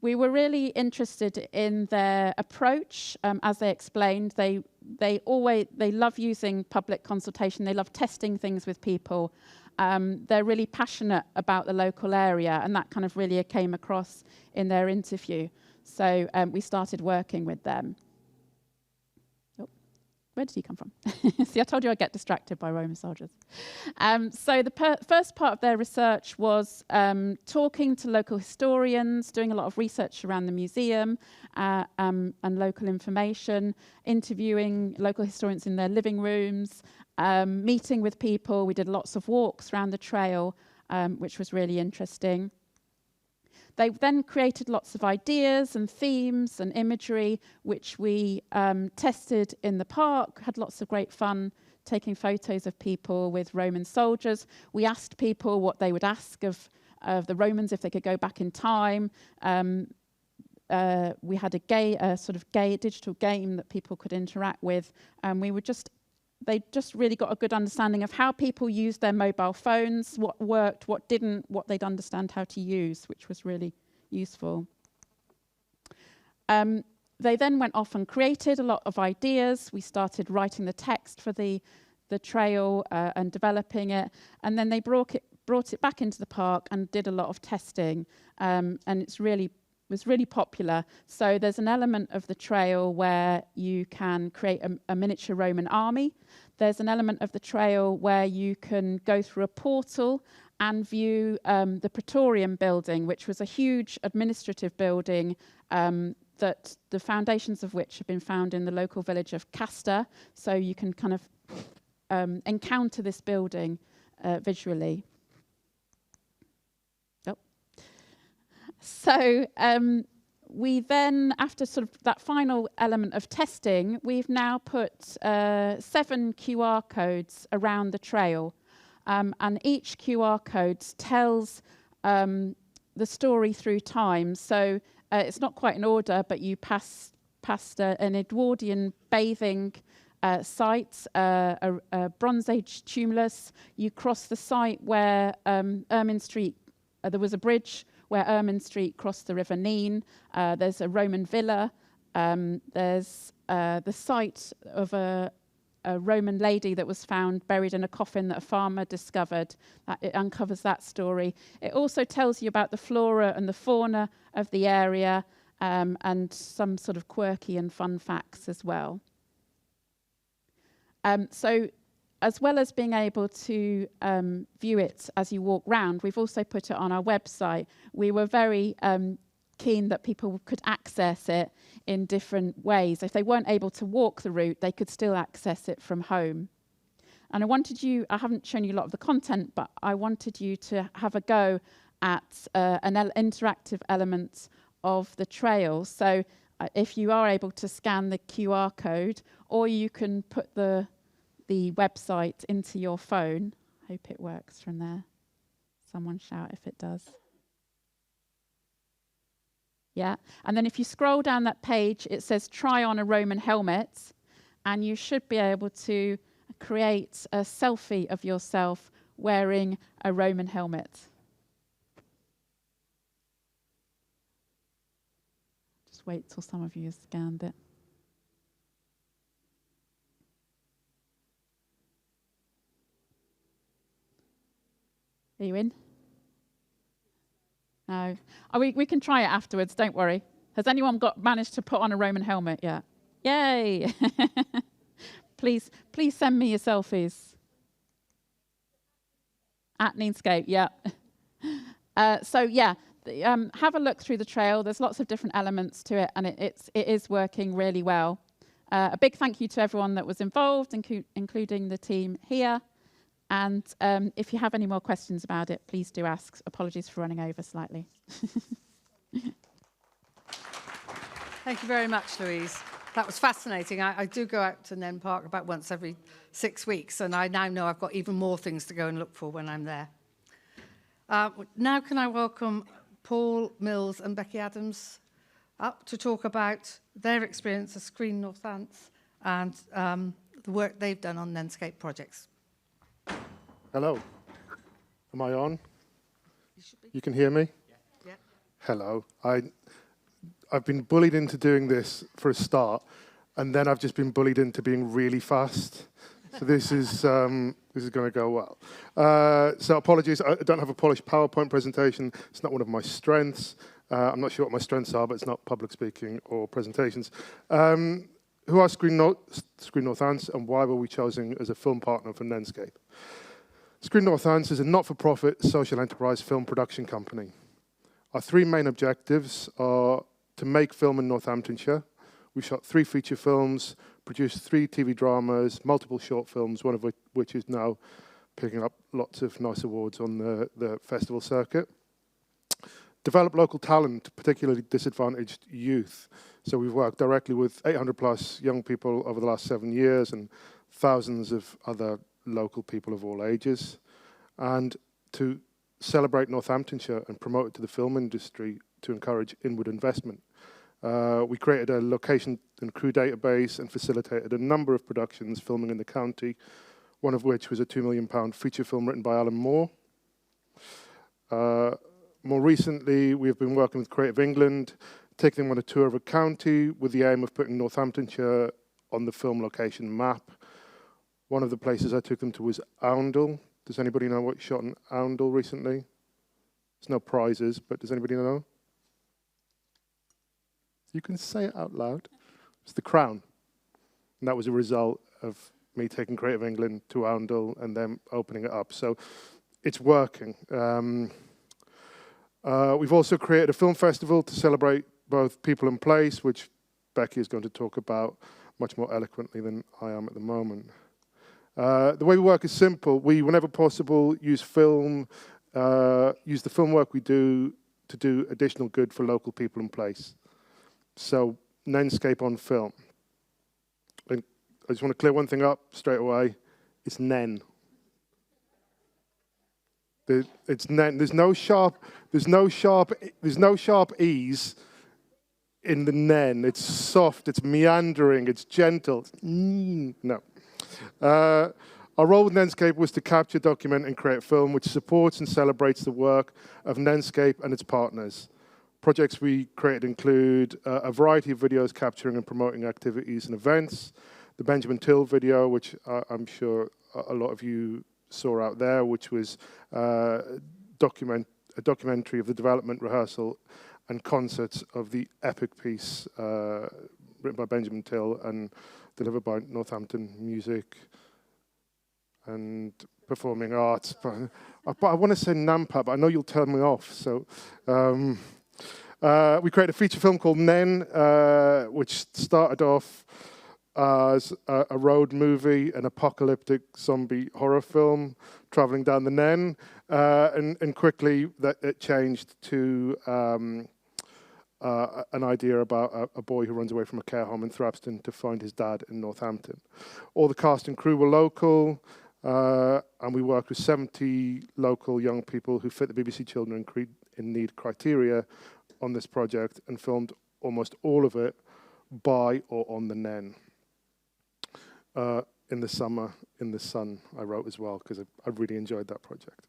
S13: We were really interested in their approach. As they explained, they love using public consultation. They love testing things with people. They're really passionate about the local area, and that kind of really came across in their interview. So we started working with them. Where did he come from? See, I told you I'd get distracted by Roman soldiers. So the first part of their research was talking to local historians, doing a lot of research around the museum and local information, interviewing local historians in their living rooms, meeting with people. We did lots of walks around the trail, which was really interesting. They then created lots of ideas and themes and imagery, which we tested in the park, had lots of great fun taking photos of people with Roman soldiers. We asked people what they would ask of the Romans if they could go back in time. We had a sort of digital game that people could interact with, and they just really got a good understanding of how people used their mobile phones, what worked, what didn't, what they'd understand how to use, which was really useful. They then went off and created a lot of ideas. We started writing the text for the trail and developing it, and then they brought it back into the park and did a lot of testing, and was really popular. So there's an element of the trail where you can create a miniature Roman army. There's an element of the trail where you can go through a portal and view the Praetorium building, which was a huge administrative building that the foundations of which have been found in the local village of Castor. So you can kind of encounter this building visually. So we then, after sort of that final element of testing, we've now put 7 QR codes around the trail. And each QR code tells the story through time. So it's not quite in order, but you pass past an Edwardian bathing site, a Bronze Age tumulus. You cross the site where Ermine Street, there was a bridge where Ermine Street crossed the River Nene. There's a Roman villa. There's the site of a Roman lady that was found buried in a coffin that a farmer discovered. It uncovers that story. It also tells you about the flora and the fauna of the area, and some sort of quirky and fun facts as well. So as well as being able to view it as you walk round, we've also put it on our website. We were very keen that people could access it in different ways. If they weren't able to walk the route, they could still access it from home. And I haven't shown you a lot of the content, but I wanted you to have a go at an interactive element of the trail. So if you are able to scan the QR code, or you can put the website into your phone. Hope it works from there. Someone shout if it does. Yeah, and then if you scroll down that page, it says try on a Roman helmet, and you should be able to create a selfie of yourself wearing a Roman helmet. Just wait till some of you have scanned it. Are you in? No. We can try it afterwards, don't worry. Has anyone managed to put on a Roman helmet yet? Yay! Please send me your selfies. At Nenescape, yeah. Have a look through the trail. There's lots of different elements to it, and it is working really well. A big thank you to everyone that was involved, including the team here. And if you have any more questions about it, please do ask. Apologies for running over slightly.
S7: Thank you very much, Louise. That was fascinating. I do go out to Nene Park about once every 6 weeks, and I now know I've got even more things to go and look for when I'm there. Now can I welcome Paul Mills and Becky Adams up to talk about their experience of Screen Northants and the work they've done on Nenescape projects.
S10: Hello. Am I on? You can hear me?
S7: Yeah.
S10: Hello. I've been bullied into doing this for a start, and then I've just been bullied into being really fast. So this is going to go well. So apologies, I don't have a polished PowerPoint presentation. It's not one of my strengths. I'm not sure what my strengths are, but it's not public speaking or presentations. Who are Screen Northants, and why were we chosen as a film partner for Nenescape? Screen Northants is a not-for-profit social enterprise film production company. Our three main objectives are to make film in Northamptonshire. We've shot 3 feature films, produced 3 TV dramas, multiple short films, one of which is now picking up lots of nice awards on the festival circuit. Develop local talent, particularly disadvantaged youth. So we've worked directly with 800 plus young people over the last 7 years and thousands of other local people of all ages. And to celebrate Northamptonshire and promote it to the film industry to encourage inward investment. We created a location and crew database and facilitated a number of productions filming in the county, one of which was a £2 million feature film written by Alan Moore. More recently, we have been working with Creative England, taking them on a tour of a county with the aim of putting Northamptonshire on the film location map. One of the places I took them to was Oundle. Does anybody know what shot in Oundle recently? There's no prizes, but does anybody know? You can say it out loud. It's The Crown. And that was a result of me taking Creative England to Oundle and then opening it up. So it's working. We've also created a film festival to celebrate both people and place, which Becky is going to talk about much more eloquently than I am at the moment. The way we work is simple. We, whenever possible, use the film work we do to do additional good for local people and place. So, Nenescape on film. And I just want to clear one thing up straight away. It's Nen. It's Nen. There's no sharp E's. in the Nene. It's soft, it's meandering, it's gentle. No. Our role with Nenescape was to capture, document, and create film which supports and celebrates the work of Nenescape and its partners. Projects we created include a variety of videos capturing and promoting activities and events, the Benjamin Till video, which I'm sure a lot of you saw out there, which was a documentary of the development, rehearsal, and concerts of the epic piece written by Benjamin Till and delivered by Northampton Music and Performing Arts. But I want to say NAMPA, but I know you'll tell me off. So we created a feature film called Nene, which started off as a road movie, an apocalyptic zombie horror film traveling down the Nene, and quickly it changed to an idea about a boy who runs away from a care home in Thrapston to find his dad in Northampton. All the cast and crew were local, and we worked with 70 local young people who fit the BBC Children in Need criteria on this project and filmed almost all of it by or on the Nene. In the summer, in the sun, I wrote as well, because I really enjoyed that project.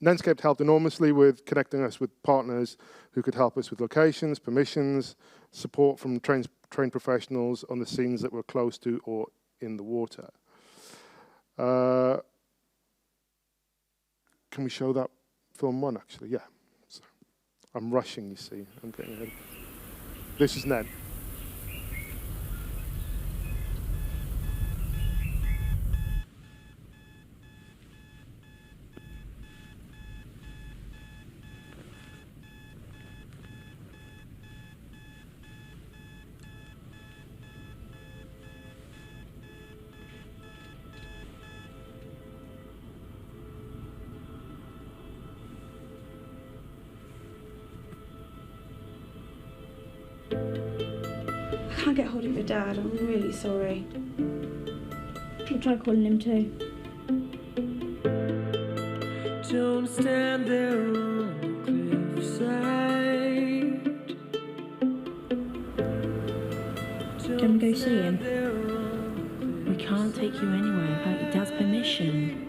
S10: Nenescape helped enormously with connecting us with partners who could help us with locations, permissions, support from trained professionals on the scenes that were close to or in the water. Can we show that film one, actually? Yeah. So, I'm rushing, you see. I'm getting ahead. This is Nene.
S14: I can't get hold of your dad, I'm really sorry.
S16: I'll try calling him too.
S17: Don't stand there on the cliffside.
S16: Can we go see him? We can't take you anywhere without your dad's permission.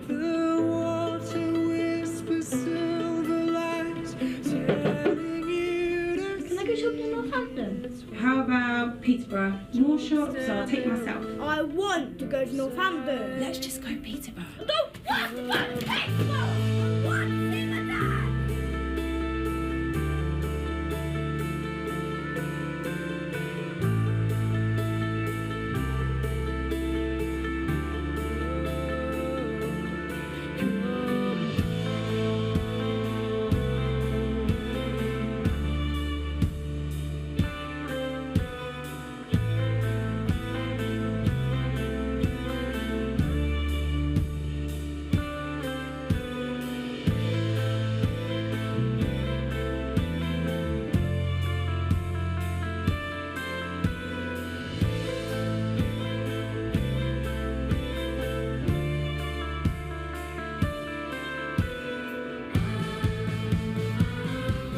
S17: The water whispers silver light, telling you to...
S16: Can I go shopping in Northampton?
S14: How about Peterborough? More shops, so I'll take myself.
S16: I want to go to Northampton.
S14: Let's just go Peterborough.
S16: I don't want to go to Peterborough. I want to see my dad.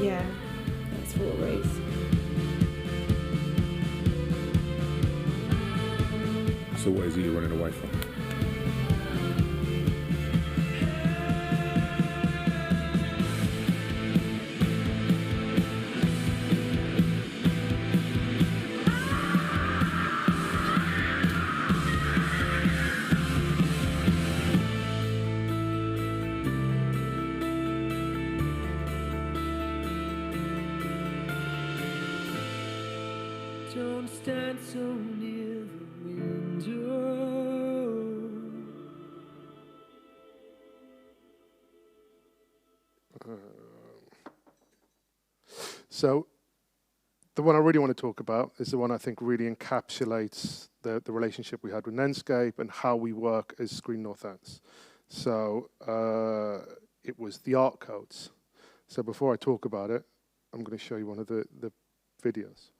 S14: Yeah, that's what it is.
S24: So what is it you're running away from?
S17: Don't stand so near the window.
S10: So the one I really want to talk about is the one I think really encapsulates the relationship we had with Nenescape and how we work as Screen Northants. So it was the art codes. So before I talk about it, I'm going to show you one of the videos.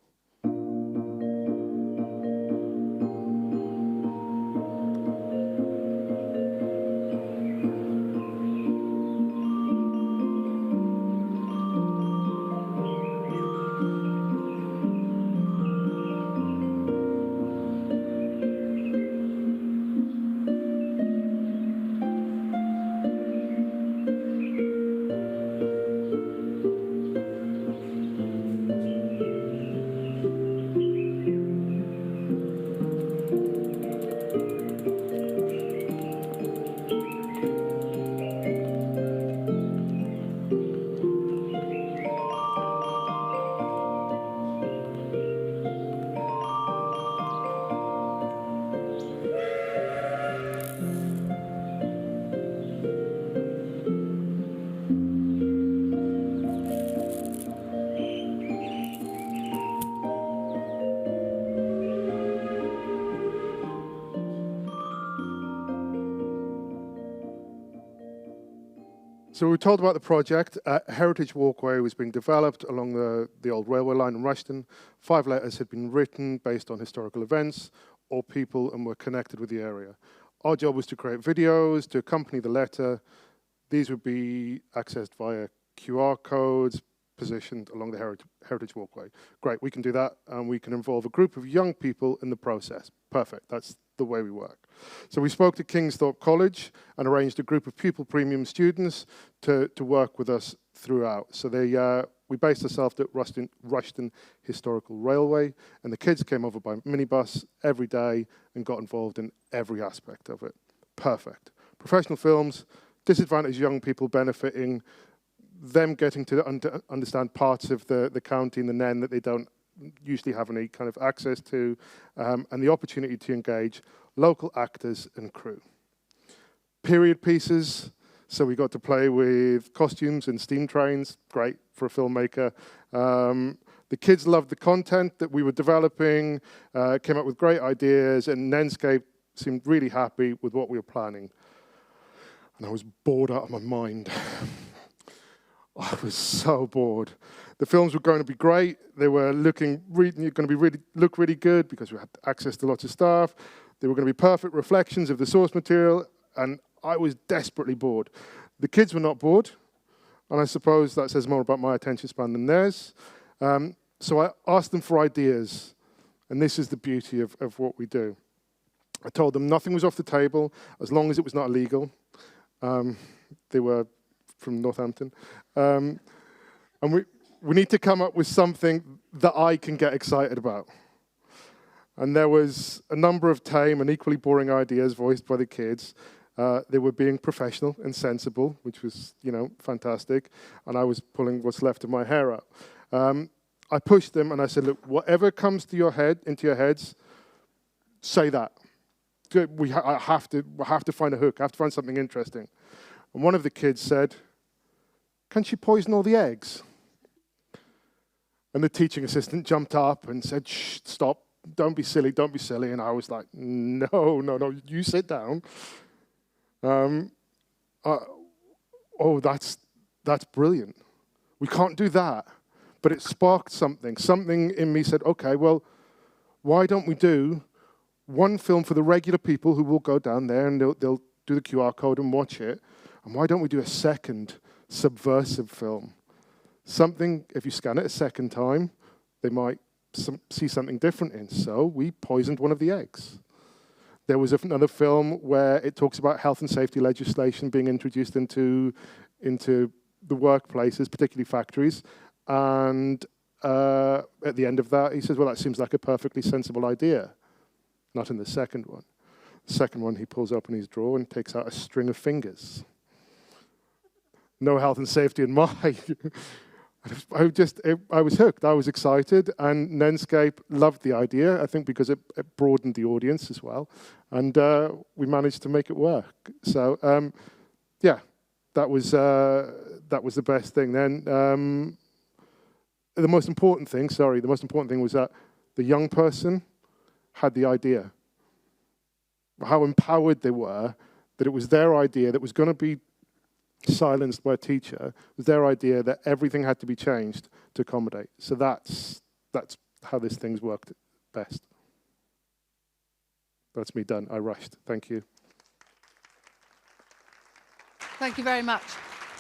S10: So we were told about the project. A heritage walkway was being developed along the old railway line in Rushden. 5 letters had been written based on historical events or people and were connected with the area. Our job was to create videos to accompany the letter. These would be accessed via QR codes positioned along the heritage walkway. Great, we can do that, and we can involve a group of young people in the process. Perfect, that's the way we work. So we spoke to Kingsthorpe College and arranged a group of pupil premium students to work with us throughout. So we based ourselves at Rushden Historical Railway, and the kids came over by minibus every day and got involved in every aspect of it. Perfect. Professional films, disadvantaged young people benefiting, them getting to understand parts of the county and the Nene that they don't usually have any kind of access to, and the opportunity to engage local actors and crew. Period pieces, so we got to play with costumes and steam trains, great for a filmmaker. The kids loved the content that we were developing, came up with great ideas, and Nenescape seemed really happy with what we were planning. And I was bored out of my mind. I was so bored. The films were going to be great. They were look really good because we had access to lots of staff. They were going to be perfect reflections of the source material, and I was desperately bored. The kids were not bored, and I suppose that says more about my attention span than theirs. So I asked them for ideas, and this is the beauty of what we do. I told them nothing was off the table as long as it was not illegal. They were from Northampton. And we need to come up with something that I can get excited about. And there was a number of tame and equally boring ideas voiced by the kids. They were being professional and sensible, which was, fantastic. And I was pulling what's left of my hair out. I pushed them and I said, look, whatever comes to your head, into your heads, say that. I have to find a hook. I have to find something interesting. And one of the kids said, can she poison all the eggs? And the teaching assistant jumped up and said, shh, stop, don't be silly. And I was like, no, you sit down. That's brilliant. We can't do that. But it sparked something. Something in me said, okay, well, why don't we do one film for the regular people who will go down there and they'll do the QR code and watch it? And why don't we do a second subversive film? Something, if you scan it a second time, they might see something different in. So we poisoned one of the eggs. There was another film where it talks about health and safety legislation being introduced into the workplaces, particularly factories. And at the end of that, he says, well, that seems like a perfectly sensible idea. Not in the second one. The second one, he pulls up in his drawer and takes out a string of fingers. No health and safety in mind. I was hooked. I was excited, and Nenescape loved the idea. I think because it broadened the audience as well, and we managed to make it work. So that was the best thing. Then the most important thing was that the young person had the idea. How empowered they were, that it was their idea that was going to be silenced by a teacher. It was their idea that everything had to be changed to accommodate. So that's how this thing's worked best. That's me done. I rushed. Thank you.
S7: Thank you very much.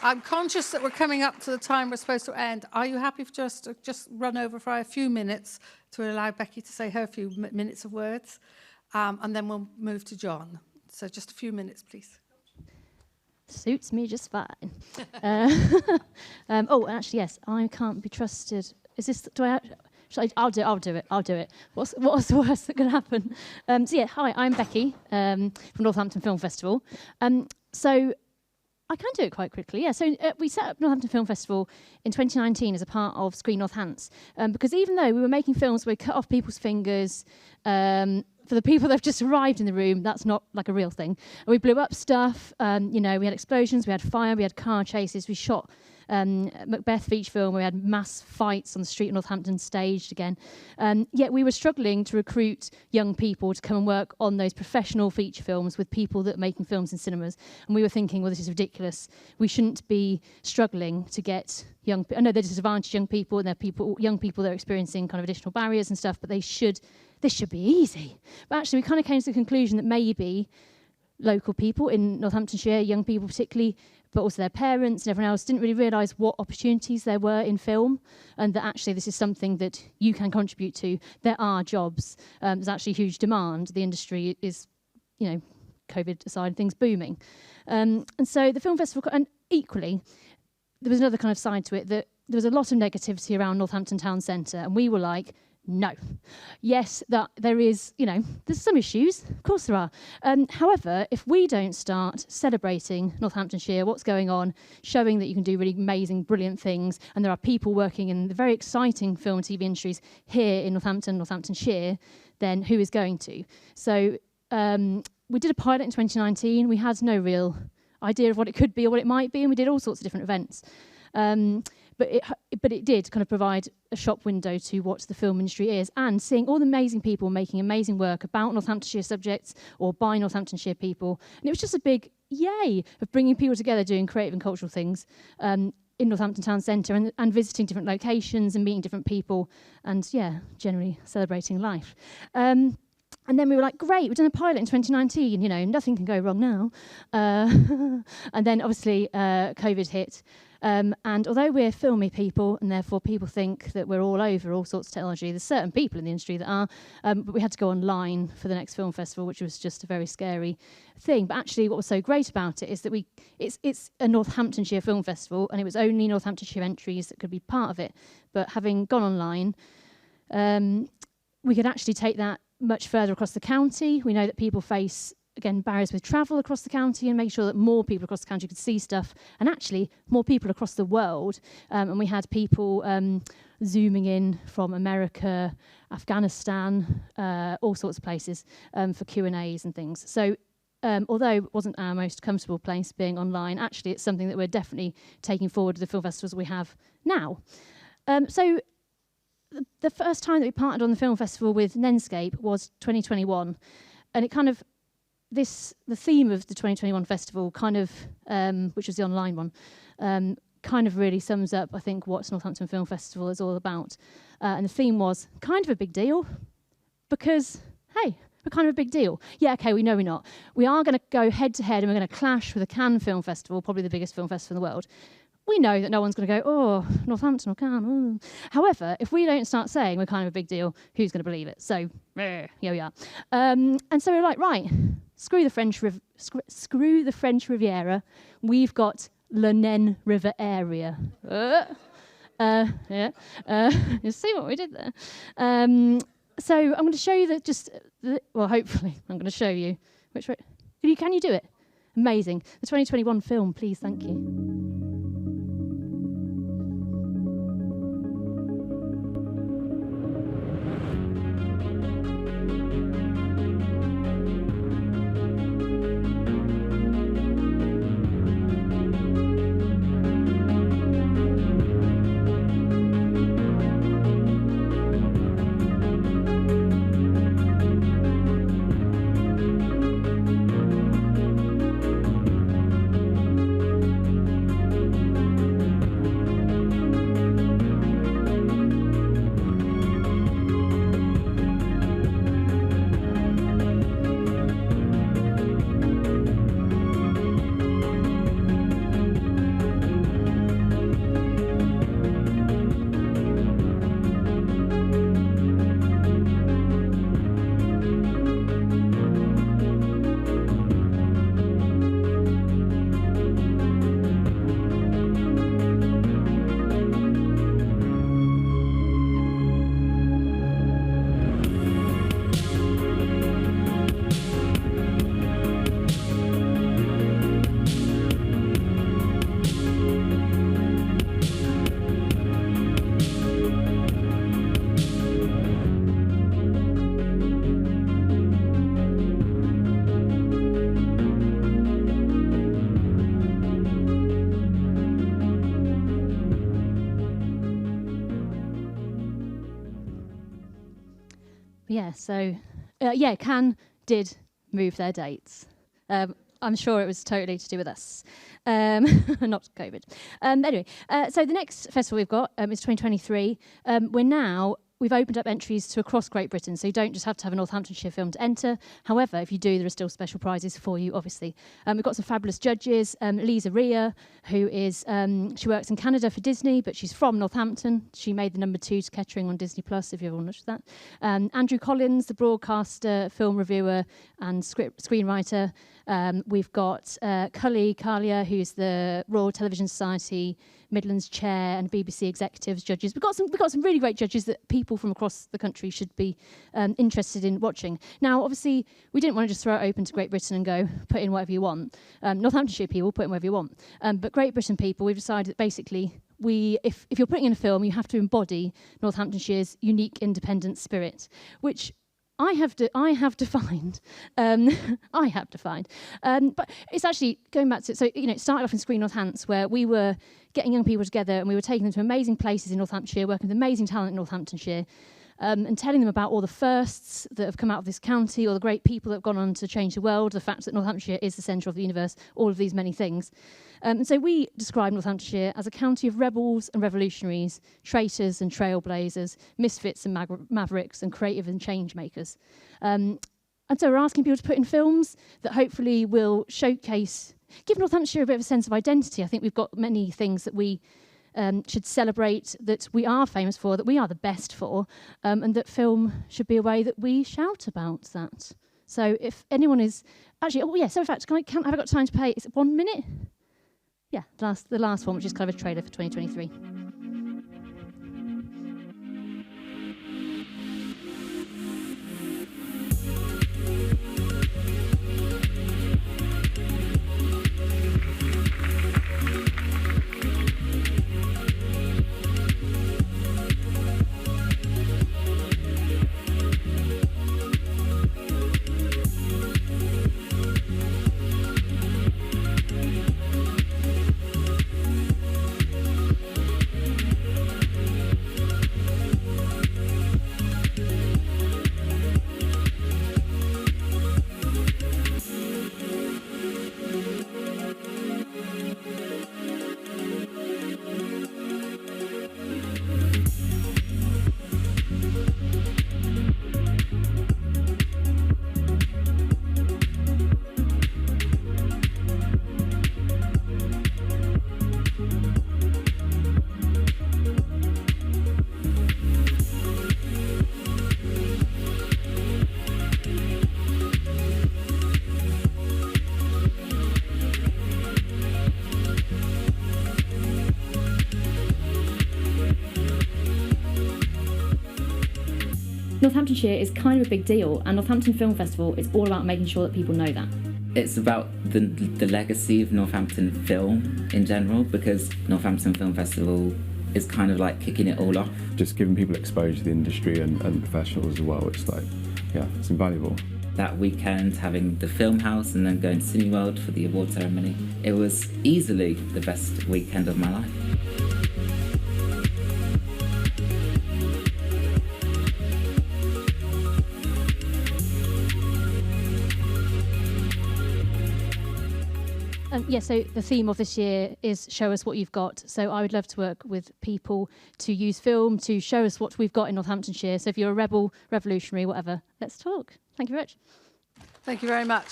S7: I'm conscious that we're coming up to the time we're supposed to end. Are you happy for just run over for a few minutes to allow Becky to say her few minutes of words? And then we'll move to John. So just a few minutes, please.
S19: Suits me just fine. Actually, yes, I can't be trusted. Is this? I'll do it. What's the worst that can happen? Hi, I'm Becky from Northampton Film Festival. So I can do it quite quickly. Yeah, so we set up Northampton Film Festival in 2019 as a part of Screen Northants, because even though we were making films where we cut off people's fingers, for the people that have just arrived in the room, that's not like a real thing. And we blew up stuff. We had explosions, we had fire, we had car chases. We shot Macbeth feature film where we had mass fights on the street in Northampton staged again. Yet we were struggling to recruit young people to come and work on those professional feature films with people that are making films in cinemas. And we were thinking, well, this is ridiculous. We shouldn't be struggling to get young people. I know they're disadvantaged young people, and they're young people that are experiencing kind of additional barriers and stuff, but this should be easy. But actually, we kind of came to the conclusion that maybe local people in Northamptonshire, young people particularly, but also their parents and everyone else, didn't really realise what opportunities there were in film, and that actually this is something that you can contribute to. There are jobs. There's actually huge demand. The industry is, COVID aside, things booming. And so the film festival, and equally, there was another kind of side to it, that there was a lot of negativity around Northampton Town Centre, and we were like, no. Yes, that there is, there's some issues. Of course there are. However, if we don't start celebrating Northamptonshire, what's going on, showing that you can do really amazing, brilliant things, and there are people working in the very exciting film and TV industries here in Northamptonshire, then who is going to? So we did a pilot in 2019. We had no real idea of what it could be or what it might be, and we did all sorts of different events. But it did kind of provide a shop window to what the film industry is, and seeing all the amazing people making amazing work about Northamptonshire subjects or by Northamptonshire people. And it was just a big yay of bringing people together doing creative and cultural things in Northampton Town Centre, and visiting different locations and meeting different people, and generally celebrating life. And then we were like, great, we've done a pilot in 2019, nothing can go wrong now. And then obviously COVID hit. And although we're filmy people, and therefore people think that we're all over all sorts of technology, there's certain people in the industry that are, but we had to go online for the next film festival, which was just a very scary thing. But actually what was so great about it is that it's a Northamptonshire film festival, and it was only Northamptonshire entries that could be part of it. But having gone online, we could actually take that much further across the county. We know that people face, again, barriers with travel across the county, and make sure that more people across the county could see stuff, and actually more people across the world. And we had people zooming in from America, Afghanistan, all sorts of places for Q&As and things. So although it wasn't our most comfortable place being online, actually it's something that we're definitely taking forward to the film festivals we have now. So the first time that we partnered on the film festival with Nenescape was 2021, and it kind of, the theme of the 2021 festival kind of, which was the online one, kind of really sums up, I think, what Northampton Film Festival is all about. And the theme was kind of a big deal, because, hey, we're kind of a big deal. Yeah, okay, we know we're not. We are going to go head to head, and we're going to clash with the Cannes Film Festival, probably the biggest film festival in the world. We know that no one's going to go, oh, Northampton or Cannes. However, if we don't start saying we're kind of a big deal, who's going to believe it? So, here we are. And so we're like, right, screw the French Riviera. We've got the Nene River area. You see what we did there? So I'm going to show you that hopefully I'm going to show you. Which way? Can you do it? Amazing. The 2021 film, please, thank you.
S1: So, did move their dates. I'm sure it was totally to do with us, not COVID. Anyway, so the next festival we've got is 2023. We've opened up entries to across Great Britain, so you don't just have to have a Northamptonshire film to enter. However, if you do, there are still special prizes for you, obviously. We've got some fabulous judges. Lisa Ria, who is, she works in Canada for Disney, but she's from Northampton. She made the #2 to Kettering on Disney+, if you ever watched that. Andrew Collins, the broadcaster, film reviewer and screenwriter. We've got Cully Kalia, who's the Royal Television Society Midlands Chair and BBC Executives judges. We've got some really great judges that people from across the country should be interested in watching. Now, obviously, we didn't want to just throw it open to Great Britain and go, put in whatever you want. Northamptonshire people, put in whatever you want. But Great Britain people, we've decided that basically, if you're putting in a film, you have to embody Northamptonshire's unique independent spirit, which I have defined. But it's actually going back to, so, it started off in Screen Northants, where we were getting young people together and we were taking them to amazing places in Northamptonshire, working with amazing talent in Northamptonshire, and telling them about all the firsts that have come out of this county, all the great people that have gone on to change the world, the fact that Northamptonshire is the centre of the universe, all of these many things. And so we describe Northamptonshire as a county of rebels and revolutionaries, traitors and trailblazers, misfits and mavericks, and creative and change makers. And so we're asking people to put in films that hopefully will showcase, give Northamptonshire a bit of a sense of identity. I think we've got many things that we should celebrate, that we are famous for, that we are the best for, and that film should be a way that we shout about that. So if anyone is... Actually, in fact, have I got time to play? Is it 1 minute? Yeah, the last one, which is kind of a trailer for 2023.
S11: Northamptonshire is kind of a big deal, and Northampton Film Festival is all about making sure that people know that.
S18: It's about the legacy of Northampton film in general, because Northampton Film Festival is kind of like kicking it all off.
S20: Just giving people exposure to the industry and professionals as well, it's like, yeah, it's invaluable.
S18: That weekend, having the film house and then going to Cineworld for the award ceremony, it was easily the best weekend of my life.
S1: So the theme of this year is show us what you've got. So I would love to work with people to use film to show us what we've got in Northamptonshire. So if you're a rebel, revolutionary, whatever, let's talk. Thank you very much.
S7: Thank you very much.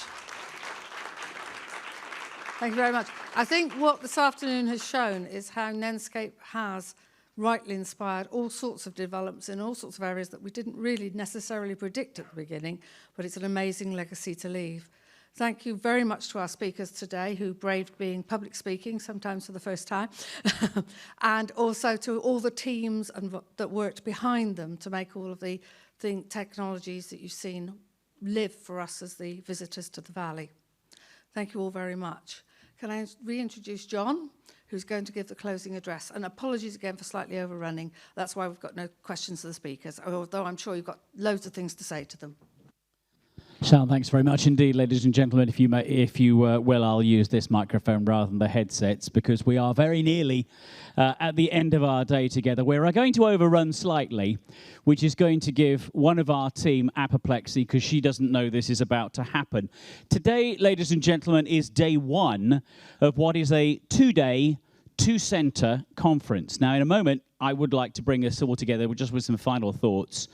S7: Thank you very much. I think what this afternoon has shown is how Nenescape has rightly inspired all sorts of developments in all sorts of areas that we didn't really necessarily predict at the beginning, but it's an amazing legacy to leave. Thank you very much to our speakers today who braved being public speaking, sometimes for the first time, and also to all the teams that worked behind them to make all of the technologies that you've seen live for us as the visitors to the Valley. Thank you all very much. Can I reintroduce John, who's going to give the closing address? And apologies again for slightly overrunning. That's why we've got no questions to the speakers, although I'm sure you've got loads of things to say to them.
S4: Sharn, thanks very much indeed, ladies and gentlemen. If you will, I'll use this microphone rather than the headsets because we are very nearly at the end of our day together. We're going to overrun slightly, which is going to give one of our team apoplexy because she doesn't know this is about to happen. Today, ladies and gentlemen, is day one of what is a two-day, two-centre conference. Now, in a moment, I would like to bring us all together just with some final thoughts.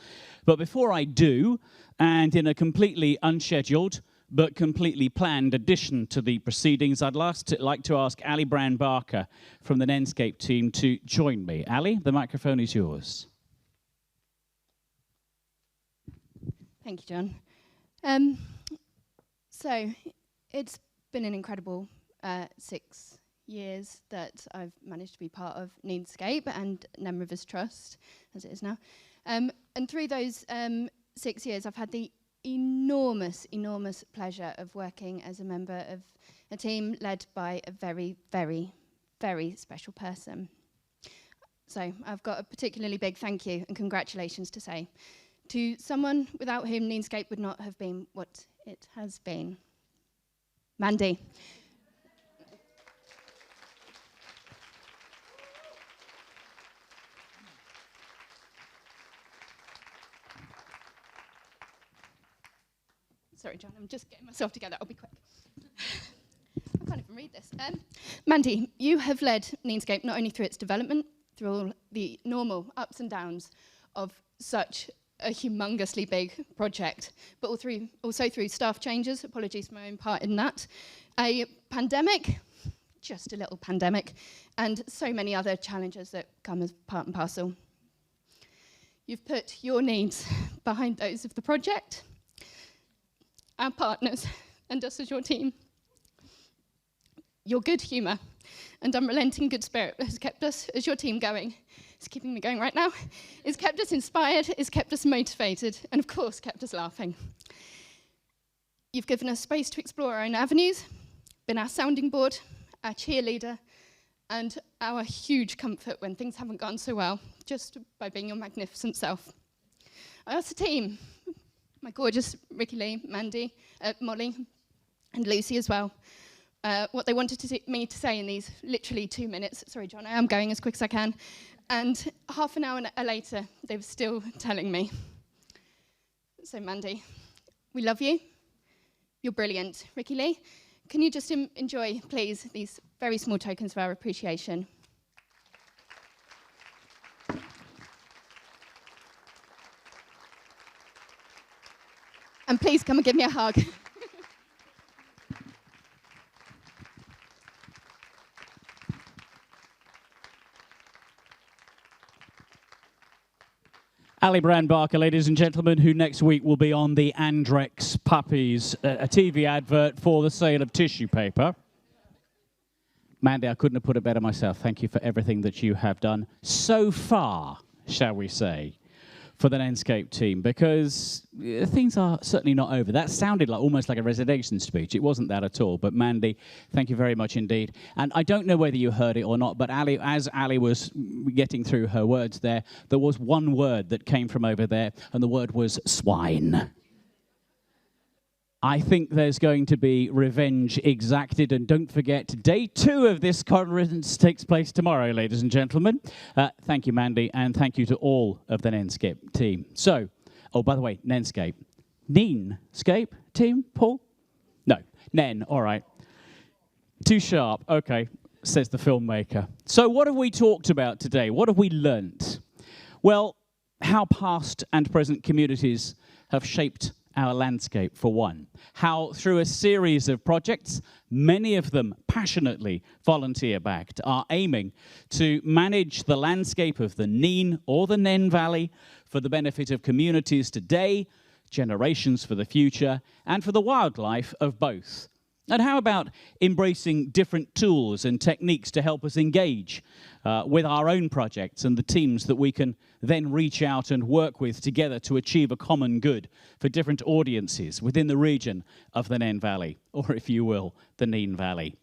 S4: But before I do, and in a completely unscheduled but completely planned addition to the proceedings, I'd like to ask Ali Brand-Barker from the Nenescape team to join me. Ali, the microphone is yours.
S6: Thank you, John. So it's been an incredible 6 years that I've managed to be part of Nenescape and Nem Rivers Trust, as it is now. And through those 6 years, I've had the enormous pleasure of working as a member of a team led by a very, very, very special person. So I've got a particularly big thank you and congratulations to say to someone without whom Nenescape would not have been what it has been. Mandy. Sorry, John, I'm just getting myself together. I'll be quick. I can't even read this. Mandy, you have led Nenescape not only through its development, through all the normal ups and downs of such a humongously big project, but also through staff changes, apologies for my own part in that, a pandemic, just a little pandemic, and so many other challenges that come as part and parcel. You've put your needs behind those of the project, our partners, and us as your team. Your good humour and unrelenting good spirit has kept us as your team going. It's keeping me going right now. It's kept us inspired, it's kept us motivated, and of course kept us laughing. You've given us space to explore our own avenues, been our sounding board, our cheerleader, and our huge comfort when things haven't gone so well, just by being your magnificent self. I asked the team, my gorgeous Ricky Lee, Mandy, Molly, and Lucy as well, what they wanted me to say in these literally 2 minutes. Sorry, John, I am going as quick as I can. And half an hour later, they were still telling me. So, Mandy, we love you. You're brilliant. Ricky Lee, can you just enjoy, please, these very small tokens of our appreciation? And please come and give me a hug.
S4: Ali Brand-Barker, ladies and gentlemen, who next week will be on the Andrex Puppies, a TV advert for the sale of tissue paper. Mandy, I couldn't have put it better myself. Thank you for everything that you have done so far, shall we say, for the Nenescape team, because things are certainly not over. That sounded like almost like a resignation speech. It wasn't that at all. But Mandy, thank you very much indeed. And I don't know whether you heard it or not, but Ali, as Ali was getting through her words there was one word that came from over there, and the word was swine. I think there's going to be revenge exacted, and don't forget, day 2 of this conference takes place tomorrow, ladies and gentlemen. Thank you, Mandy, and thank you to all of the Nenescape team. So, oh, by the way, Nenescape. Nenescape team, Paul? No, Nen, all right. Too sharp, okay, says the filmmaker. So what have we talked about today? What have we learnt? Well, how past and present communities have shaped our landscape, for one. How, through a series of projects, many of them passionately volunteer-backed, are aiming to manage the landscape of the Nene or the Nen Valley for the benefit of communities today, generations for the future, and for the wildlife of both. And how about embracing different tools and techniques to help us engage with our own projects and the teams that we can then reach out and work with together to achieve a common good for different audiences within the region of the Nen Valley, or if you will, the Nene Valley.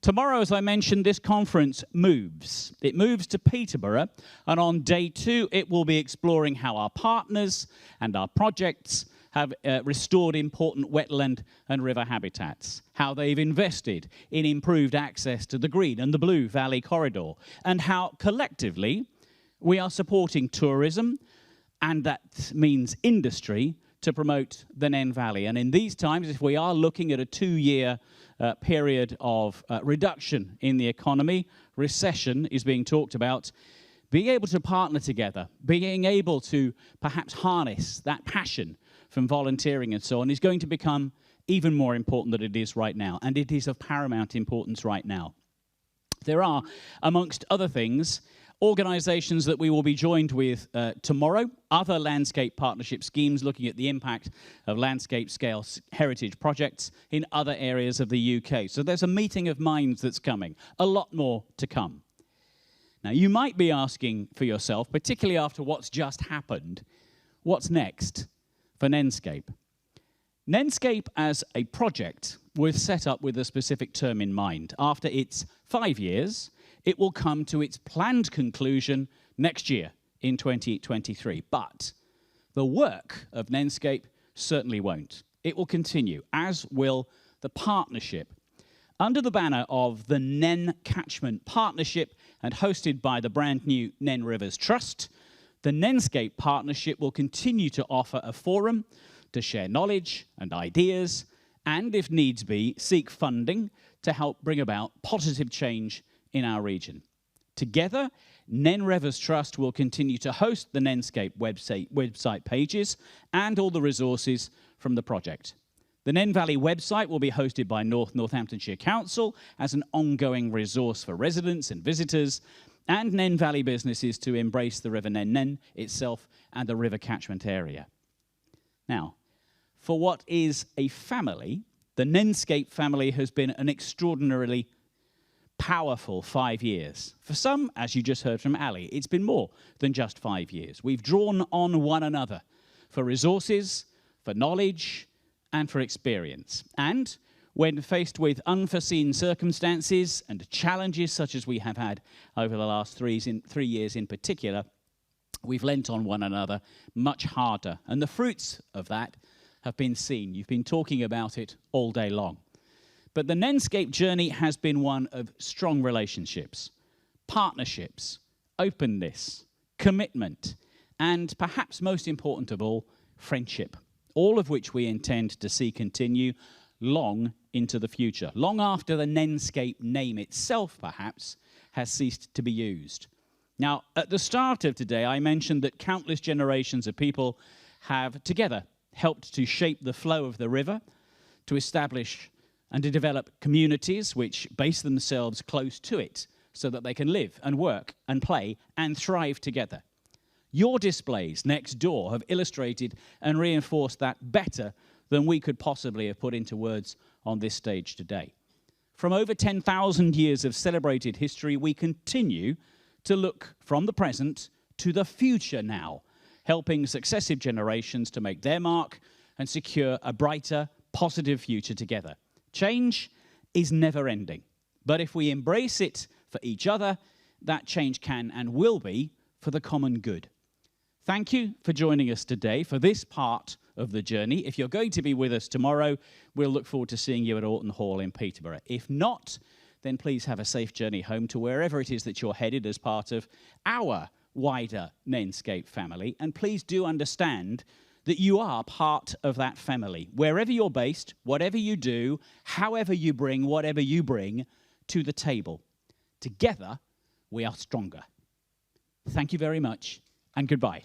S4: Tomorrow, as I mentioned, this conference moves. It moves to Peterborough, and on day 2, it will be exploring how our partners and our projects have restored important wetland and river habitats, how they've invested in improved access to the Green and the Blue Valley Corridor, and how collectively we are supporting tourism, and that means industry, to promote the Nene Valley. And in these times, if we are looking at a 2-year period of reduction in the economy, recession is being talked about, being able to partner together, being able to perhaps harness that passion from volunteering and so on is going to become even more important than it is right now. And it is of paramount importance right now. There are, amongst other things, organisations that we will be joined with tomorrow, other landscape partnership schemes looking at the impact of landscape-scale heritage projects in other areas of the UK. So there's a meeting of minds that's coming, a lot more to come. Now, you might be asking for yourself, particularly after what's just happened, what's next for Nenescape? Nenescape as a project was set up with a specific term in mind. After its 5 years, it will come to its planned conclusion next year in 2023. But the work of Nenescape certainly won't. It will continue, as will the partnership. Under the banner of the Nene Catchment Partnership and hosted by the brand new Nene Rivers Trust, the Nenescape Partnership will continue to offer a forum to share knowledge and ideas, and if needs be, seek funding to help bring about positive change in our region. Together, Nene Rivers Trust will continue to host the Nenescape website pages and all the resources from the project. The Nene Valley website will be hosted by Northamptonshire Council as an ongoing resource for residents and visitors, and Nene Valley businesses to embrace the River Nene itself and the river catchment area. Now, for what is a family, the Nenescape family has been an extraordinarily powerful 5 years. For some, as you just heard from Ali, it's been more than just 5 years. We've drawn on one another for resources, for knowledge, and for experience. And when faced with unforeseen circumstances and challenges such as we have had over the last 3 years in particular, we've lent on one another much harder. And the fruits of that have been seen. You've been talking about it all day long. But the Nenescape journey has been one of strong relationships, partnerships, openness, commitment, and perhaps most important of all, friendship, all of which we intend to see continue long into the future, long after the Nenescape name itself, perhaps, has ceased to be used. Now, at the start of today, I mentioned that countless generations of people have together helped to shape the flow of the river, to establish and to develop communities which base themselves close to it so that they can live and work and play and thrive together. Your displays next door have illustrated and reinforced that better than we could possibly have put into words on this stage today. From over 10,000 years of celebrated history, we continue to look from the present to the future now, helping successive generations to make their mark and secure a brighter, positive future together. Change is never ending, but if we embrace it for each other, that change can and will be for the common good. Thank you for joining us today for this part of the journey. If you're going to be with us tomorrow, we'll look forward to seeing you at Orton Hall in Peterborough. If not, then please have a safe journey home to wherever it is that you're headed as part of our wider Nenescape family. And please do understand that you are part of that family. Wherever you're based, whatever you do, however you bring whatever you bring to the table. Together, we are stronger. Thank you very much, and goodbye.